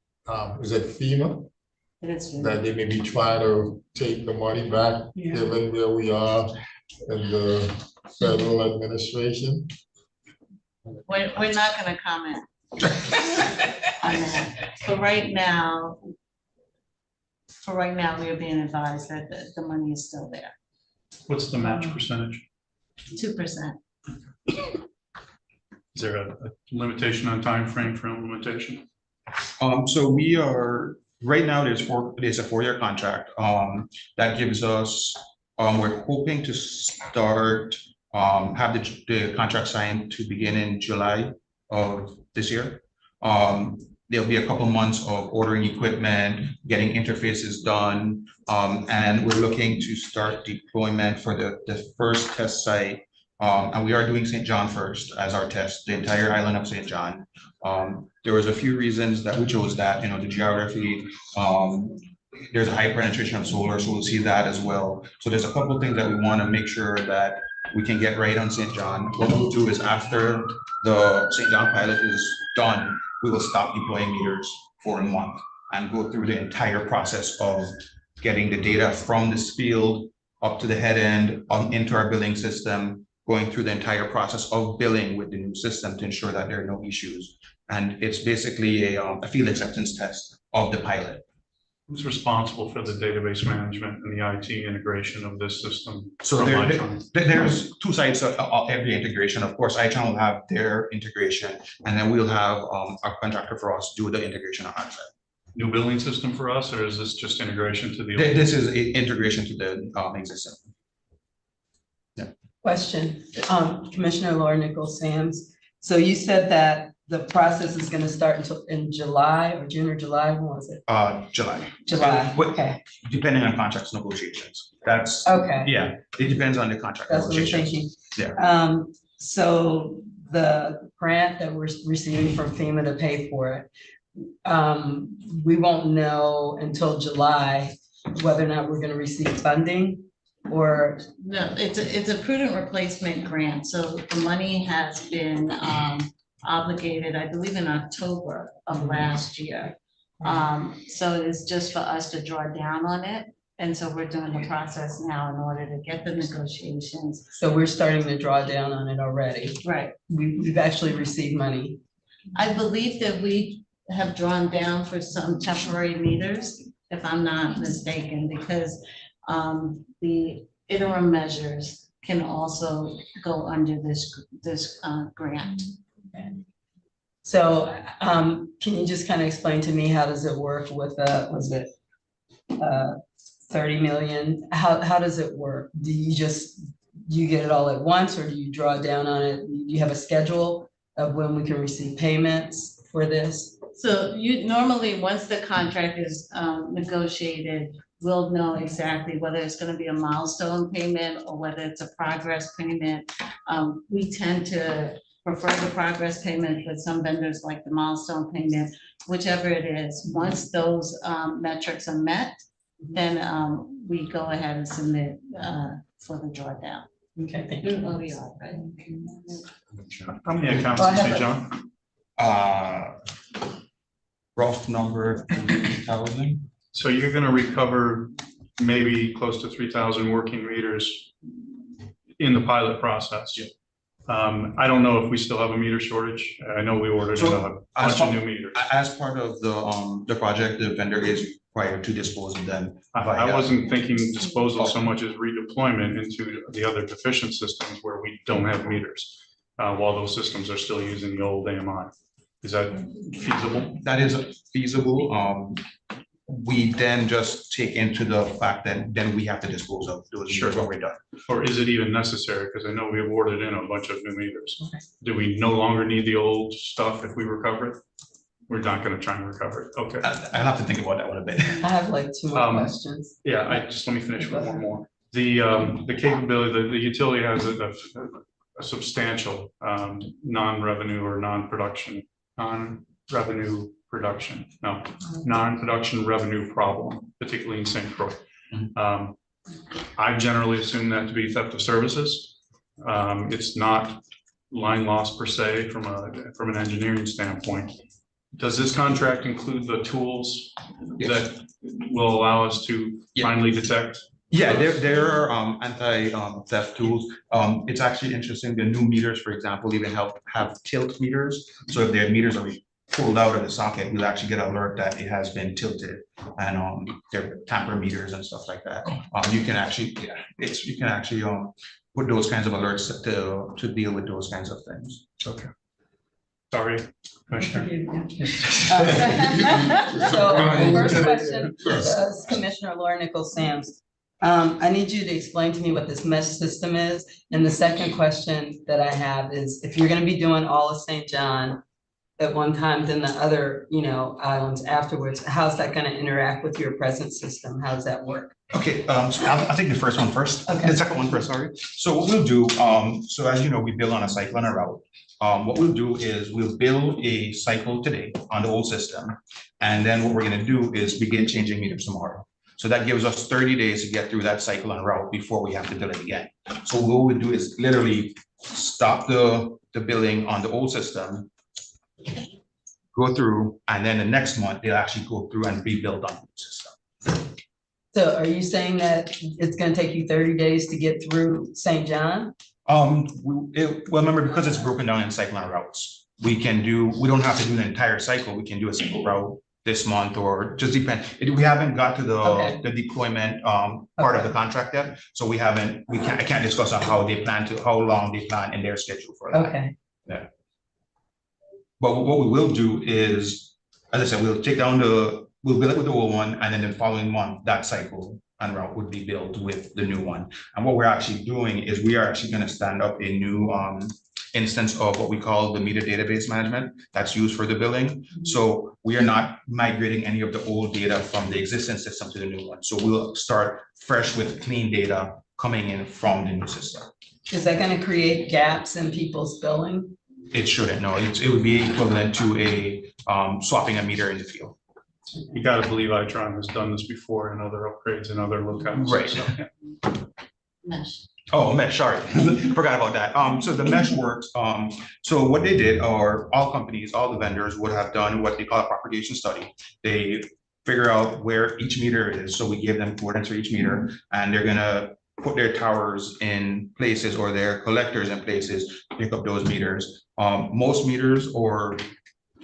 is it FEMA? It is. That they may be trying to take the money back, given where we are in the federal administration. We're not gonna comment on that. For right now, we are being advised that the money is still there, What's the match percentage? 2%. Is there a limitation on time frame for implementation? So we are, right now, it is a 4-year contract, that gives us, we're hoping to start, have the contract signed to begin in July of this year. There'll be a couple months of ordering equipment, getting interfaces done, and we're looking to start deployment for the first test site. And we are doing St. John first as our test, the entire island of St. John. There was a few reasons that we chose that, the geography, there's a high penetration of solar, so we'll see that as well. So there's a couple of things that we want to make sure that we can get right on St. John. What we'll do is after the St. John pilot is done, we will stop deploying meters for a month and go through the entire process of getting the data from this field up to the head end into our billing system, going through the entire process of billing with the new system to ensure that there are no issues. And it's basically a field acceptance test of the pilot. Who's responsible for the database management and the IT integration of this system? So there's two sides of every integration. Of course, Itron will have their integration, and then we'll have our contractor for us do the integration on our side. New billing system for us, or is this just integration to the? This is integration to the existing. Yeah. Question, Commissioner Laura Nichols Sams. So you said that the process is going to start in July or June or July, when was it? July. July, okay. Depending on contracts negotiations. That's, okay. Yeah, it depends on the contract That's what I'm negotiations. thinking. Yeah. So the grant that we're receiving from FEMA to pay for it, we won't know until July whether or not we're going to receive funding, or? No, it's a prudent replacement grant, so the money has been obligated, I believe, in October of last year. So it's just for us to draw down on it, and so we're doing the process now in order to get the negotiations. So we're starting to draw down on it already. Right. We've actually received money. I believe that we have drawn down for some temporary meters, if I'm not mistaken, because the interim measures can also go under this grant. Okay. So can you just kind of explain to me, how does it work with was it 30 million? How does it work? Do you get it all at once, or do you draw down on it? Do you have a schedule of when we can receive payments for this? So you normally, once the contract is negotiated, we'll know exactly whether it's going to be a milestone payment or whether it's a progress payment. We tend to prefer the progress payment, but some vendors like the milestone payment, whichever it is. Once those metrics are met, then we go ahead and submit for the drawdown. Okay, thank you. Oh, we are, right? How many accounts is St. John? Rough number, 3,000. So you're gonna recover maybe close to 3,000 working meters in the pilot process. Yeah. I don't know if we still have a meter shortage. I know we ordered a bunch of new meters. As part of the project, the vendor is required to dispose of them. I wasn't thinking disposal so much as redeployment into the other deficient systems where we don't have meters, while those systems are still using the old AMI. Is that feasible? That is feasible. We then just take into the fact that then we have to dispose of those Sure. meters when we're done. Or is it even necessary? Because I know we have ordered in a bunch of new meters. Do we no longer need the old stuff if we recover it? We're not gonna try and recover it. Okay. I'll have to think about that one a bit. I have like two more questions. Yeah, let me finish with one more. The capability, the utility has a substantial non-revenue or non-production revenue problem, particularly in St. Croix. I generally assume that to be theft of services. It's not line loss per se from an engineering standpoint. Does this contract include the tools that will allow us to finally detect? Yeah, there are anti-theft tools. It's actually interesting. The new meters, for example, even have tilt meters. So if their meters are pulled out of the socket, we'll actually get an alert that it has been tilted, and they're tamper meters and stuff like that. You can actually, put those kinds of alerts to deal with those kinds of things. Okay. Sorry, Commissioner. So first question is Commissioner Laura Nichols Sams. I need you to explain to me what this mesh system is. And the second question that I have is, if you're gonna be doing all of St. John at one time, then the other, islands afterwards, how's that gonna interact with your present system? How does that work? Okay, so I'll take the first one first. Okay. The second one first, sorry. So what we'll do, so as you know, we build on a cycle and a route. What we'll do is we'll build a cycle today on the old system. And then what we're gonna do is begin changing meters tomorrow. So that gives us 30 days to get through that cycle and route before we have to build it again. So what we do is literally stop the billing on the old system, go through, and then the next month, they'll actually go through and rebuild on the new system. So are you saying that it's gonna take you 30 days to get through St. John? Well, remember, because it's broken down in cycle and routes, we don't have to do the entire cycle. We can do a single route this month, or just depend. We haven't got to the deployment part of the contract yet. So I can't discuss on how long they plan in their schedule for that. Okay. Yeah. But what we will do is, as I said, we'll build it with the old one, and then the following month, that cycle and route would be built with the new one. And what we're actually doing is we are actually going to stand up a new instance of what we call the meter database management that's used for the billing. So we are not migrating any of the old data from the existing system to the new one. So we'll start fresh with clean data coming in from the new system. Is that gonna create gaps in people's billing? It shouldn't, no. It would be equivalent to a swapping a meter in the field. You gotta believe Itron has done this before in other upgrades and other locales. Right. So, Mesh. Oh, mesh, sorry, forgot about that. So the mesh works. So what they did, or all companies, all the vendors would have done what they call a propagation study. They figure out where each meter is. So we give them coordinates for each meter, and they're gonna put their towers in places or their collectors in places, pick up those meters. Most meters, or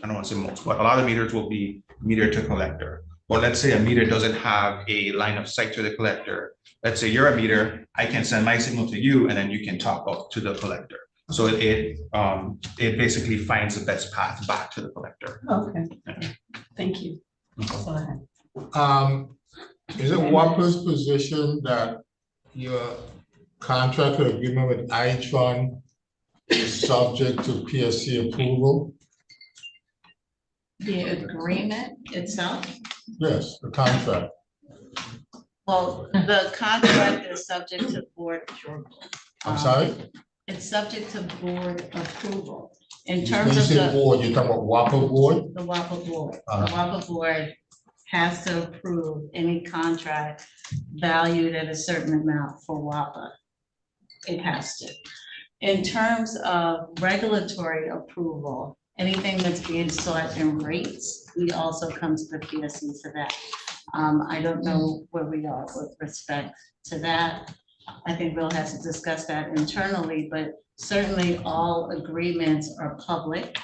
I don't want to say most, but a lot of meters will be meter to collector. Or let's say a meter doesn't have a line of sight to the collector. Let's say you're a meter, I can send my signal to you, and then you can talk up to the collector. So it basically finds the best path back to the collector. Okay, thank you. That's all I had. Is it WAPA's position that your contract or agreement with Itron is subject to PSC approval? The agreement itself? Yes, the contract. Well, the contract is subject to board approval. I'm sorry? It's subject to board approval. In When terms you of say the board, you're talking about WAPA board? WAPA board. The WAPA board has to approve any contract valued at a certain amount for WAPA. It has to. In terms of regulatory approval, anything that's being sought in rates, we also come to the PSC for that. I don't know where we are with respect to that. I think we'll have to discuss that internally, but certainly all agreements are public.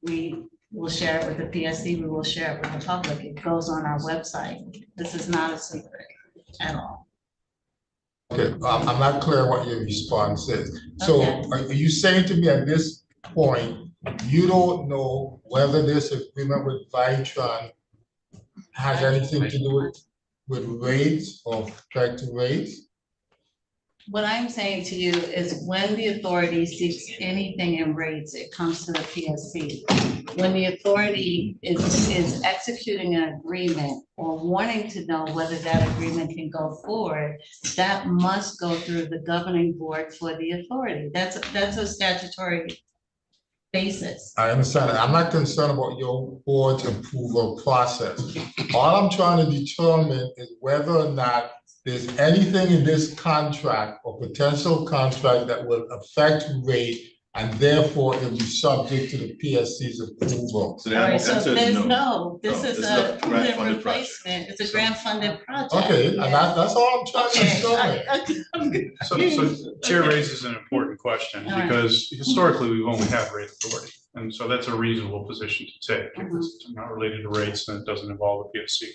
We will share it with the PSC, we will share it with the public. It goes on our website. This is not a secret at all. Okay, I'm not clear what your response is. So Okay. are you saying to me at this point you don't know whether this agreement with Vitron has anything to do with rates or respect to rates? What I'm saying to you is when the authority seeks anything in rates, it comes to the PSC. When the authority is executing an agreement or wanting to know whether that agreement can go forward, that must go through the governing board for the authority. That's a statutory basis. I understand. I'm not concerned about your board's approval process. All I'm trying to determine is whether or not there's anything in this contract or potential contract that will affect rate and therefore it will be subject to the PSC's approval. So the All right, so answer is there's no. this No, is this is a a prudent grant-funded project. replacement. It's a grant funded project. Okay, and that's all I'm trying to Okay, determine. I'm good. So Chair raises an important question, All right. because historically, we've only had rate authority. And so that's a reasonable position to take. If it's not related to rates, then it doesn't involve the PSC.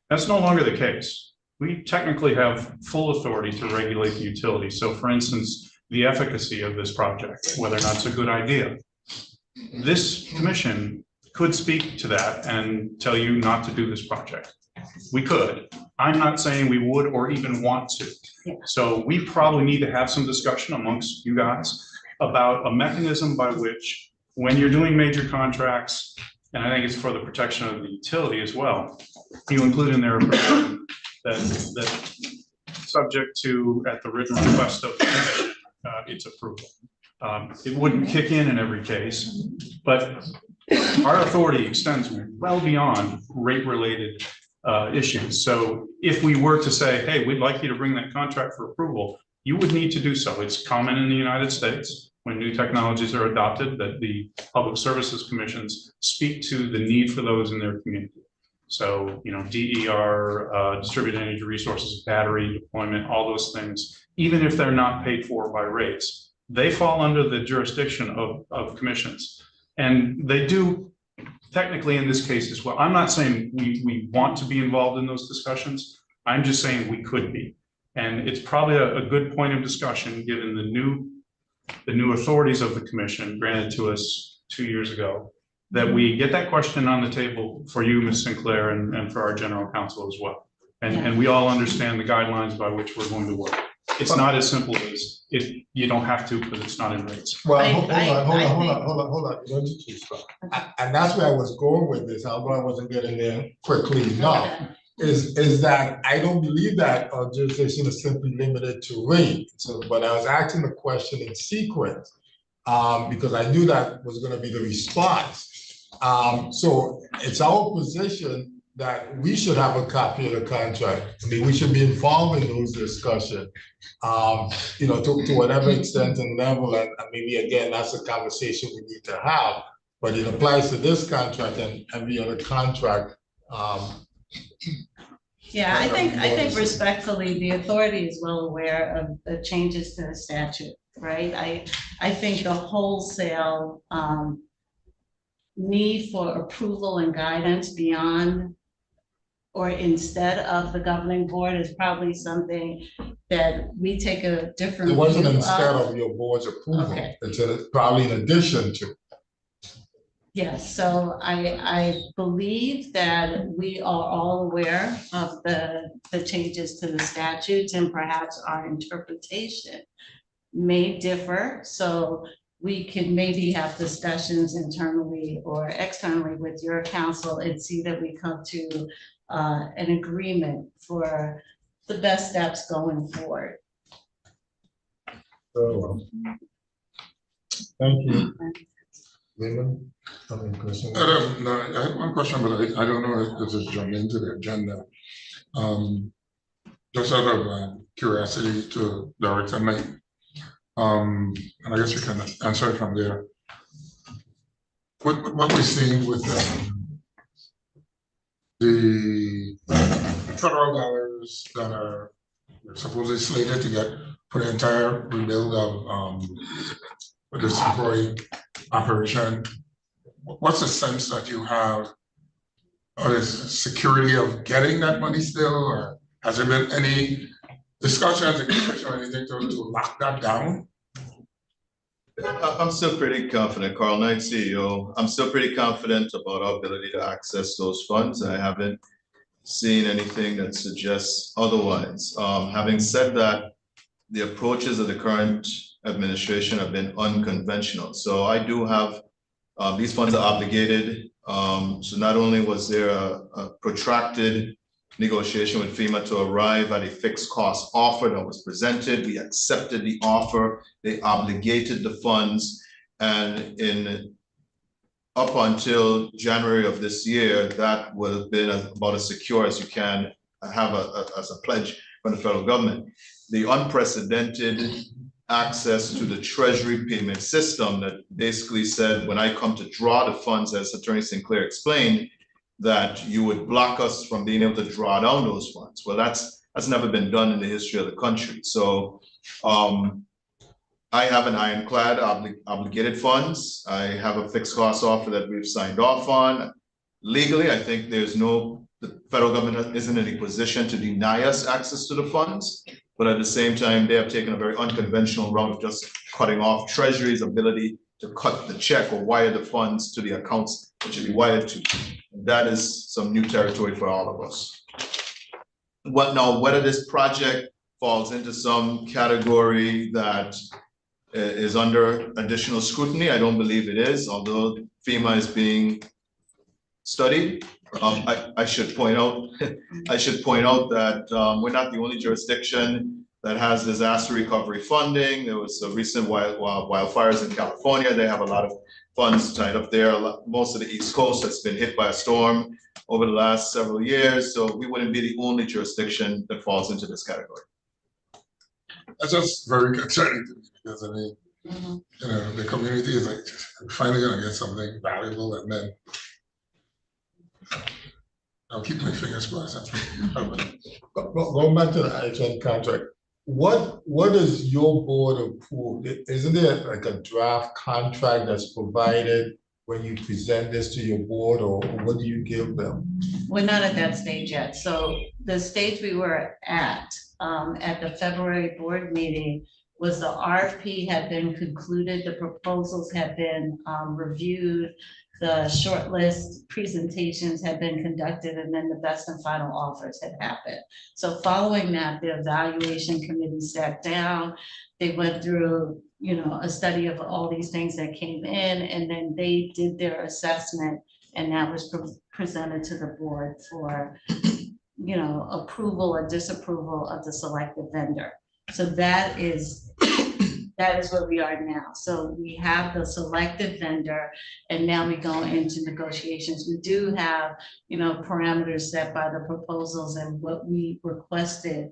That's no longer the case. We technically have full authority to regulate the utility. So for instance, the efficacy of this project, whether or not it's a good idea. This commission could speak to that and tell you not to do this project. We could. I'm not saying we would or even want to. Yeah. So we probably need to have some discussion amongst you guys about a mechanism by which, when you're doing major contracts, and I think it's for the protection of the utility as well, you include in there a provision that subject to, at the written request of the commission, its approval. It wouldn't kick in every case, but our authority extends well beyond rate-related issues. So if we were to say, hey, we'd like you to bring that contract for approval, you would need to do so. It's common in the United States when new technologies are adopted that the public services commissions speak to the need for those in their community. So, you know, DER, distributed energy resources, battery deployment, all those things, even if they're not paid for by rates, they fall under the jurisdiction of commissions. And they do technically in this case as well. I'm not saying we want to be involved in those discussions. I'm just saying we could be. And it's probably a good point of discussion given the new authorities of the commission granted to us 2 years ago, that we get that question on the table for you, Ms. Sinclair, and for our general counsel as well. And we all understand the guidelines by which we're going to work. It's not as simple as you don't have to, because it's not in rates. Well, hold on. You don't need to stop. And that's where I was going with this, although I wasn't getting there quickly enough. Is that I don't believe that our jurisdiction is simply limited to rate. So, but I was asking the question in sequence, because I knew that was gonna be the response. So it's our position that we should have a copy of the contract. I mean, we should be involved in those discussions, you know, to whatever extent and level, and maybe again, that's a conversation we need to have, but it applies to this contract and every other contract. Yeah, I think respectfully, the authority is well aware of the changes to the statute, right? I think the wholesale need for approval and guidance beyond or instead of the governing board is probably something that we take a different It wasn't view instead of your board's approval. Okay. It's probably in addition to. Yes, so I believe that we are all aware of the changes to the statutes, and perhaps our interpretation may differ. So we can maybe have discussions internally or externally with your counsel and see that we come to an agreement for the best steps going forward. Very well. Thank you. Raymond, any question? No, I have one question, but I don't know if this is jumped into the agenda. Just out of curiosity to Director Knight, and I guess you can answer it from there. What we're seeing with the federal dollars that are supposedly slated to get for the entire rebuild of this employee operation, what's the sense that you have of the security of getting that money still, or has there been any discussions or anything to lock that down? I'm still pretty confident, Carl Knight, CEO. I'm still pretty confident about our ability to access those funds. I haven't seen anything that suggests otherwise. Having said that, the approaches of the current administration have been unconventional. So I do have, these funds are obligated. So not only was there a protracted negotiation with FEMA to arrive at a fixed cost offer that was presented, we accepted the offer, they obligated the funds, and up until January of this year, that would have been about as secure as you can have as a pledge from the federal government. The unprecedented access to the Treasury payment system that basically said, when I come to draw the funds, as Attorney Sinclair explained, that you would block us from being able to draw down those funds. Well, that's never been done in the history of the country. So I have an ironclad obligated funds. I have a fixed cost offer that we've signed off on. Legally, I think the federal government isn't in a position to deny us access to the funds, but at the same time, they have taken a very unconventional route of just cutting off Treasury's ability to cut the check or wire the funds to the accounts that should be wired to. That is some new territory for all of us. Whether this project falls into some category that is under additional scrutiny, I don't believe it is, although FEMA is being studied. I should point out that we're not the only jurisdiction that has disaster recovery funding. There was a recent wildfires in California. They have a lot of funds tied up there. Most of the East Coast has been hit by a storm over the last several years. So we wouldn't be the only jurisdiction that falls into this category. That's just very concerning to me because I mean, you know, the community is like finally gonna get something valuable, and then I'll keep my fingers crossed. Going back to the IHN contract, what is your board approved? Isn't there like a draft contract that's provided when you present this to your board, or what do you give them? We're not at that stage yet. So the stage we were at the February board meeting was the RFP had been concluded, the proposals had been reviewed, the shortlist presentations had been conducted, and then the best and final offers had happened. So following that, the evaluation committee sat down, they went through, you know, a study of all these things that came in, and then they did their assessment, and that was presented to the board for, you know, approval or disapproval of the selected vendor. So that is where we are now. So we have the selected vendor, and now we go into negotiations. We do have, you know, parameters set by the proposals and what we requested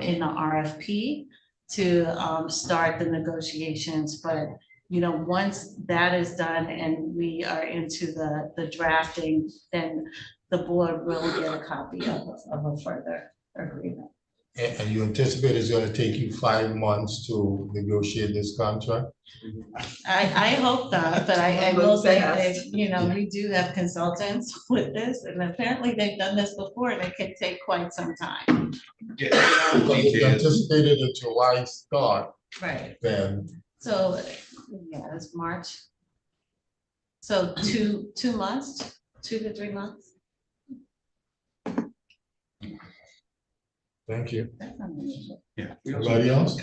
in the RFP to start the negotiations. But, you know, once that is done and we are into the drafting, then the board will get a copy of a further agreement. And you anticipate it's gonna take you 5 months to negotiate this contract? I hope not, but I will say that, you know, we do have consultants with this, and apparently they've done this before, and it can take quite some time. Yeah. Because you anticipated a July start. Right. Then. So, yeah, it's March. So 2 months, 2 to 3 months. Thank you. That's unusual. Yeah. Anybody else?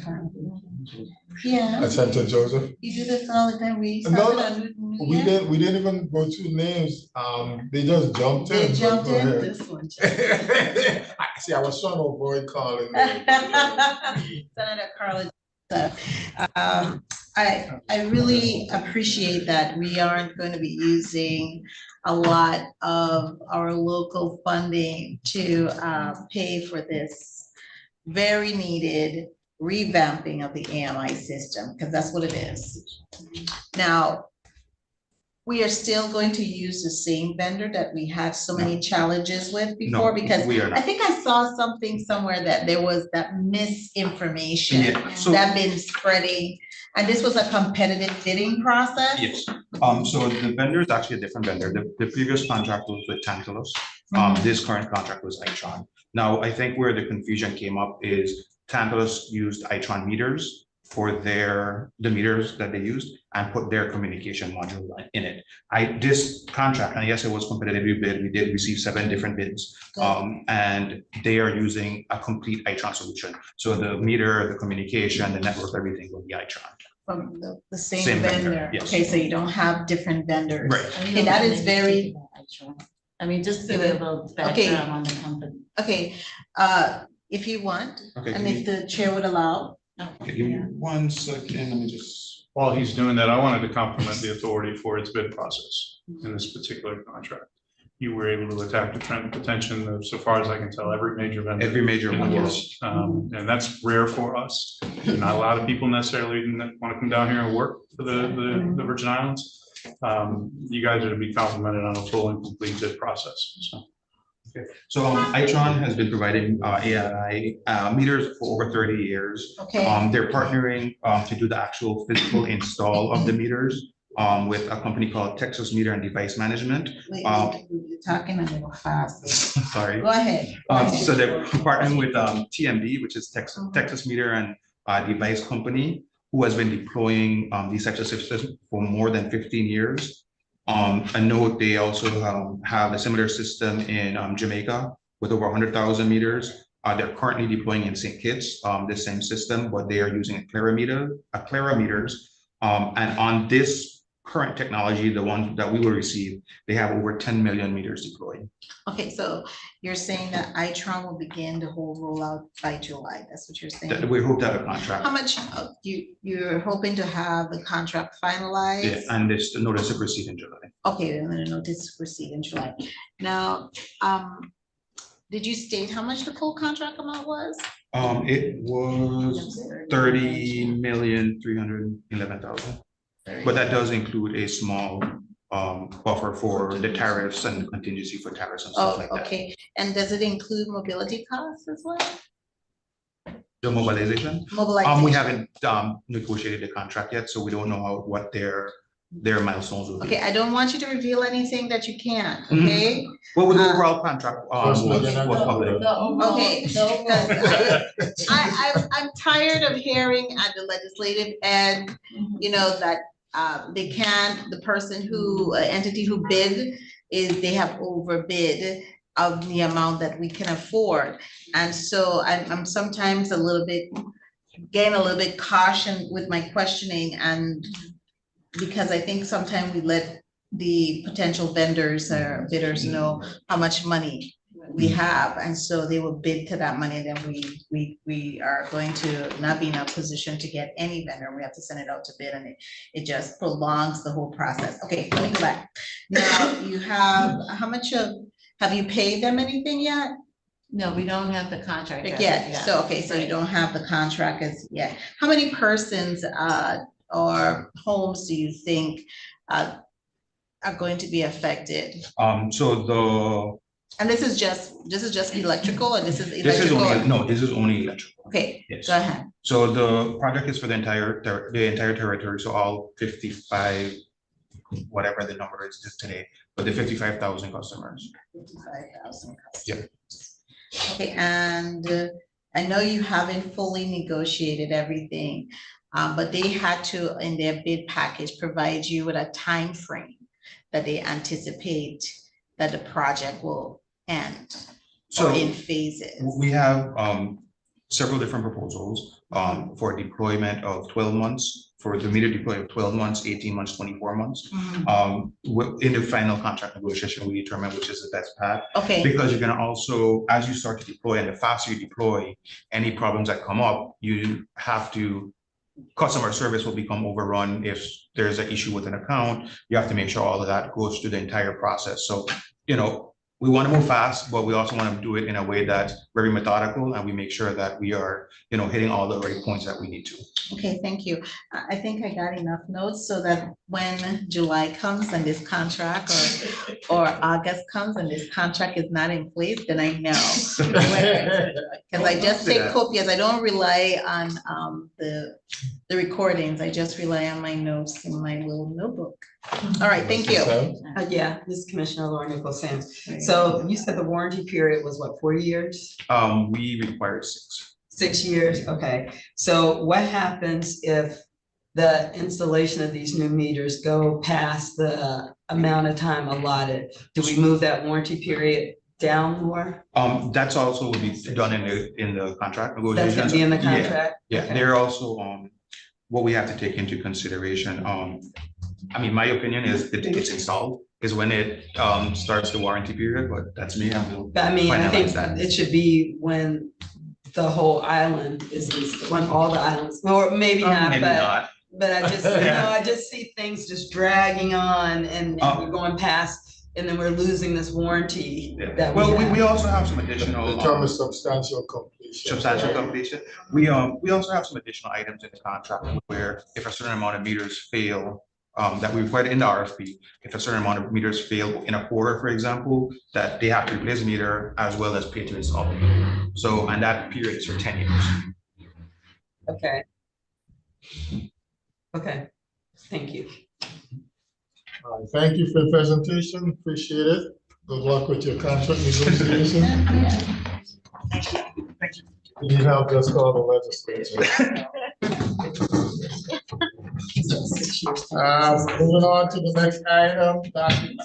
Yeah, Senator Joseph? you do this all the time. We No, started on Newton. we didn't even go through names. They just jumped in. They jumped Go in ahead. this one. See, I was trying to avoid calling. Senator Carla. I really appreciate that we aren't going to be using a lot of our local funding to pay for this very needed revamping of the AMI system, because that's what it is. Now, we are still going to use the same vendor that we had so many challenges with before, because we are not. I think I saw something somewhere that there was that misinformation Yeah, that been spreading, and this was a competitive bidding process. Yes, so the vendor is actually a different vendor. The previous contract was with Tantalus. This current contract was Itron. Now, I think where the confusion came up is Tantalus used Itron meters the meters that they used and put their communication module in it. This contract, and yes, it was competitively bid, we did receive 7 different bids. And they are using a complete Itron solution. So the meter, the communication, the network, everything will be Itron. From the same Same vendor, vendor. yes. Okay, so you don't have different vendors. Right. Okay, that is very, I mean, just give it a little Okay. background on the company. okay, if you want, Okay, and give if the chair would allow. okay, give me 1 second, let me just. While he's doing that, I wanted to compliment the authority for its bid process in this particular contract. You were able to attack the trend attention of, so far as I can tell, every major vendor. Every major in the one, world. yes. And that's rare for us. Not a lot of people necessarily want to come down here and work for the Virgin Islands. You guys are to be complimented on a full and complete bid process, so. Okay, so Itron has been providing ANI meters for over 30 years. Okay. They're partnering to do the actual physical install of the meters with a company called Texas Meter and Device Management. Wait, you're talking a little fast. Sorry. Go ahead. So they're partnering with TMD, which is Texas Meter and Device Company, who has been deploying these types of systems for more than 15 years. I know they also have a similar system in Jamaica with over 100,000 meters. They're currently deploying in St. Kitts the same system, but they are using Aclara meters. And on this current technology, the one that we will receive, they have over 10 million meters deployed. Okay, so you're saying that Itron will begin the whole rollout by July, that's what you're saying? We hope to have a contract. How much, you're hoping to have the contract finalized? Yeah, and this notice to proceed in July. Okay, I'm gonna notice to proceed in July. Now, did you state how much the full contract amount was? It was 30,311,000. But that does include a small buffer for the tariffs and contingency for tariffs and stuff like that. Okay, and does it include mobility costs as well? The mobilization? Mobilization. We haven't negotiated the contract yet, so we don't know what their milestones will be. Okay, I don't want you to reveal anything that you can't, okay? What was the overall contract? First, Was we're gonna- public. Okay, I'm tired of hearing at the legislative end, you know, that the person entity who bid they have overbid of the amount that we can afford. And so I'm sometimes getting a little bit caution with my questioning, and because I think sometimes we let the potential vendors or bidders know how much money we have, and so they will bid to that money, then we are going to not be in a position to get any vendor. We have to send it out to bid, and it just prolongs the whole process. Okay, let me go back. Now, you have, have you paid them anything yet? No, we don't have the contract. Yet, so, okay, so you don't have the contract as yet. How many persons or homes do you think are going to be affected? And this is just electrical, or this is electrical? This is only electrical. Okay, Yes. go ahead. So the project is for the entire territory, so all 55, whatever the number is just today, but the 55,000 customers. 55,000 customers. Yeah. Okay, and I know you haven't fully negotiated everything, but they had to, in their bid package, provide you with a time frame that they anticipate that the project will end, or in phases. We have several different proposals for deployment of 12 months, for the meter deploy of 12 months, 18 months, 24 months. In the final contract negotiation, we determine which is the best path. Okay. Because you're gonna also, as you start to deploy, and the faster you deploy, any problems that come up, you have to, customer service will become overrun. If there's an issue with an account, you have to make sure all of that goes through the entire process. So, we want to move fast, but we also want to do it in a way that's very methodical, and we make sure that we are, hitting all the right points that we need to. Okay, thank you. I think I got enough notes so that when July comes and this contract, or August comes and this contract is not in place, then I know. Because I just take copies. I don't rely on the recordings. I just rely on my notes in my little notebook. All right, thank you. Yeah, this is Commissioner Laura Nichols Sands. So you said the warranty period was what, 4 years? We require 6. 6 years, okay. So what happens if the installation of these new meters go past the amount of time allotted? Do we move that warranty period down more? That's also will be done in the contract negotiations. That's gonna be in the Yeah, contract? yeah, Okay. they're also, what we have to take into consideration, I mean, my opinion is the day it's installed is when it, starts the warranty period, but that's me, But I mean, I think finalize that. it should be when the whole island when all the islands, or maybe not, Maybe but. not. But I just, I just see things just dragging on and we're going past, and then we're losing this warranty that we Well, have. we also have some additional. The term is substantial completion. Substantial completion. We also have some additional items in the contract where if a certain amount of meters fail, that we require in the RFP, if a certain amount of meters fail in a quarter, for example, that they have to replace the meter as well as pay to install the meter. So, and that period is for 10 years. Okay. Okay, thank you. All right, thank you for the presentation, appreciate it. Good luck with your contract negotiation. You helped us call the legislature. Moving on to the next item, document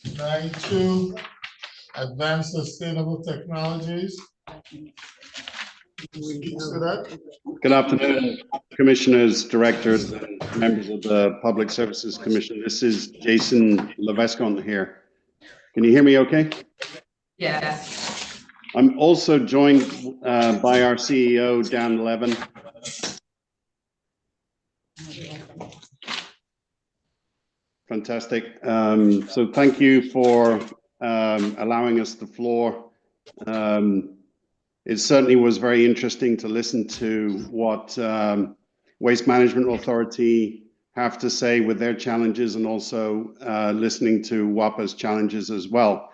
692, advanced sustainable technologies. Good afternoon, commissioners, directors, and members of the Public Services Commission. This is Jason Levescon here. Can you hear me okay? Yes. I'm also joined by our CEO, Dan Levin. Fantastic. So thank you for allowing us the floor. It certainly was very interesting to listen to what Waste Management Authority have to say with their challenges, and also listening to WAPA's challenges as well.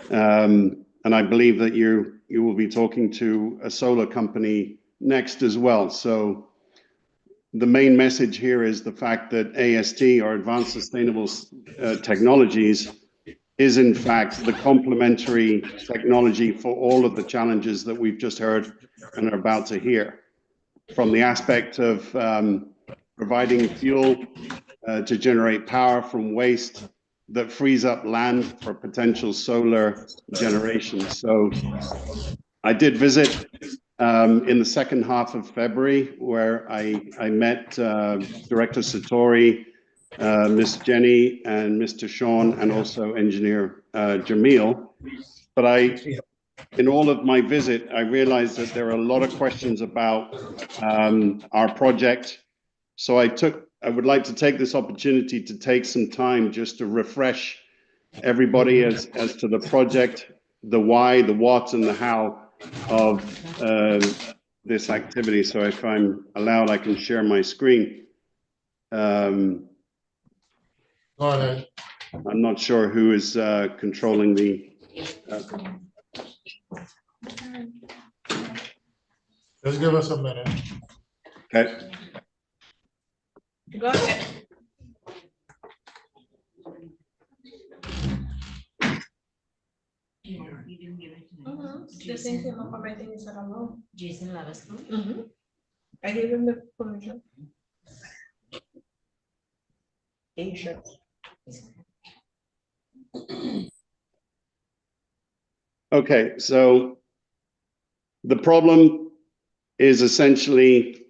And I believe that you will be talking to a solar company next as well. So the main message here is the fact that AST, or Advanced Sustainable Technologies, is in fact the complementary technology for all of the challenges that we've just heard and are about to hear. From the aspect of providing fuel to generate power from waste that frees up land for potential solar generation. So I did visit in the second half of February, where I met Director Satori, Miss Jenny and Mr. Sean, and also Engineer Jamil. But in all of my visit, I realized that there are a lot of questions about our project. So I would like to take this opportunity to take some time just to refresh everybody as to the project, the why, the what, and the how of this activity. So if I'm allowed, I can share my screen. Go ahead. I'm not sure who is controlling the. Just give us a minute. Okay. Go ahead. The same thing operating is alone. Jason Leviscon. I gave him the permission. Insurance. Okay, so the problem is essentially,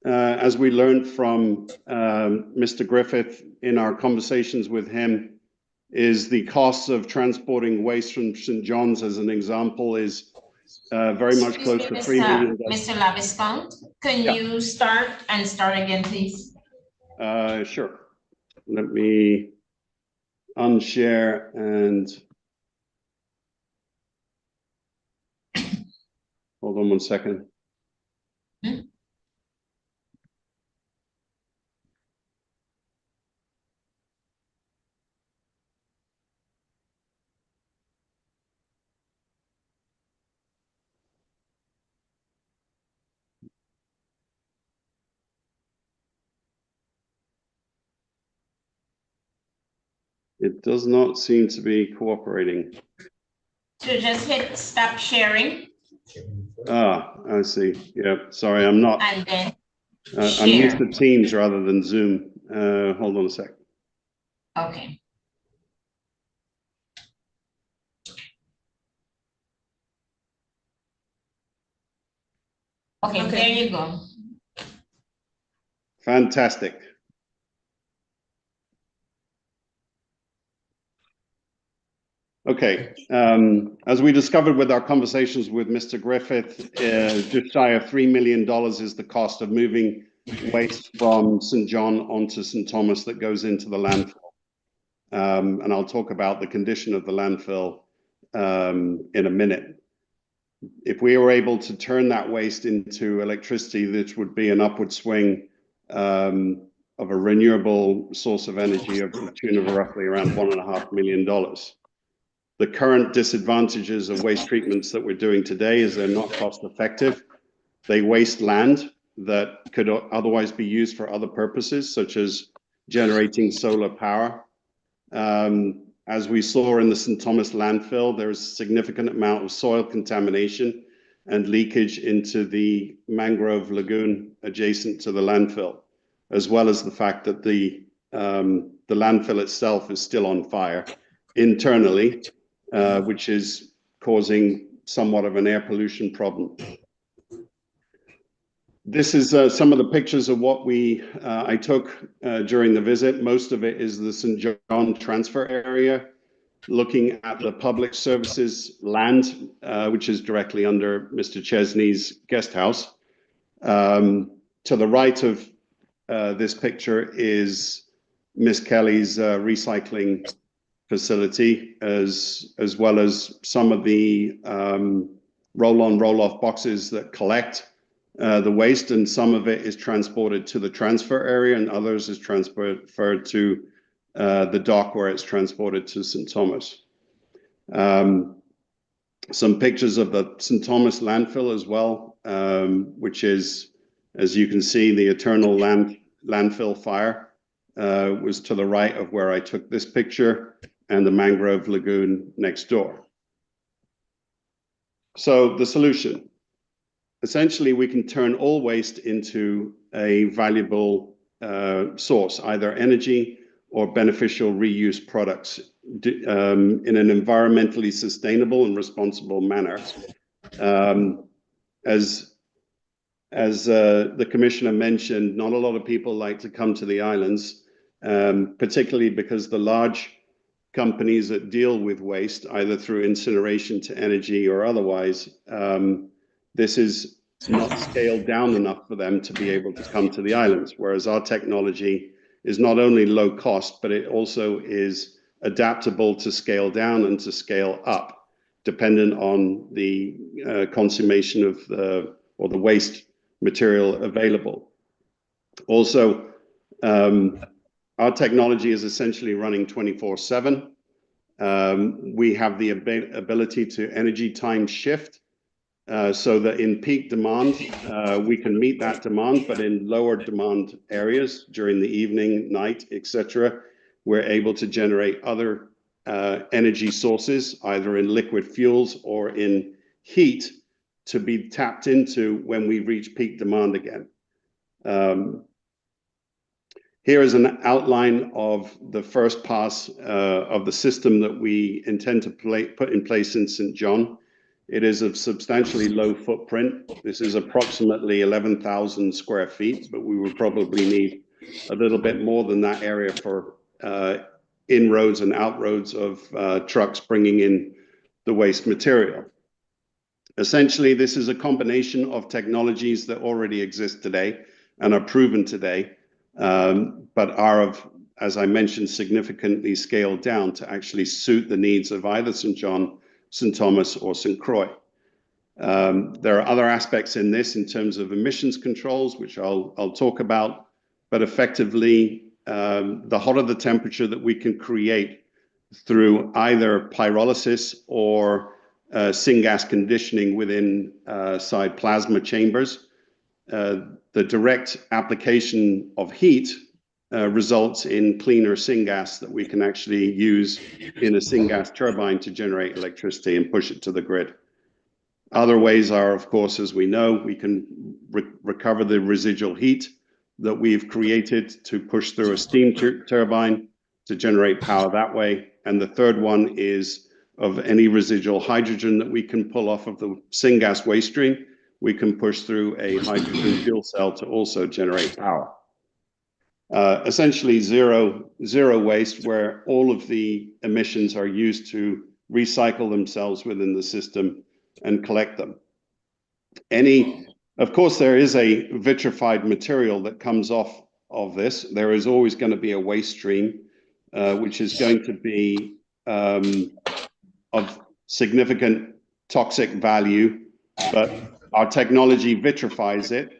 as we learned from Mr. Griffith in our conversations with him, is the costs of transporting waste from St. John's, as an example, is very much close to $3 million. Mr. Laviscount, can you start again, please? Sure. Let me unshare and hold on one second. It does not seem to be cooperating. So just hit stop sharing. I see. Yeah, sorry, I'm not. and then I'm used share. to Teams rather than Zoom. Hold on a sec. Okay. Okay, there you go. Fantastic. Okay, as we discovered with our conversations with Mr. Griffith, just shy of $3 million is the cost of moving waste from St. John onto St. Thomas that goes into the landfill. And I'll talk about the condition of the landfill in a minute. If we were able to turn that waste into electricity, this would be an upward swing of a renewable source of energy of the tune of roughly around $1.5 million. The current disadvantages of waste treatments that we're doing today is they're not cost effective. They waste land that could otherwise be used for other purposes, such as generating solar power. As we saw in the St. Thomas landfill, there is a significant amount of soil contamination and leakage into the mangrove lagoon adjacent to the landfill, as well as the fact that the landfill itself is still on fire internally, which is causing somewhat of an air pollution problem. This is some of the pictures of what I took during the visit. Most of it is the St. John transfer area, looking at the public services land, which is directly under Mr. Chesney's guest house. To the right of this picture is Miss Kelly's recycling facility, as well as some of the roll-on, roll-off boxes that collect the waste, and some of it is transported to the transfer area and others is transferred to the dock where it's transported to St. Thomas. Some pictures of the St. Thomas landfill as well, which is, as you can see, the eternal landfill fire was to the right of where I took this picture, and the mangrove lagoon next door. So the solution. Essentially, we can turn all waste into a valuable source, either energy or beneficial reuse products in an environmentally sustainable and responsible manner. As the commissioner mentioned, not a lot of people like to come to the islands, particularly because the large companies that deal with waste, either through incineration to energy or otherwise, this is not scaled down enough for them to be able to come to the islands, whereas our technology is not only low cost, but it also is adaptable to scale down and to scale up, dependent on the consummation of the waste material available. Also, our technology is essentially running 24/7. We have the ability to energy time shift so that in peak demand, we can meet that demand, but in lower demand areas during the evening, night, etc., we're able to generate other energy sources, either in liquid fuels or in heat, to be tapped into when we reach peak demand again. Here is an outline of the first pass of the system that we intend to put in place in St. John. It is of substantially low footprint. This is approximately 11,000 square feet, but we would probably need a little bit more than that area for inroads and outroads of trucks bringing in the waste material. Essentially, this is a combination of technologies that already exist today and are proven today, but are of, as I mentioned, significantly scaled down to actually suit the needs of either St. John, St. Thomas, or St. Croix. There are other aspects in this in terms of emissions controls, which I'll talk about, but effectively, the hotter the temperature that we can create through either pyrolysis or syngas conditioning within side plasma chambers, the direct application of heat results in cleaner syngas that we can actually use in a syngas turbine to generate electricity and push it to the grid. Other ways are, of course, as we know, we can recover the residual heat that we've created to push through a steam turbine to generate power that way. And the third one is of any residual hydrogen that we can pull off of the syngas waste stream, we can push through a hydrogen fuel cell to also generate power. Essentially zero waste, where all of the emissions are used to recycle themselves within the system and collect them. Of course, there is a vitrified material that comes off of this. There is always going to be a waste stream, which is going to be of significant toxic value, but our technology vitrifies it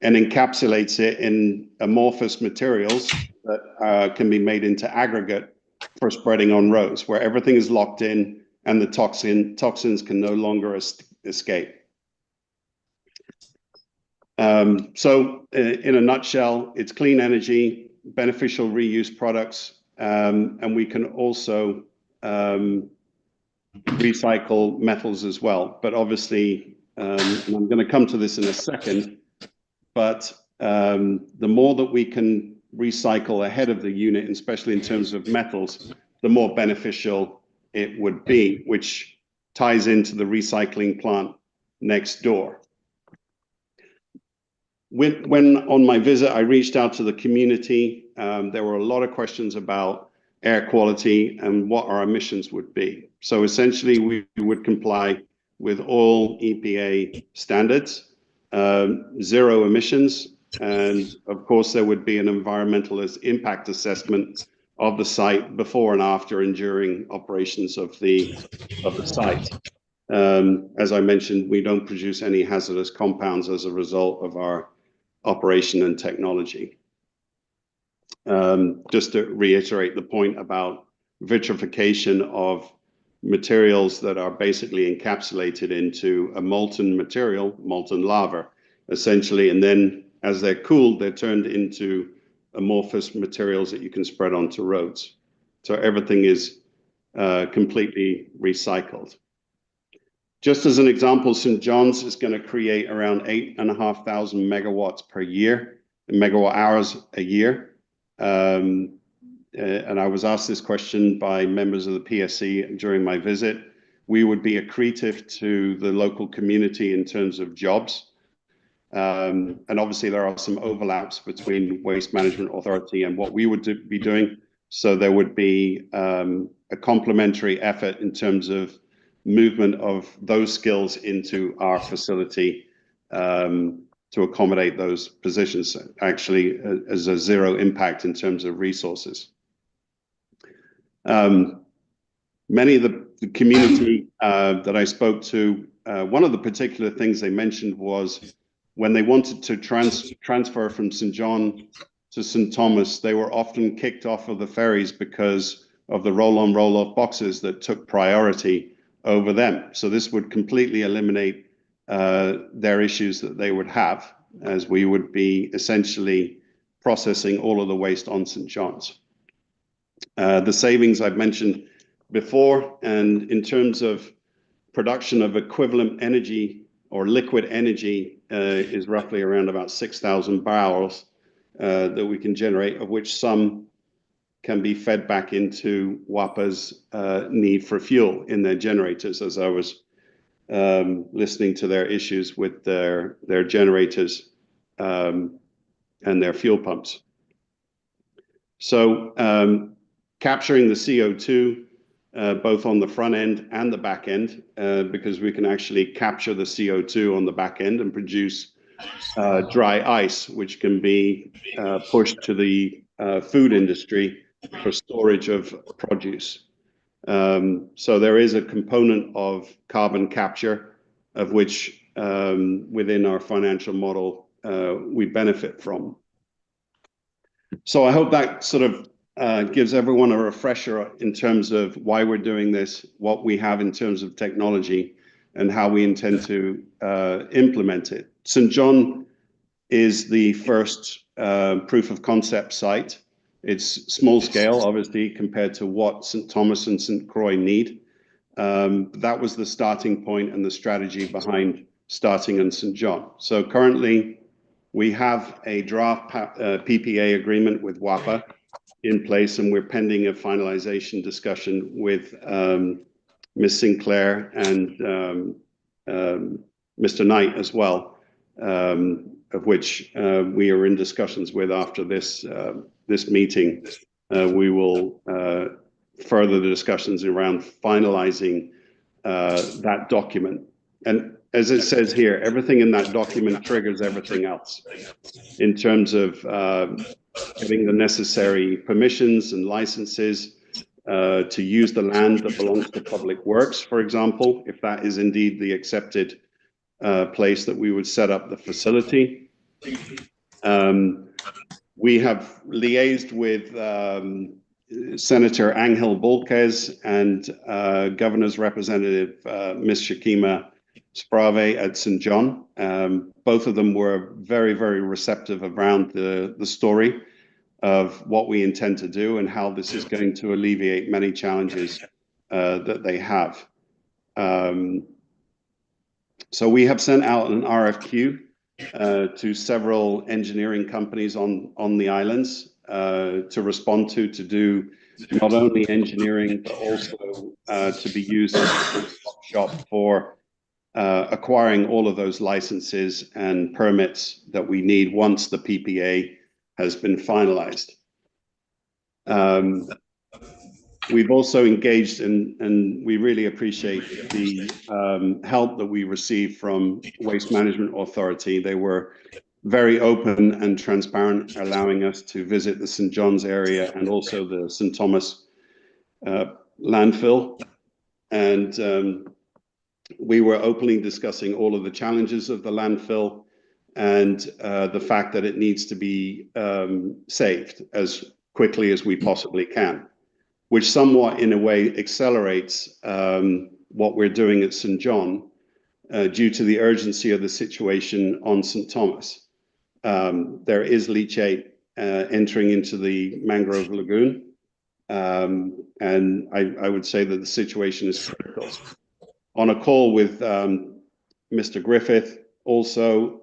and encapsulates it in amorphous materials that can be made into aggregate for spreading on roads, where everything is locked in and the toxins can no longer escape. So in a nutshell, it's clean energy, beneficial reuse products, and we can also recycle metals as well. But obviously, and I'm going to come to this in a second, but the more that we can recycle ahead of the unit, especially in terms of metals, the more beneficial it would be, which ties into the recycling plant next door. When on my visit, I reached out to the community. There were a lot of questions about air quality and what our emissions would be. So essentially, we would comply with all EPA standards, zero emissions, and of course, there would be an environmental impact assessment of the site before and after and during operations of the site. As I mentioned, we don't produce any hazardous compounds as a result of our operation and technology. Just to reiterate the point about vitrification of materials that are basically encapsulated into a molten material, molten lava, essentially, and then as they're cooled, they're turned into amorphous materials that you can spread onto roads. So everything is completely recycled. Just as an example, St. John's is going to create around 8,500 megawatts per year, megawatt hours a year. And I was asked this question by members of the PSC during my visit. We would be accretive to the local community in terms of jobs. And obviously there are some overlaps between Waste Management Authority and what we would be doing. So there would be a complementary effort in terms of movement of those skills into our facility to accommodate those positions, actually as a zero impact in terms of resources. Many of the community that I spoke to, one of the particular things they mentioned was when they wanted to transfer from St. John to St. Thomas, they were often kicked off of the ferries because of the roll-on, roll-off boxes that took priority over them. So this would completely eliminate their issues that they would have, as we would be essentially processing all of the waste on St. John's. The savings I've mentioned before, and in terms of production of equivalent energy or liquid energy is roughly around about 6,000 barrels that we can generate, of which some can be fed back into WAPA's need for fuel in their generators, as I was listening to their issues with their generators and their fuel pumps. So capturing the CO2 both on the front end and the back end, because we can actually capture the CO2 on the back end and produce dry ice, which can be pushed to the food industry for storage of produce. So there is a component of carbon capture of which within our financial model we benefit from. So I hope that sort of gives everyone a refresher in terms of why we're doing this, what we have in terms of technology, and how we intend to implement it. St. John is the first proof of concept site. It's small scale, obviously, compared to what St. Thomas and St. Croix need. That was the starting point and the strategy behind starting in St. John. So currently, we have a draft PPA agreement with WAPA in place, and we're pending a finalization discussion with Ms. Sinclair and Mr. Knight as well, of which we are in discussions with after this meeting. We will further the discussions around finalizing that document. And as it says here, everything in that document triggers everything else in terms of getting the necessary permissions and licenses to use the land that belongs to public works, for example, if that is indeed the accepted place that we would set up the facility. We have liaised with Senator Angel Volquez and Governor's Representative Ms. Shakima Sprave at St. John. Both of them were very, very receptive around the story of what we intend to do and how this is going to alleviate many challenges that they have. So we have sent out an RFQ to several engineering companies on the islands to respond to do not only engineering, but also to be used as a shop for acquiring all of those licenses and permits that we need once the PPA has been finalized. We've also engaged and we really appreciate the help that we received from Waste Management Authority. They were very open and transparent, allowing us to visit the St. John's area and also the St. Thomas landfill. And we were openly discussing all of the challenges of the landfill and the fact that it needs to be saved as quickly as we possibly can, which somewhat in a way accelerates what we're doing at St. John due to the urgency of the situation on St. Thomas. There is leachate entering into the mangrove lagoon, and I would say that the situation is critical. On a call with Mr. Griffith, also,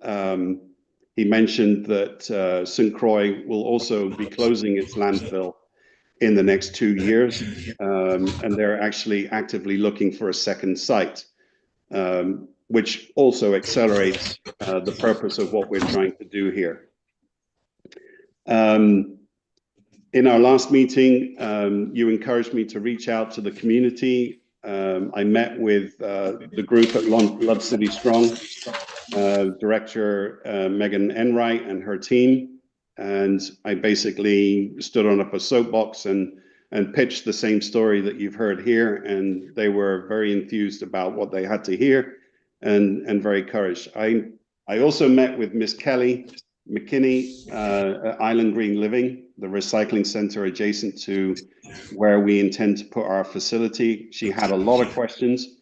he mentioned that St. Croix will also be closing its landfill in the next 2 years, and they're actually actively looking for a second site, which also accelerates the purpose of what we're trying to do here. In our last meeting, you encouraged me to reach out to the community. I met with the group at Love City Strong, Director Megan Enright and her team, and I basically stood on up a soapbox and pitched the same story that you've heard here, and they were very enthused about what they had to hear and very encouraged. I also met with Miss Kelly McKinney at Island Green Living, the recycling center adjacent to where we intend to put our facility. She had a lot of questions,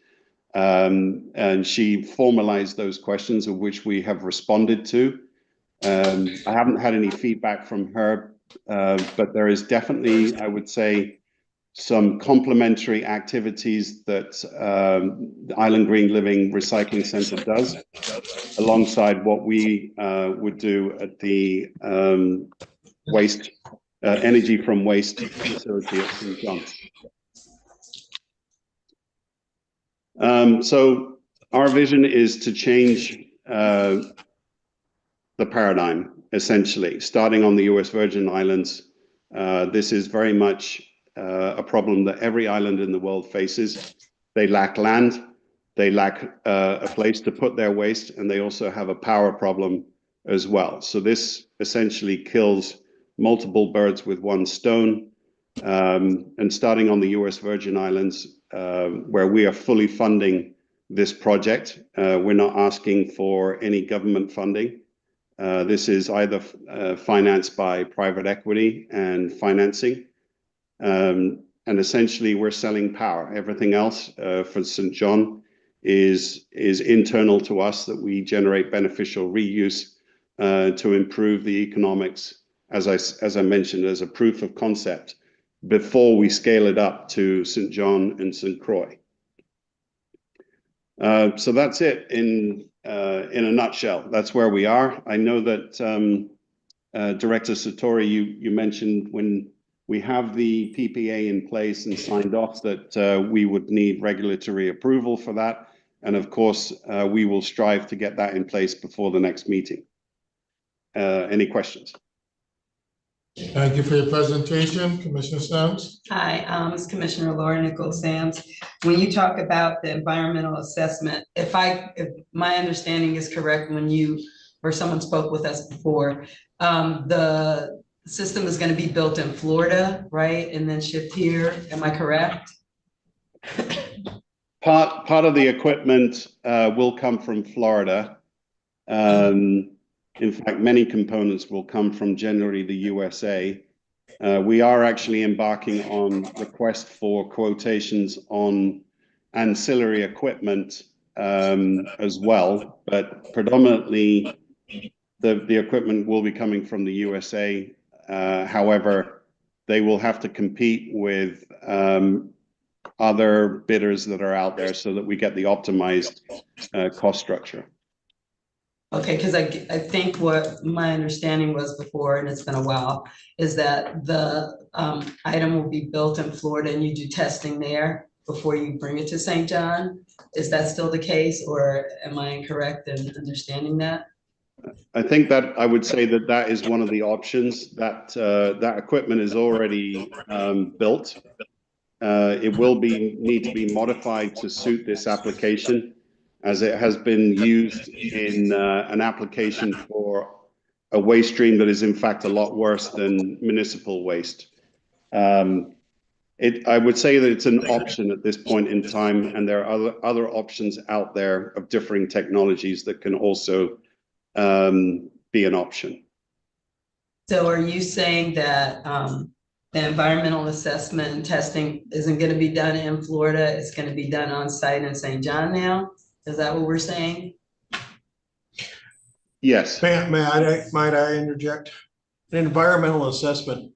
and she formalized those questions, of which we have responded to. I haven't had any feedback from her, but there is definitely, I would say, some complementary activities that the Island Green Living Recycling Center does, alongside what we would do at the energy from waste facility at St. John's. So our vision is to change the paradigm, essentially, starting on the US Virgin Islands. This is very much a problem that every island in the world faces. They lack land, they lack a place to put their waste, and they also have a power problem as well. So this essentially kills multiple birds with one stone. And starting on the US Virgin Islands, where we are fully funding this project, we're not asking for any government funding. This is either financed by private equity and financing. And essentially, we're selling power. Everything else for St. John is internal to us, that we generate beneficial reuse to improve the economics, as I mentioned, as a proof of concept before we scale it up to St. John and St. Croix. So that's it in a nutshell. That's where we are. I know that Director Satori, you mentioned when we have the PPA in place and signed off that we would need regulatory approval for that. And of course, we will strive to get that in place before the next meeting. Any questions? Thank you for your presentation, Commissioner Sams. Hi, it's Commissioner Laura Nichols Sams. When you talk about the environmental assessment, if my understanding is correct, when you or someone spoke with us before, the system is going to be built in Florida, right? And then shipped here. Am I correct? Part of the equipment will come from Florida. In fact, many components will come from generally the USA. We are actually embarking on request for quotations on ancillary equipment as well, but predominantly the equipment will be coming from the USA. However, they will have to compete with other bidders that are out there so that we get the optimized cost structure. Okay, because I think what my understanding was before, and it's been a while, is that the item will be built in Florida and you do testing there before you bring it to St. John. Is that still the case, or am I incorrect in understanding that? I think that I would say that that is one of the options. That equipment is already built. It will need to be modified to suit this application, as it has been used in an application for a waste stream that is in fact a lot worse than municipal waste. I would say that it's an option at this point in time, and there are other options out there of differing technologies that can also be an option. So are you saying that the environmental assessment and testing isn't going to be done in Florida? It's going to be done on site in St. John now? Is that what we're saying? Yes. Might I interject? An environmental assessment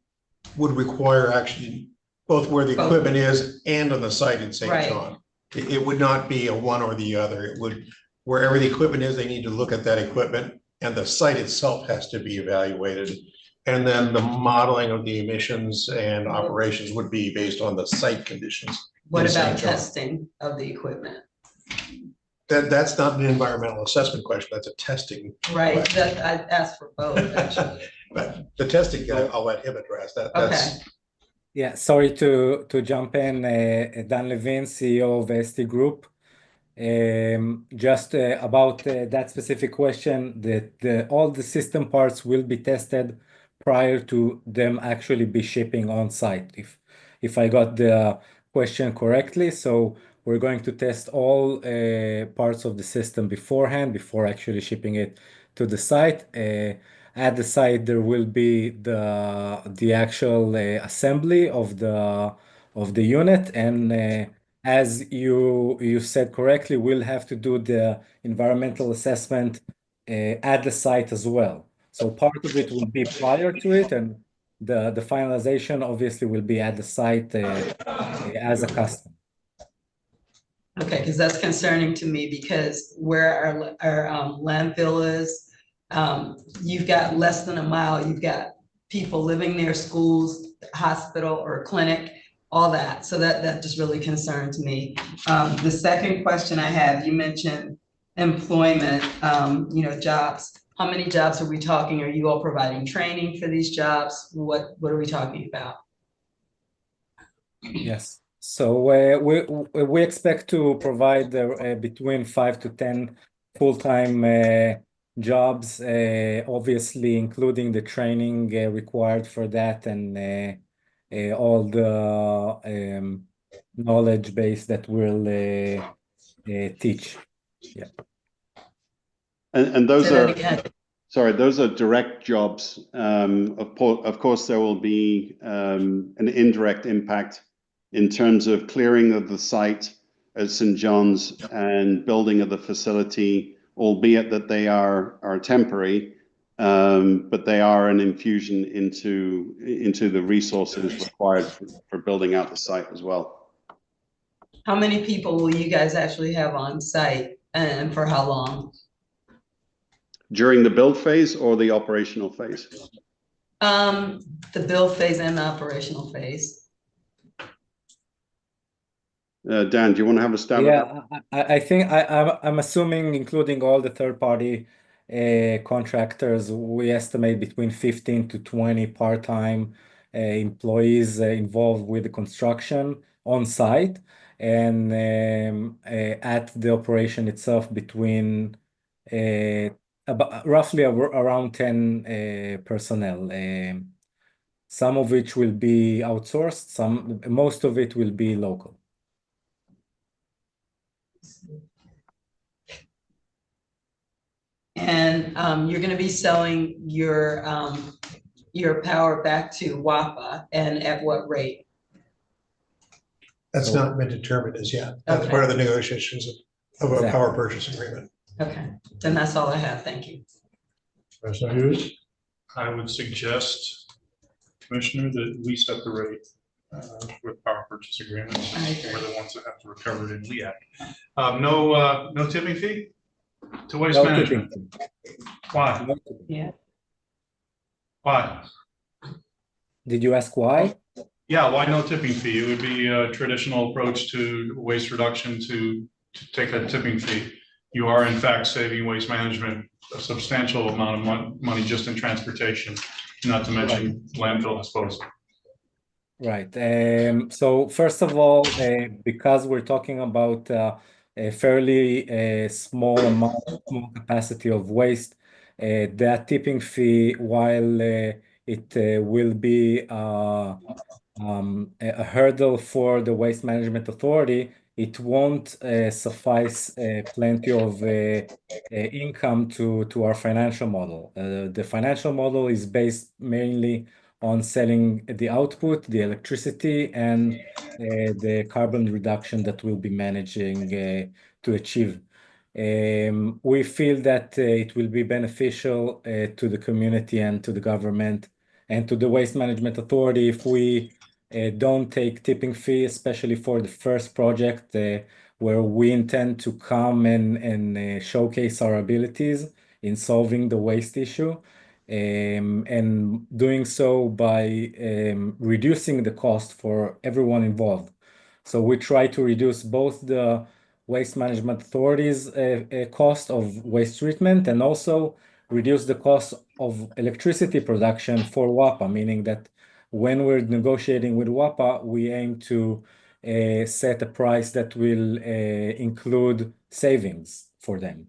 would require actually both where the equipment is and on the site in St. Right. John. It would not be a one or the other. It would, wherever the equipment is, they need to look at that equipment, and the site itself has to be evaluated. And then the modeling of the emissions and operations would be based on the site conditions. What about testing of the equipment? That's not an environmental assessment question, that's a testing. Right, question. that I asked for both, actually. But the testing, I'll let him address that. That's, Okay. Yeah, sorry to jump in. Dan Levine, CEO of ST Group. Just about that specific question, that all the system parts will be tested prior to them actually be shipping on site. If I got the question correctly, so we're going to test all parts of the system beforehand, before actually shipping it to the site. At the site, there will be the actual assembly of the unit, and as you said correctly, we'll have to do the environmental assessment at the site as well. So part of it will be prior to it, and the finalization obviously will be at the site as a custom. Okay, because that's concerning to me, because where our landfill is, you've got less than a mile, you've got people living near schools, hospital or clinic, all that. So that just really concerns me. The second question I have, you mentioned employment, jobs. How many jobs are we talking? Are you all providing training for these jobs? What are we talking about? Yes. So we expect to provide between 5 to 10 full-time jobs, obviously including the training required for that, and all the knowledge base that we'll teach. Yeah. And those those are direct jobs. Of course, there will be an indirect impact in terms of clearing of the site at St. John's and building of the facility, albeit that they are temporary, but they are an infusion into the resources required for building out the site as well. How many people will you guys actually have on site and for how long? During the build phase or the operational phase? The build phase and the operational phase. Dan, do you want to have a stab at that? Yeah, I think I'm assuming, including all the third-party contractors, we estimate between 15 to 20 part-time employees involved with the construction on site, and at the operation itself between about roughly around 10 personnel. Some of which will be outsourced, most of it will be local. And you're gonna be selling your power back to WAPA, and at what rate? That's not been determined as yet. That's part of the negotiations of a power purchase agreement. Okay, then that's all I have. Thank you. I would suggest, Commissioner, that we set the rate with power purchase agreements. We're the ones that have to recover it in LEAC. No tipping fee to waste No management. tipping fee. Why? Yeah. Why? Did you ask why? Yeah, why no tipping fee? It would be a traditional approach to waste reduction to take a tipping fee. You are in fact saving waste management a substantial amount of money just in transportation, not to mention landfill disposal. Right. So first of all, because we're talking about a fairly small capacity of waste, that tipping fee, while it will be a hurdle for the Waste Management Authority, it won't suffice plenty of income to our financial model. The financial model is based mainly on selling the output, the electricity, and the carbon reduction that we'll be managing to achieve. We feel that it will be beneficial to the community and to the government and to the Waste Management Authority if we don't take tipping fee, especially for the first project where we intend to come and showcase our abilities in solving the waste issue. And doing so by reducing the cost for everyone involved. So we try to reduce both the Waste Management Authority's cost of waste treatment and also reduce the cost of electricity production for WAPA, meaning that when we're negotiating with WAPA, we aim to set a price that will include savings for them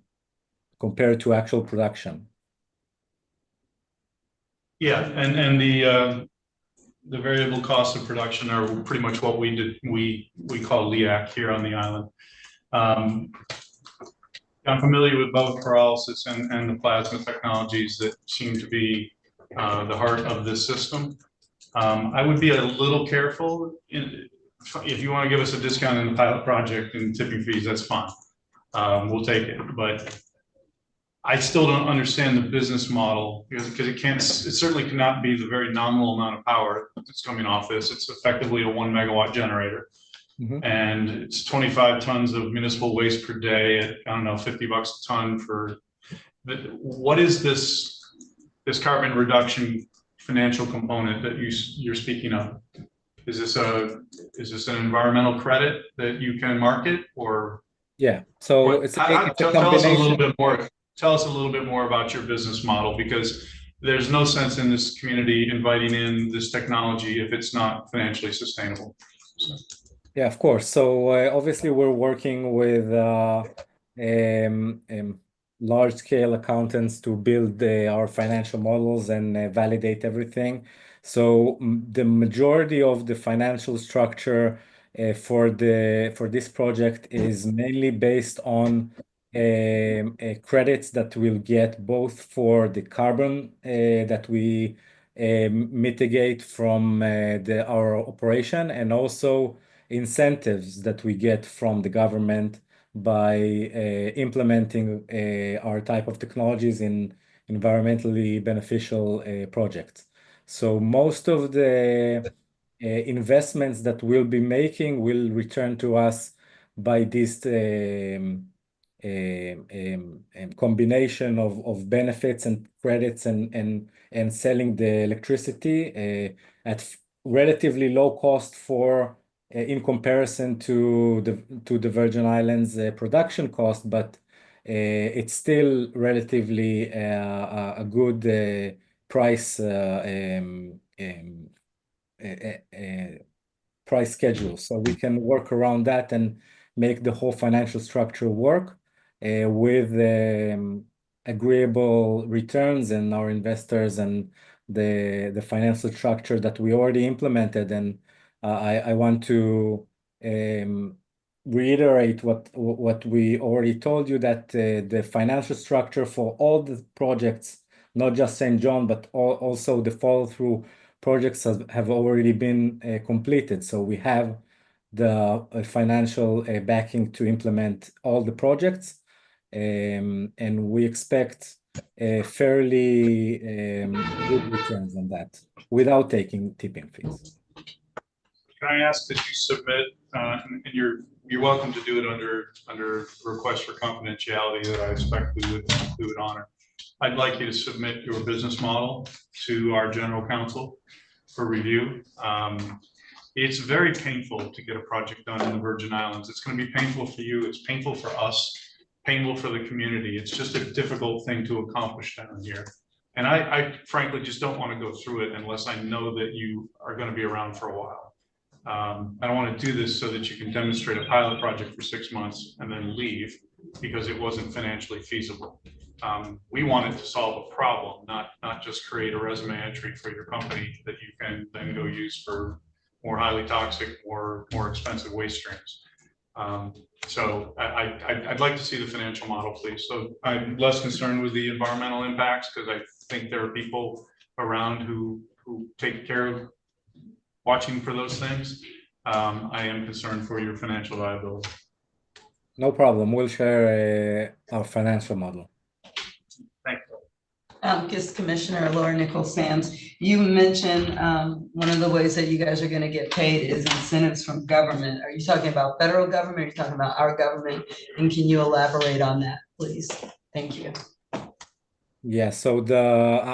compared to actual production. Yeah, and the variable costs of production are pretty much what we call LEAC here on the island. I'm familiar with both pyrolysis and the plasma technologies that seem to be the heart of this system. I would be a little careful if you want to give us a discount in the pilot project and tipping fees, that's fine. We'll take it, but I still don't understand the business model because it certainly cannot be the very nominal amount of power that's coming off this. It's effectively a 1 megawatt generator. And it's 25 tons of municipal waste per day at, I don't know, $50 a ton for, what is this carbon reduction financial component that you're speaking of? Is this an environmental credit that you can market or? Yeah, so it's a combination. Tell us a little bit more about your business model, because there's no sense in this community inviting in this technology if it's not financially sustainable. So. Yeah, of course. So obviously we're working with large-scale accountants to build our financial models and validate everything. So the majority of the financial structure for this project is mainly based on credits that we'll get both for the carbon that we mitigate from our operation, and also incentives that we get from the government by implementing our type of technologies in environmentally beneficial projects. So most of the investments that we'll be making will return to us by this combination of benefits and credits and selling the electricity at relatively low cost for in comparison to the Virgin Islands production cost, but it's still relatively a good price price schedule. So we can work around that and make the whole financial structure work with agreeable returns and our investors and the financial structure that we already implemented. And I want to reiterate what we already told you, that the financial structure for all the projects, not just St. John, but also the follow-through projects have already been completed. So we have the financial backing to implement all the projects, and we expect fairly good returns on that without taking tipping fees. Can I ask that you submit, and you're welcome to do it under request for confidentiality that I expect we would honor. I'd like you to submit your business model to our general counsel for review. It's very painful to get a project done in the Virgin Islands. It's going to be painful for you. It's painful for us, painful for the community. It's just a difficult thing to accomplish down here. And I frankly just don't want to go through it unless I know that you are going to be around for a while. I don't want to do this so that you can demonstrate a pilot project for 6 months and then leave because it wasn't financially feasible. We wanted to solve a problem, not just create a resume entry for your company that you can then go use for more highly toxic, more expensive waste streams. So I'd like to see the financial model, please. So I'm less concerned with the environmental impacts because I think there are people around who take care of watching for those things. I am concerned for your financial viability. No problem. We'll share our financial model. Thank you. Just Commissioner Laura Nichols Sands, you mentioned one of the ways that you guys are going to get paid is incentives from government. Are you talking about federal government? Are you talking about our government? And can you elaborate on that, please? Thank you. Yeah, so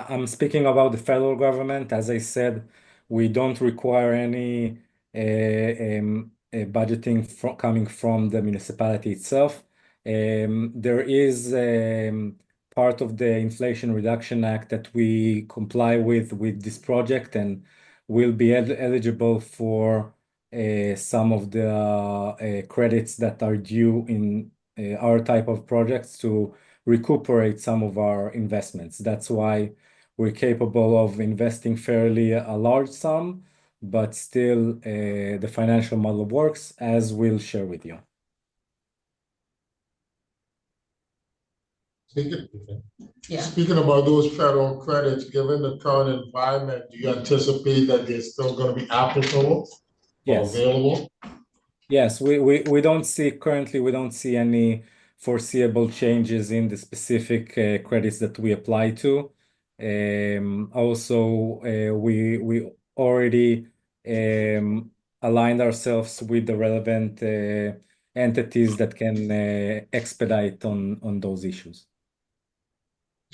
I'm speaking about the federal government. As I said, we don't require any budgeting coming from the municipality itself. There is part of the Inflation Reduction Act that we comply with this project, and will be eligible for some of the credits that are due in our type of projects to recuperate some of our investments. That's why we're capable of investing fairly a large sum, but still the financial model works, as we'll share with you. Speaking about those federal credits, given the current environment, do you anticipate that they're still going to be applicable or available? Yes, we don't see currently, we don't see any foreseeable changes in the specific credits that we apply to. Also, we already aligned ourselves with the relevant entities that can expedite on those issues.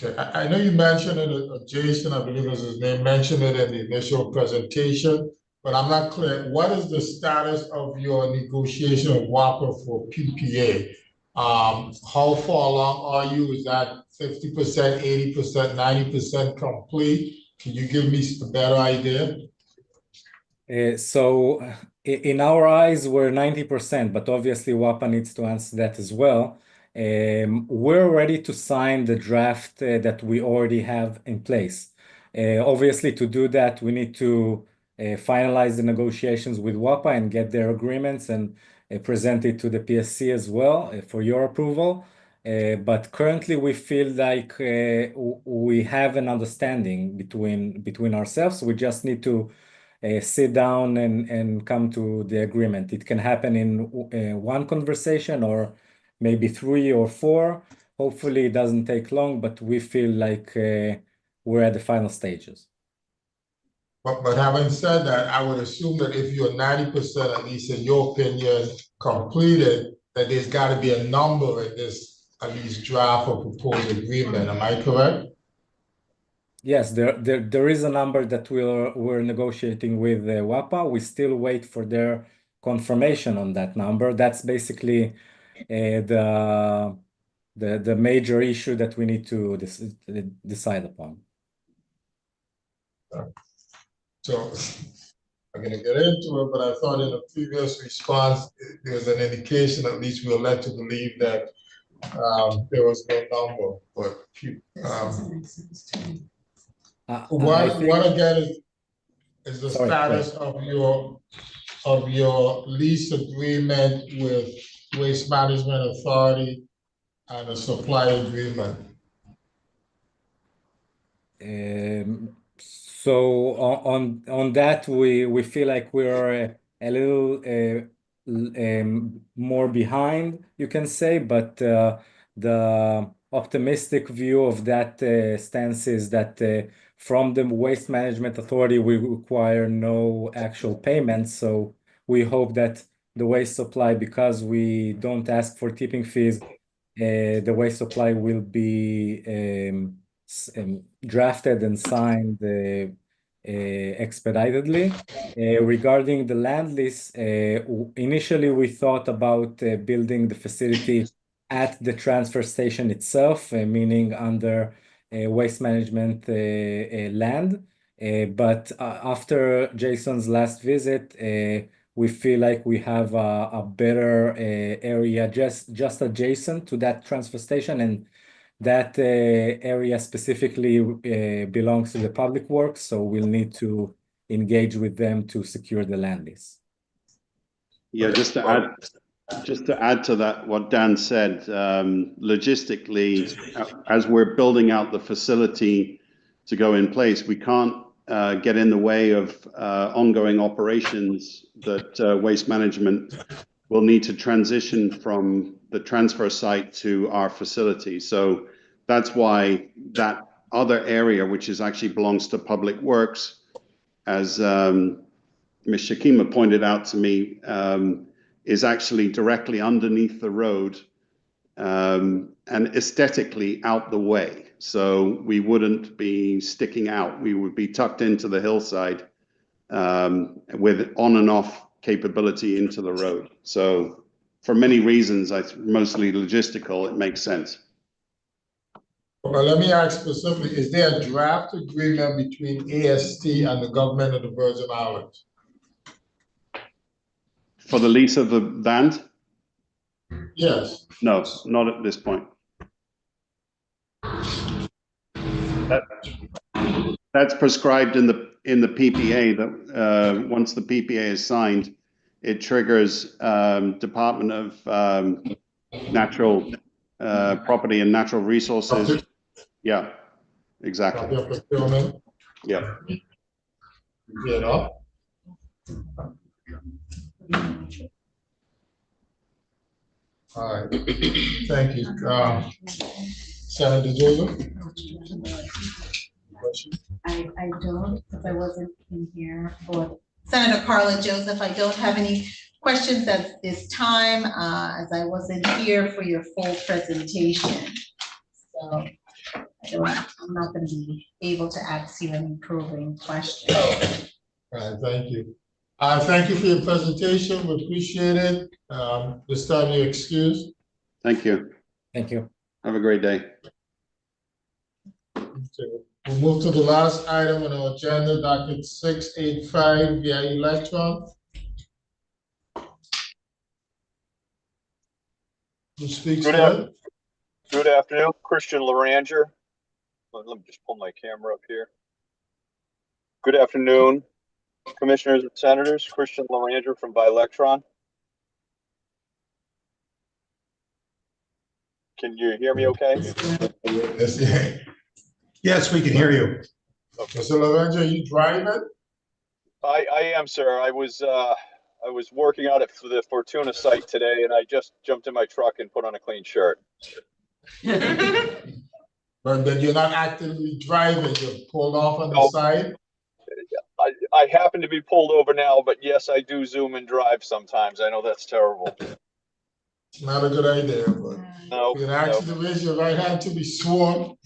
Okay. I know you mentioned it, Jason, I believe was his name, mentioned it in the initial presentation, but I'm not clear. What is the status of your negotiation with WAPA for PPA? How far along are you? Is that 50%, 80%, 90% complete? Can you give me a better idea? So in our eyes, we're 90%, but obviously WAPA needs to answer that as well. We're ready to sign the draft that we already have in place. Obviously, to do that, we need to finalize the negotiations with WAPA and get their agreements and present it to the PSC as well for your approval. But currently, we feel like we have an understanding between ourselves. We just need to sit down and come to the agreement. It can happen in one conversation or maybe 3 or 4. Hopefully it doesn't take long, but we feel like we're at the final stages. But having said that, I would assume that if you're 90%, at least in your opinion, completed, that there's gotta be a number in this, at least draft or proposed agreement, am I correct? Yes, there is a number that we're negotiating with WAPA. We still wait for their confirmation on that number. That's basically the major issue that we need to decide upon. So I'm gonna get into it, but I thought in a previous response, there's an indication, at least we're led to believe that there was no number, but what again is the status of your lease agreement with Waste Management Authority and a supply agreement? So on that, we feel like we're a little more behind, you can say, but the optimistic view of that stance is that from the Waste Management Authority, we require no actual payments. So we hope that the waste supply, because we don't ask for tipping fees, the waste supply will be drafted and signed expeditedly. Regarding the land lease, initially we thought about building the facility at the transfer station itself, meaning under waste management land. But after Jason's last visit, we feel like we have a better area just adjacent to that transfer station, and that area specifically belongs to the public works, so we'll need to engage with them to secure the land lease. Yeah, just to add to that, what Dan said, logistically, as we're building out the facility to go in place, we can't get in the way of ongoing operations that Waste Management will need to transition from the transfer site to our facility. So that's why that other area, which is actually belongs to Public Works, as Ms. Shakima pointed out to me, is actually directly underneath the road and aesthetically out the way. So we wouldn't be sticking out. We would be tucked into the hillside with on and off capability into the road. So for many reasons, mostly logistical, it makes sense. Well, let me ask specifically, is there a draft agreement between AST and the government of the Virgin Islands? For the lease of the land? Yes. No, not at this point. That's prescribed in the PPA that once the PPA is signed, it triggers Department of Natural Property and Natural Resources. Yeah, exactly. Yeah. You know? All right, thank you. Senator Joseph? I don't, because I wasn't in here for Senator Carla Joseph. I don't have any questions at this time, as I wasn't here for your full presentation. So I'm not going to be able to ask you any probing questions. All right, thank you. Thank you for your presentation. We appreciate it. This time you're excused. Thank you. Thank you. Have a great day. We'll move to the last item on our agenda, docket 685 via electron. Who speaks to it? Good afternoon, Christian Laranger. Let me just pull my camera up here. Good afternoon, Commissioners and Senators. Christian Laranger from Electron. Can you hear me okay? Yes, we can hear you. Okay, so Lorenzo, are you driving? I am, sir. I was working out at the Fortuna site today, and I just jumped in my truck and put on a clean shirt. But then you're not actively driving, you're pulled off on the side? I happen to be pulled over now, but yes, I do Zoom and drive sometimes. I know that's terrible. It's not a good idea, but No, if you're actually to raise your right hand to be sworn.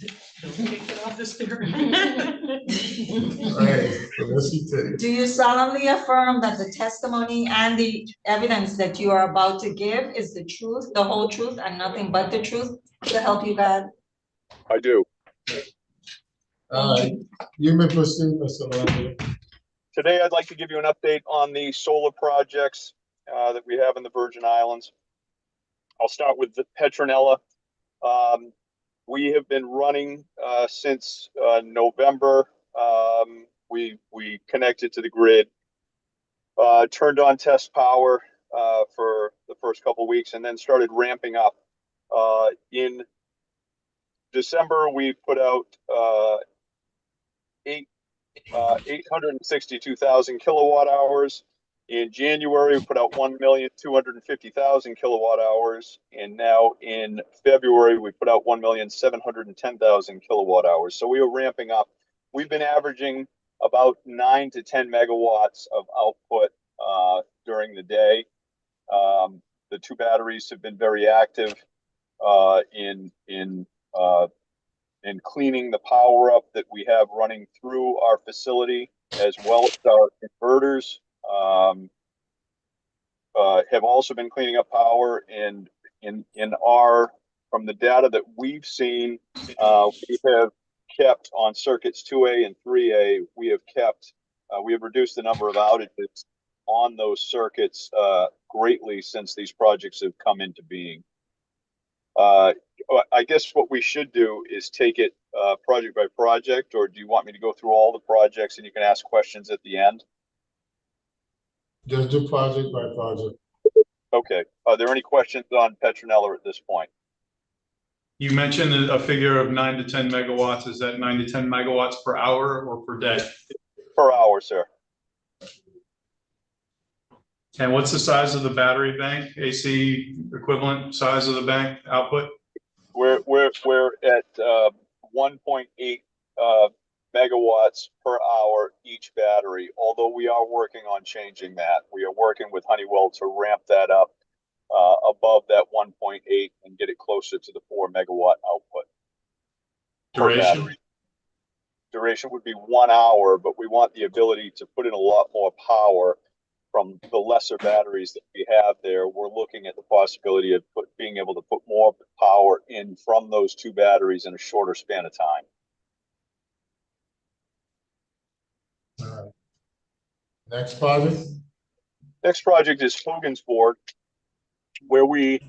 Right, Felicity. Do you solemnly affirm that the testimony and the evidence that you are about to give is the truth, the whole truth, and nothing but the truth? To help you God? I do. All right, you may proceed, Mr. Lambert. Today, I'd like to give you an update on the solar projects that we have in the Virgin Islands. I'll start with the Petronella. We have been running since November. We connected to the grid, turned on test power for the first couple of weeks, and then started ramping up. In December, we put out 862,000 kilowatt hours. In January, we put out 1,250,000 kilowatt hours. And now in February, we put out 1,710,000 kilowatt hours. So we are ramping up. We've been averaging about 9 to 10 megawatts of output during the day. The two batteries have been very active in cleaning the power up that we have running through our facility, as well as our inverters have also been cleaning up power. And from the data that we've seen, we have kept on circuits 2A and 3A, we have reduced the number of outages on those circuits greatly since these projects have come into being. I guess what we should do is take it project by project, or do you want me to go through all the projects and you can ask questions at the end? Just do project by project. Okay. Are there any questions on Petronella at this point? You mentioned a figure of 9 to 10 megawatts. Is that 9 to 10 megawatts per hour or per day? Per hour, sir. And what's the size of the battery bank, AC equivalent size of the bank output? We're at 1.8 megawatts per hour each battery, although we are working on changing that. We are working with Honeywell to ramp that up above that 1.8 and get it closer to the 4 megawatt output. Duration? Duration would be 1 hour, but we want the ability to put in a lot more power from the lesser batteries that we have there. We're looking at the possibility of being able to put more power in from those two batteries in a shorter span of time. Next project. Next project is Hogansburg, where we're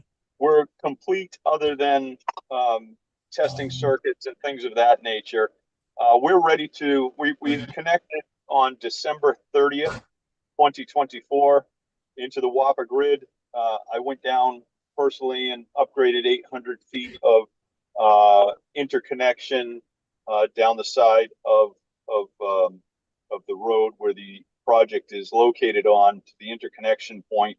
complete other than testing circuits and things of that nature. We're ready to, we connected on December 30th, 2024 into the WAPA grid. I went down personally and upgraded 800 feet of interconnection down the side of the road where the project is located on to the interconnection point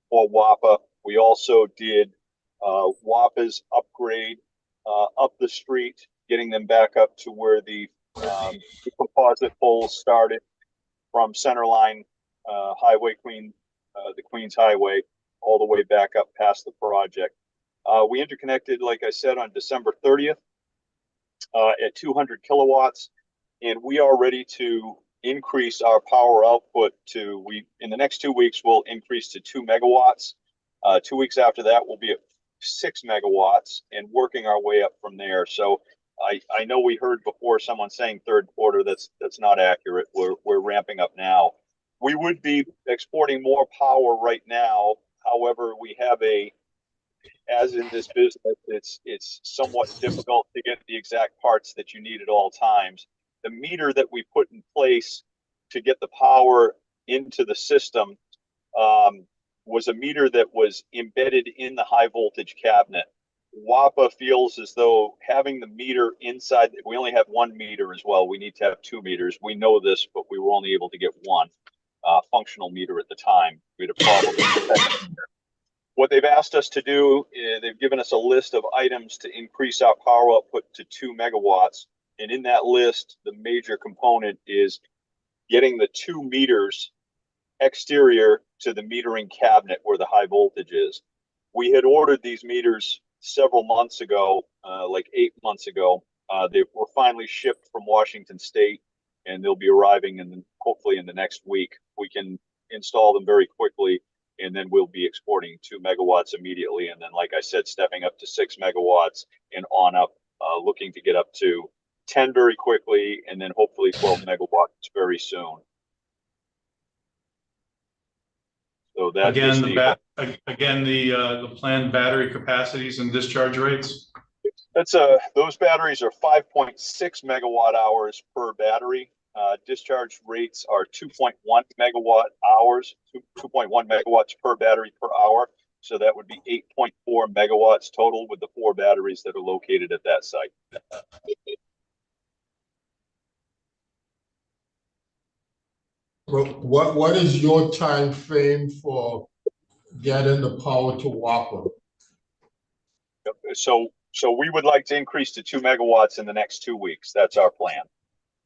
for WAPA. We also did WAPA's upgrade up the street, getting them back up to where the composite poles started from Centerline Highway the Queens Highway, all the way back up past the project. We interconnected, like I said, on December 30th at 200 kilowatts, and we are ready to increase our power output to, in the next 2 weeks, we'll increase to 2 megawatts. 2 weeks after that, we'll be at 6 megawatts and working our way up from there. So I know we heard before someone saying third quarter. That's not accurate. We're ramping up now. We would be exporting more power right now. However, we have as in this business, it's somewhat difficult to get the exact parts that you need at all times. The meter that we put in place to get the power into the system was a meter that was embedded in the high voltage cabinet. WAPA feels as though having the meter inside, we only have one meter as well. We need to have 2 meters. We know this, but we were only able to get one functional meter at the time. We had a problem with that. What they've asked us to do is they've given us a list of items to increase our power output to 2 megawatts. And in that list, the major component is getting the 2 meters exterior to the metering cabinet where the high voltage is. We had ordered these meters several months ago, like 8 months ago. They were finally shipped from Washington State, and they'll be arriving hopefully in the next week. We can install them very quickly, and then we'll be exporting 2 megawatts immediately. And then, like I said, stepping up to 6 megawatts and on up, looking to get up to 10 very quickly, and then hopefully 12 megawatts very soon. So that Again, is the planned battery capacities and discharge rates. Those batteries are 5.6 megawatt hours per battery. Discharge rates are 2.1 megawatt hours, 2.1 megawatts per battery per hour. So that would be 8.4 megawatts total with the 4 batteries that are located at that site. Well, what is your time frame for getting the power to Whopper? So we would like to increase to 2 megawatts in the next 2 weeks. That's our plan.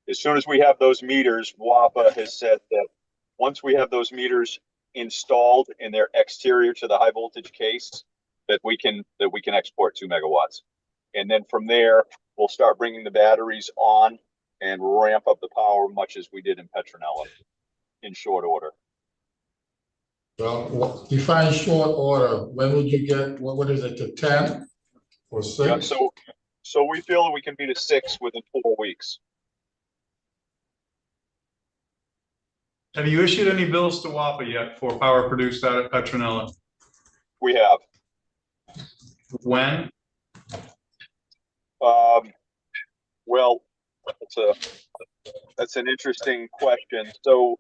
As soon as we have those meters, WAPA has said that once we have those meters installed and they're exterior to the high voltage case, that we can export 2 megawatts. And then from there, we'll start bringing the batteries on and ramp up the power much as we did in Petronella in short order. Well, define short order. When would you get, what is it, to 10 or 6? Yeah, so we feel that we can be to 6 within 4 weeks. Have you issued any bills to WAPA yet for power produced out of Petronella? We have. When? Well, that's an interesting question. So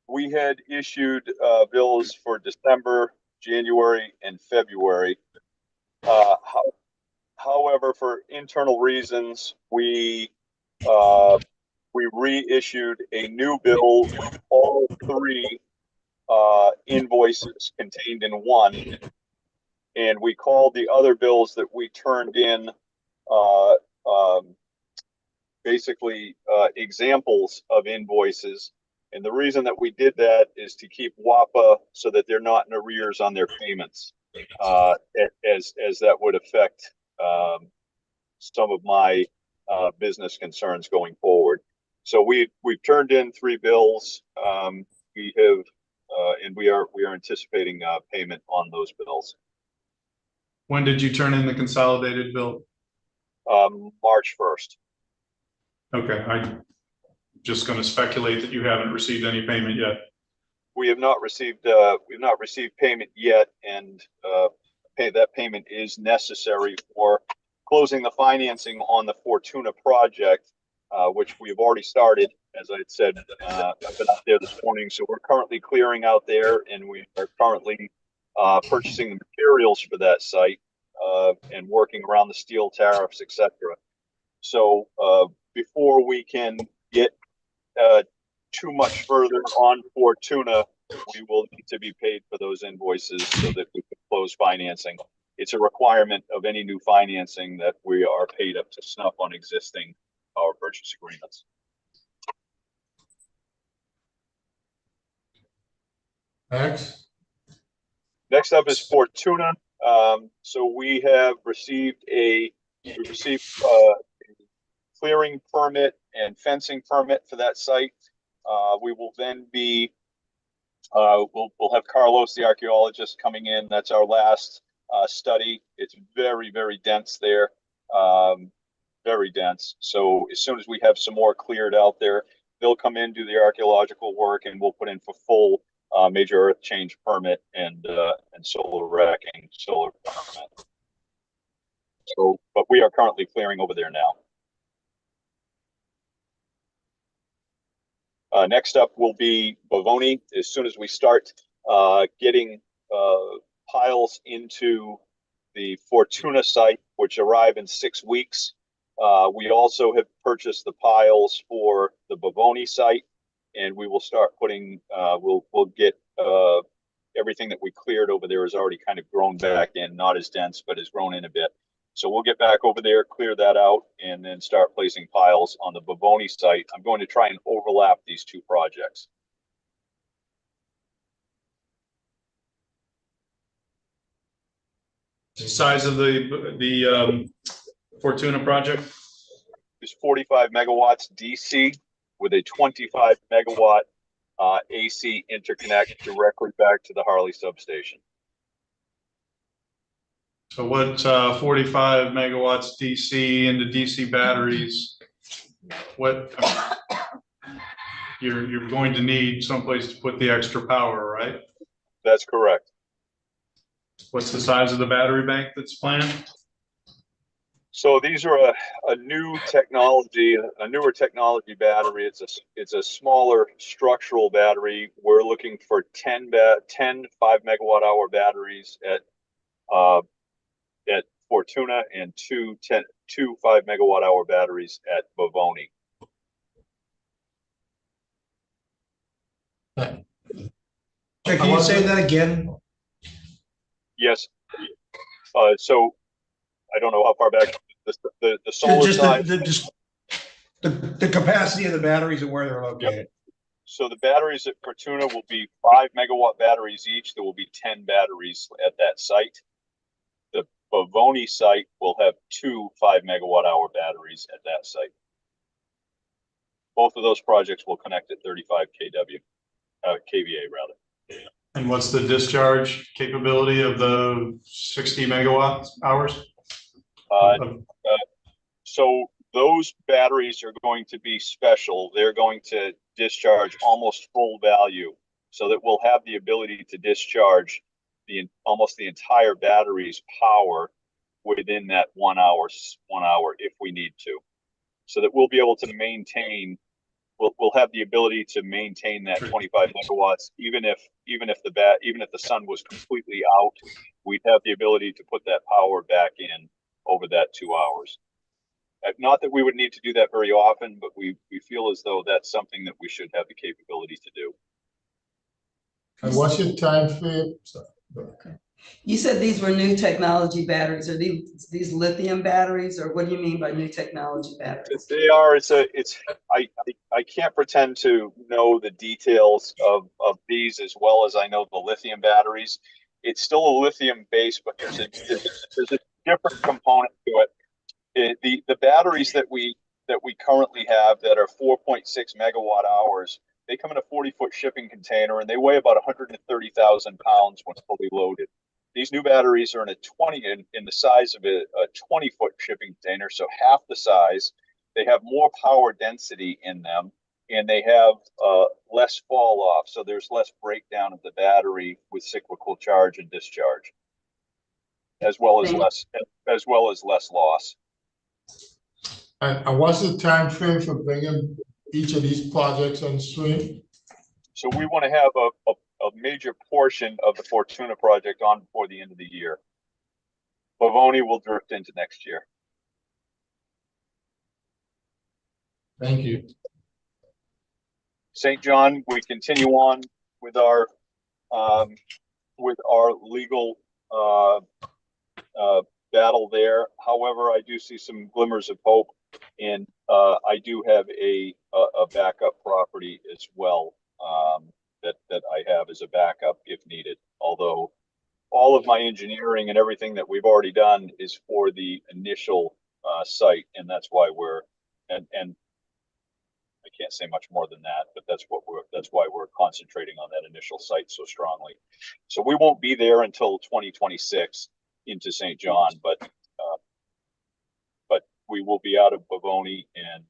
we had issued bills for December, January, and February. However, for internal reasons, we reissued a new bill with all 3 invoices contained in one, and we called the other bills that we turned in basically examples of invoices. And the reason that we did that is to keep WAPA so that they're not in arrears on their payments, as that would affect some of my business concerns going forward. So we've turned in 3 bills. We have, and we are anticipating payment on those bills. When did you turn in the consolidated bill? March 1st. Okay, I'm just going to speculate that you haven't received any payment yet. We have not received payment yet, and that payment is necessary for closing the financing on the Fortuna project, which we've already started. As I had said, I've been out there this morning, so we're currently clearing out there, and we are currently purchasing the materials for that site and working around the steel tariffs, etc. So before we can get too much further on Fortuna, we will need to be paid for those invoices so that we can close financing. It's a requirement of any new financing that we are paid up to snuff on existing power purchase agreements. Next up is Fortuna. So we have received a clearing permit and fencing permit for that site. We will then be we'll have Carlos, the archaeologist, coming in. That's our last study. It's very, very dense there, very dense. So as soon as we have some more cleared out there, they'll come in, do the archaeological work, and we'll put in for full major earth change permit and solar racking, solar permit. So, but we are currently clearing over there now. Next up will be Bavoni. As soon as we start getting piles into the Fortuna site, which arrive in 6 weeks, we also have purchased the piles for the Bavoni site, and we will start putting. We'll get everything that we cleared over there has already kind of grown back in, not as dense, but has grown in a bit. So we'll get back over there, clear that out, and then start placing piles on the Bavoni site. I'm going to try and overlap these two projects. Size of the Fortuna project? It's 45 megawatts DC with a 25 megawatt AC interconnect directly back to the Harley substation. So what 45 megawatts DC into DC batteries? What you're going to need someplace to put the extra power, right? That's correct. What's the size of the battery bank that's planned? So these are a new technology, a newer technology battery. It's a smaller structural battery. We're looking for 10 5 megawatt hour batteries at Fortuna and two 5 megawatt hour batteries at Bavoni. Can you say that again? Yes. So I don't know how far back the solar Just side. the capacity of the batteries and where they're located. Yep. So the batteries at Fortuna will be 5 megawatt batteries each. There will be 10 batteries at that site. The Bavoni site will have 2 5 megawatt hour batteries at that site. Both of those projects will connect at 35 kVA rather. And what's the discharge capability of the 60 megawatt hours? So those batteries are going to be special. They're going to discharge almost full value, so that we'll have the ability to discharge almost the entire battery's power within that 1 hour if we need to, so that we'll be able to maintain. We'll have the ability to maintain that 25 megawatts, even if the sun was completely out, we'd have the ability to put that power back in over that 2 hours. Not that we would need to do that very often, but we feel as though that's something that we should have the capability to do. And what's your time frame? Okay. You said these were new technology batteries. Are these lithium batteries, or what do you mean by new technology batteries? They are. I can't pretend to know the details of these as well as I know the lithium batteries. It's still a lithium base, but there's a different component to it. The batteries that we currently have that are 4.6 megawatt hours, they come in a 40-foot shipping container and they weigh about 130,000 pounds when fully loaded. These new batteries are in the size of a 20-foot shipping container, so half the size. They have more power density in them, and they have less fall off, so there's less breakdown of the battery with cyclical charge and discharge, as well as less loss. And what's the time frame for bringing each of these projects on stream? So we want to have a major portion of the Fortuna project on before the end of the year. Bavoni will drift into next year. Thank you. St. John, we continue on with our legal battle there. However, I do see some glimmers of hope, and I do have a backup property as well that I have as a backup if needed. Although all of my engineering and everything that we've already done is for the initial site, and that's why and I can't say much more than that, but that's why we're concentrating on that initial site so strongly. So we won't be there until 2026 into St. John, but we will be out of Bavoni and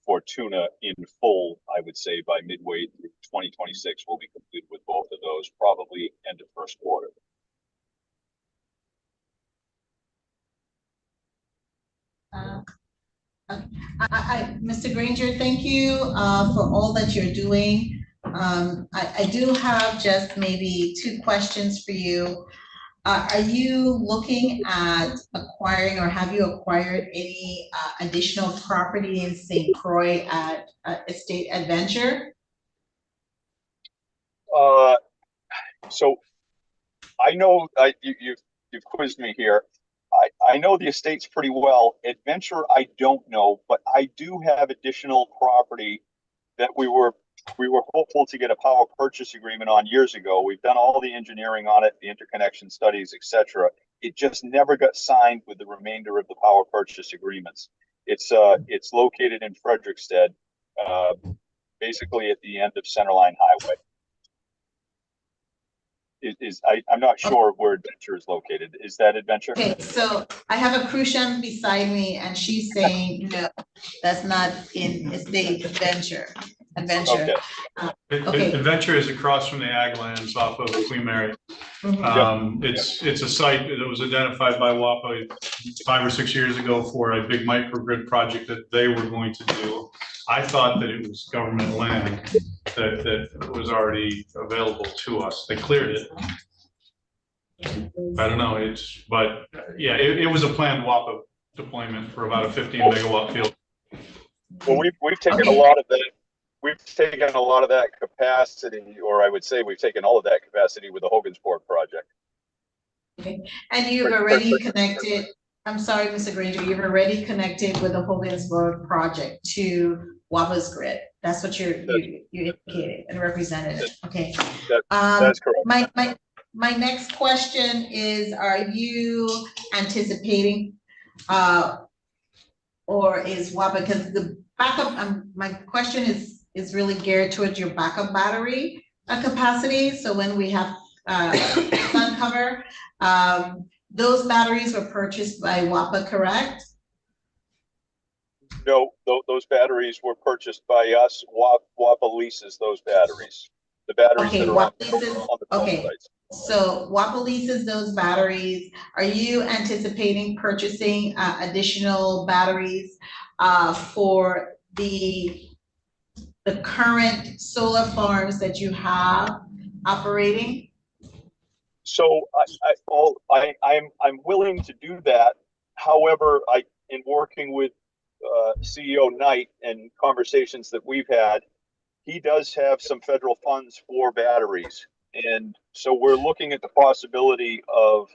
Fortuna in full. I would say by midway through 2026, we'll be completed with both of those, probably end of first quarter. Mr. Granger, thank you for all that you're doing. I do have just maybe 2 questions for you. Are you looking at acquiring, or have you acquired any additional property in St. Croix at Estate Adventure? So I know you've quizzed me here. I know the estates pretty well. Adventure, I don't know, but I do have additional property that we were hopeful to get a power purchase agreement on years ago. We've done all the engineering on it, the interconnection studies, etc. It just never got signed with the remainder of the power purchase agreements. It's located in Frederickstead, basically at the end of Centerline Highway. I'm not sure where Adventure is located. Is that Adventure? Okay, so I have a Crucian beside me and she's saying, no, that's not in estate Adventure. Okay. Okay. Adventure is across from the ag lands off of Queen Mary. It's a site that was identified by WAPA 5 or 6 years ago for a big microgrid project that they were going to do. I thought that it was government land that was already available to us. They cleared it. I don't know, it was a planned WAPA deployment for about a 15 megawatt field. Well, we've taken a lot of that. We've taken a lot of that capacity, or I would say we've taken all of that capacity with the Hogansport project. Okay, and you've already connected, I'm sorry, Mr. Granger, you've already connected with the Hogansport project to WAPA's grid. That's what you indicated and represented. Okay. That's correct. My next question is, are you anticipating or is WAPA, because the backup, my question is really geared towards your backup battery capacity. So when we have sun cover, those batteries were purchased by WAPA, correct? No, those batteries were purchased by us. WAPA leases those batteries. The batteries that are on the sites. So WAPA leases those batteries. Are you anticipating purchasing additional batteries for the current solar farms that you have operating? So I'm willing to do that. However, in working with CEO Knight and conversations that we've had, he does have some federal funds for batteries. And so we're looking at the possibility of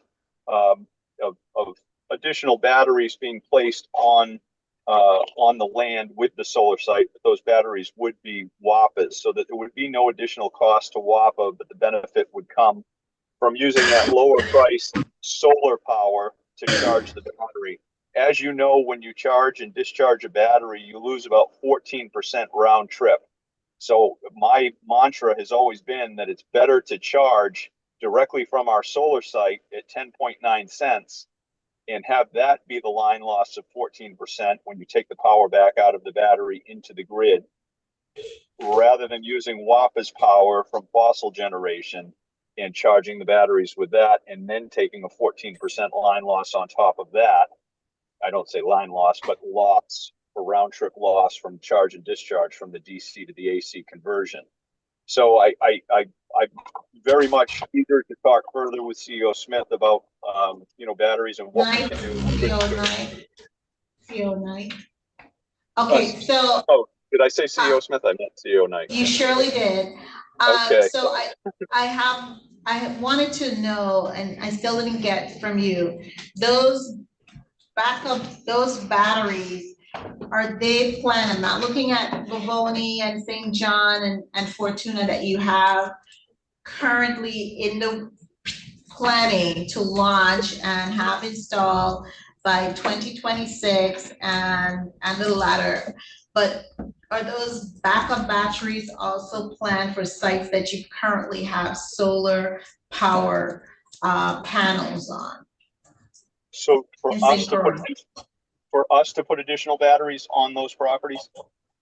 additional batteries being placed on the land with the solar site. But those batteries would be WAPA's, so that there would be no additional cost to WAPA, but the benefit would come from using that lower price solar power to charge the battery. As you know, when you charge and discharge a battery, you lose about 14% round trip. So my mantra has always been that it's better to charge directly from our solar site at 10.9 cents and have that be the line loss of 14% when you take the power back out of the battery into the grid, rather than using WAPA's power from fossil generation and charging the batteries with that and then taking a 14% line loss on top of that. I don't say line loss, but loss or round trip loss from charge and discharge from the DC to the AC conversion. So I'm very much eager to talk further with CEO Smith about batteries and what we can do. CEO Knight. Okay, so did I say CEO Smith? I meant CEO Knight. You surely did. Okay. So I wanted to know, and I still didn't get from you, those batteries, are they planned? I'm not looking at Bovoni and St. John and Fortuna that you have currently in the planning to launch and have installed by 2026 and the latter. But are those backup batteries also planned for sites that you currently have solar power panels on? So for us to put additional batteries on those properties?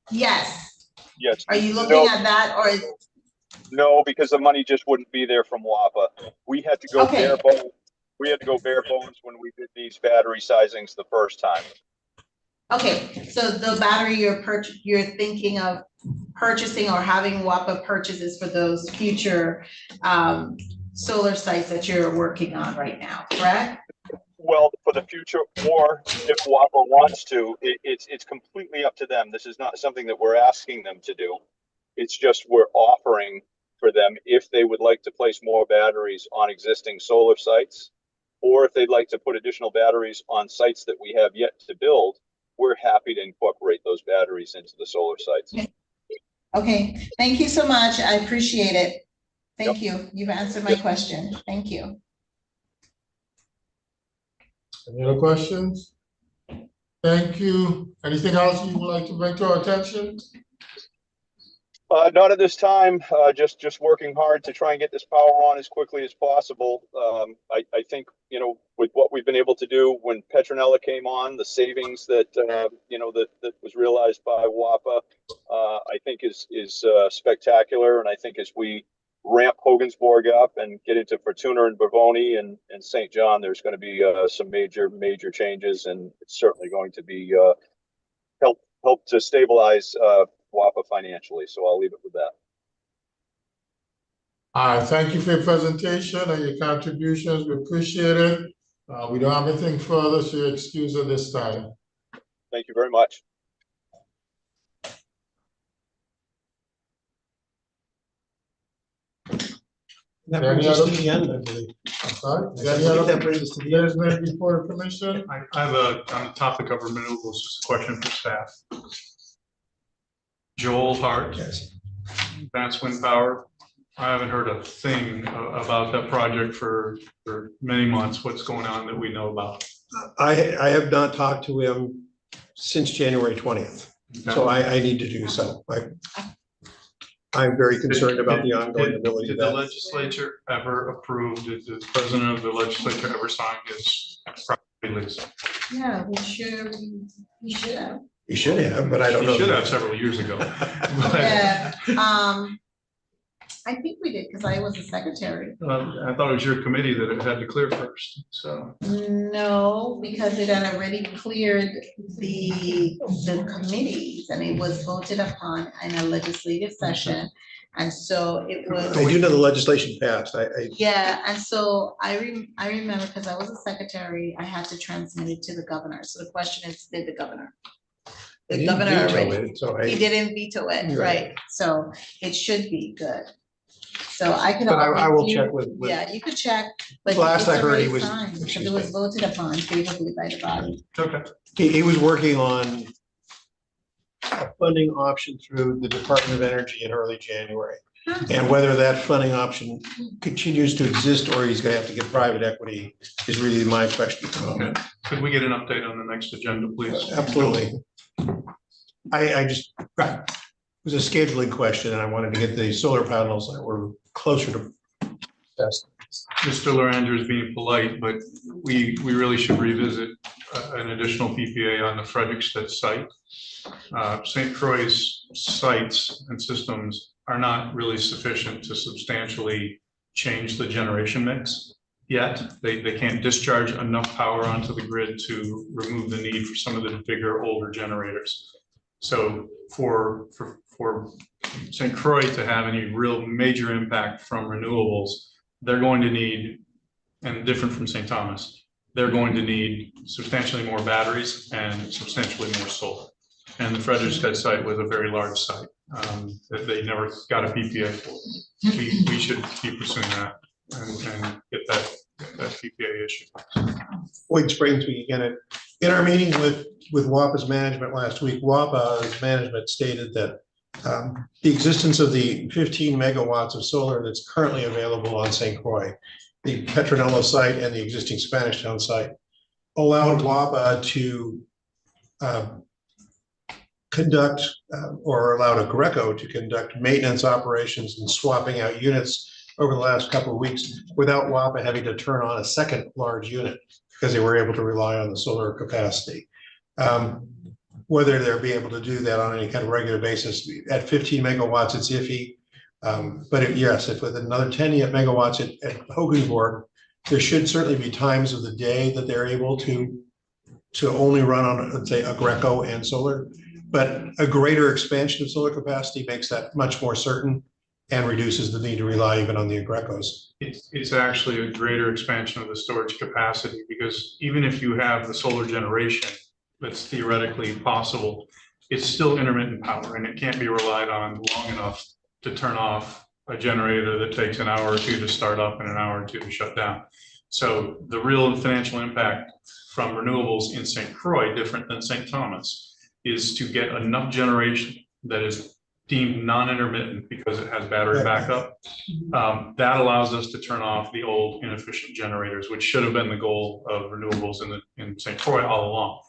Yes. Yes. Are you looking at that, or is? No, because the money just wouldn't be there from WAPA. We had to go bare bones. We had to go bare bones when we did these battery sizings the first time. Okay, so the battery you're thinking of purchasing or having WAPA purchases for those future solar sites that you're working on right now, correct? Well, for the future, or if WAPA wants to, it's completely up to them. This is not something that we're asking them to do. It's just we're offering for them if they would like to place more batteries on existing solar sites. or if they'd like to put additional batteries on sites that we have yet to build, we're happy to incorporate those batteries into the solar sites. Okay, thank you so much. I appreciate it. Thank you. You've answered my question. Thank you. Any other questions? Thank you. Anything else you would like to bring to our attention? Not at this time, just working hard to try and get this power on as quickly as possible. I think, you know, with what we've been able to do when Petronella came on, the savings that, you know, that was realized by WAPA, I think is spectacular. And I think as we ramp Hogansburg up and get into Fortuna and Bavoni and St. John, there's going to be some major changes, and it's certainly going to be help to stabilize WAPA financially. So I'll leave it with that. Thank you for your presentation and your contributions. We appreciate it. We don't have anything further, so you're excused at this time. Thank you very much. That brings us to the end, I believe. I'm sorry? I believe that brings us to the end. Business before the commission? I have on the topic of renewables, just a question for staff. Joel Hart. Yes. Advanced Wind Power. I haven't heard a thing about that project for many months. What's going on that we know about? I have not talked to him since January 20th, so I need to do so. I'm very concerned about the ongoing ability. Did the legislature ever approve, did the president of the legislature ever sign his property lease? Yeah, we should have. He should have, but I don't know. He should have several years ago. Yeah, I think we did, because I was a secretary. I thought it was your committee that it had to clear first, so. No, because it had already cleared the committees, and it was voted upon in a legislative session. And so it was. I do know the legislation passed. Yeah, and so I remember, because I was a secretary, I had to transmit it to the governor. So the question is, did the governor? The governor already, he didn't veto it, right? So it should be good. So I can. But I will check with. Yeah, you could check, but last I heard, he was. It was voted upon favorably by the body. Okay. He was working on a funding option through the Department of Energy in early January. And whether that funding option continues to exist or he's gonna have to get private equity is really my question. Okay. Could we get an update on the next agenda, please? Absolutely. I just, it was a scheduling question, and I wanted to get the solar panels that were closer to test. Mr. Loranger is being polite, but we really should revisit an additional PPA on the Frederickstead site. St. Croix's sites and systems are not really sufficient to substantially change the generation mix yet. They can't discharge enough power onto the grid to remove the need for some of the bigger, older generators. So for St. Croix to have any real major impact from renewables, they're going to need, and different from St. Thomas, they're going to need substantially more batteries and substantially more solar. And the Frederickstead site was a very large site that they never got a PPA for. We should keep pursuing that and get that PPA issue. Which brings me again, in our meeting with WAPA's management last week, WAPA's management stated that the existence of the 15 megawatts of solar that's currently available on St. Croix, the Petronella site and the existing Spanish Town site, allowed WAPA to conduct or allowed a Greco to conduct maintenance operations and swapping out units over the last couple of weeks without WAPA having to turn on a second large unit, because they were able to rely on the solar capacity. Whether they'll be able to do that on any kind of regular basis at 15 megawatts, it's iffy. But yes, if with another 10 megawatts at Hogansburg, there should certainly be times of the day that they're able to only run on, let's say, a Greco and solar. But a greater expansion of solar capacity makes that much more certain and reduces the need to rely even on the Grecos. It's actually a greater expansion of the storage capacity, because even if you have the solar generation that's theoretically possible, it's still intermittent power, and it can't be relied on long enough to turn off a generator that takes an hour or two to start up and an hour or two to shut down. So the real financial impact from renewables in St. Croix, different than St. Thomas, is to get enough generation that is deemed non-intermittent because it has battery backup. That allows us to turn off the old inefficient generators, which should have been the goal of renewables in St. Croix all along.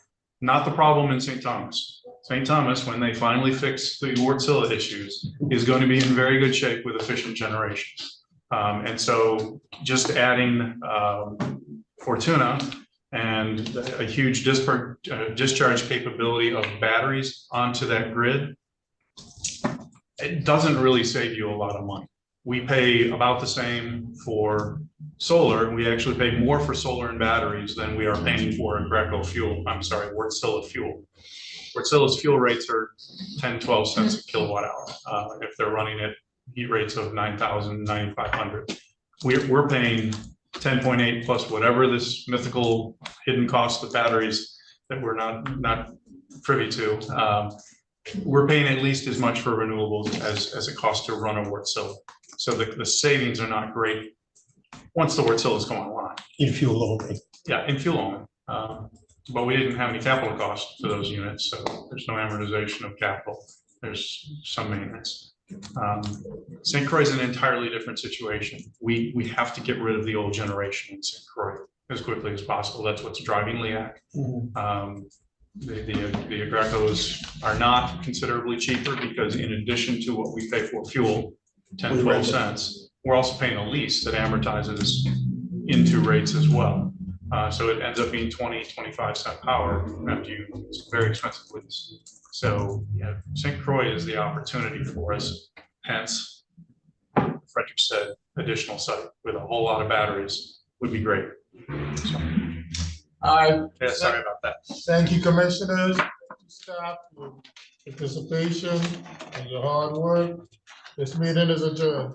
Not the problem in St. Thomas. St. Thomas, when they finally fix the Wärtsilä issues, is going to be in very good shape with efficient generation. And so just adding Fortuna and a huge discharge capability of batteries onto that grid, it doesn't really save you a lot of money. We pay about the same for solar. We actually pay more for solar and batteries than we are paying for in Wärtsilä fuel. Wärtsilä's fuel rates are 10, 12 cents a kilowatt hour if they're running at heat rates of 9,000, 9,500. We're paying 10.8 plus whatever this mythical hidden cost of batteries that we're not privy to. We're paying at least as much for renewables as it costs to run a Wärtsilä. So the savings are not great once the Wärtsilä's come online. In fuel only. Yeah, in fuel only. But we didn't have any capital costs for those units, so there's no amortization of capital. There's some maintenance. St. Croix is an entirely different situation. We have to get rid of the old generation in St. Croix as quickly as possible. That's what's driving LEAC. The Agricos are not considerably cheaper because in addition to what we pay for fuel, 10, 12 cents, we're also paying a lease that amortizes into rates as well. So it ends up being 20, 25 cent power after it's a very expensive lease. So yeah, St. Croix is the opportunity for us. Hence, Frederick said, additional site with a whole lot of batteries would be great. So, yeah, sorry about that. Thank you, commissioners, staff, for your participation and your hard work. This meeting is adjourned.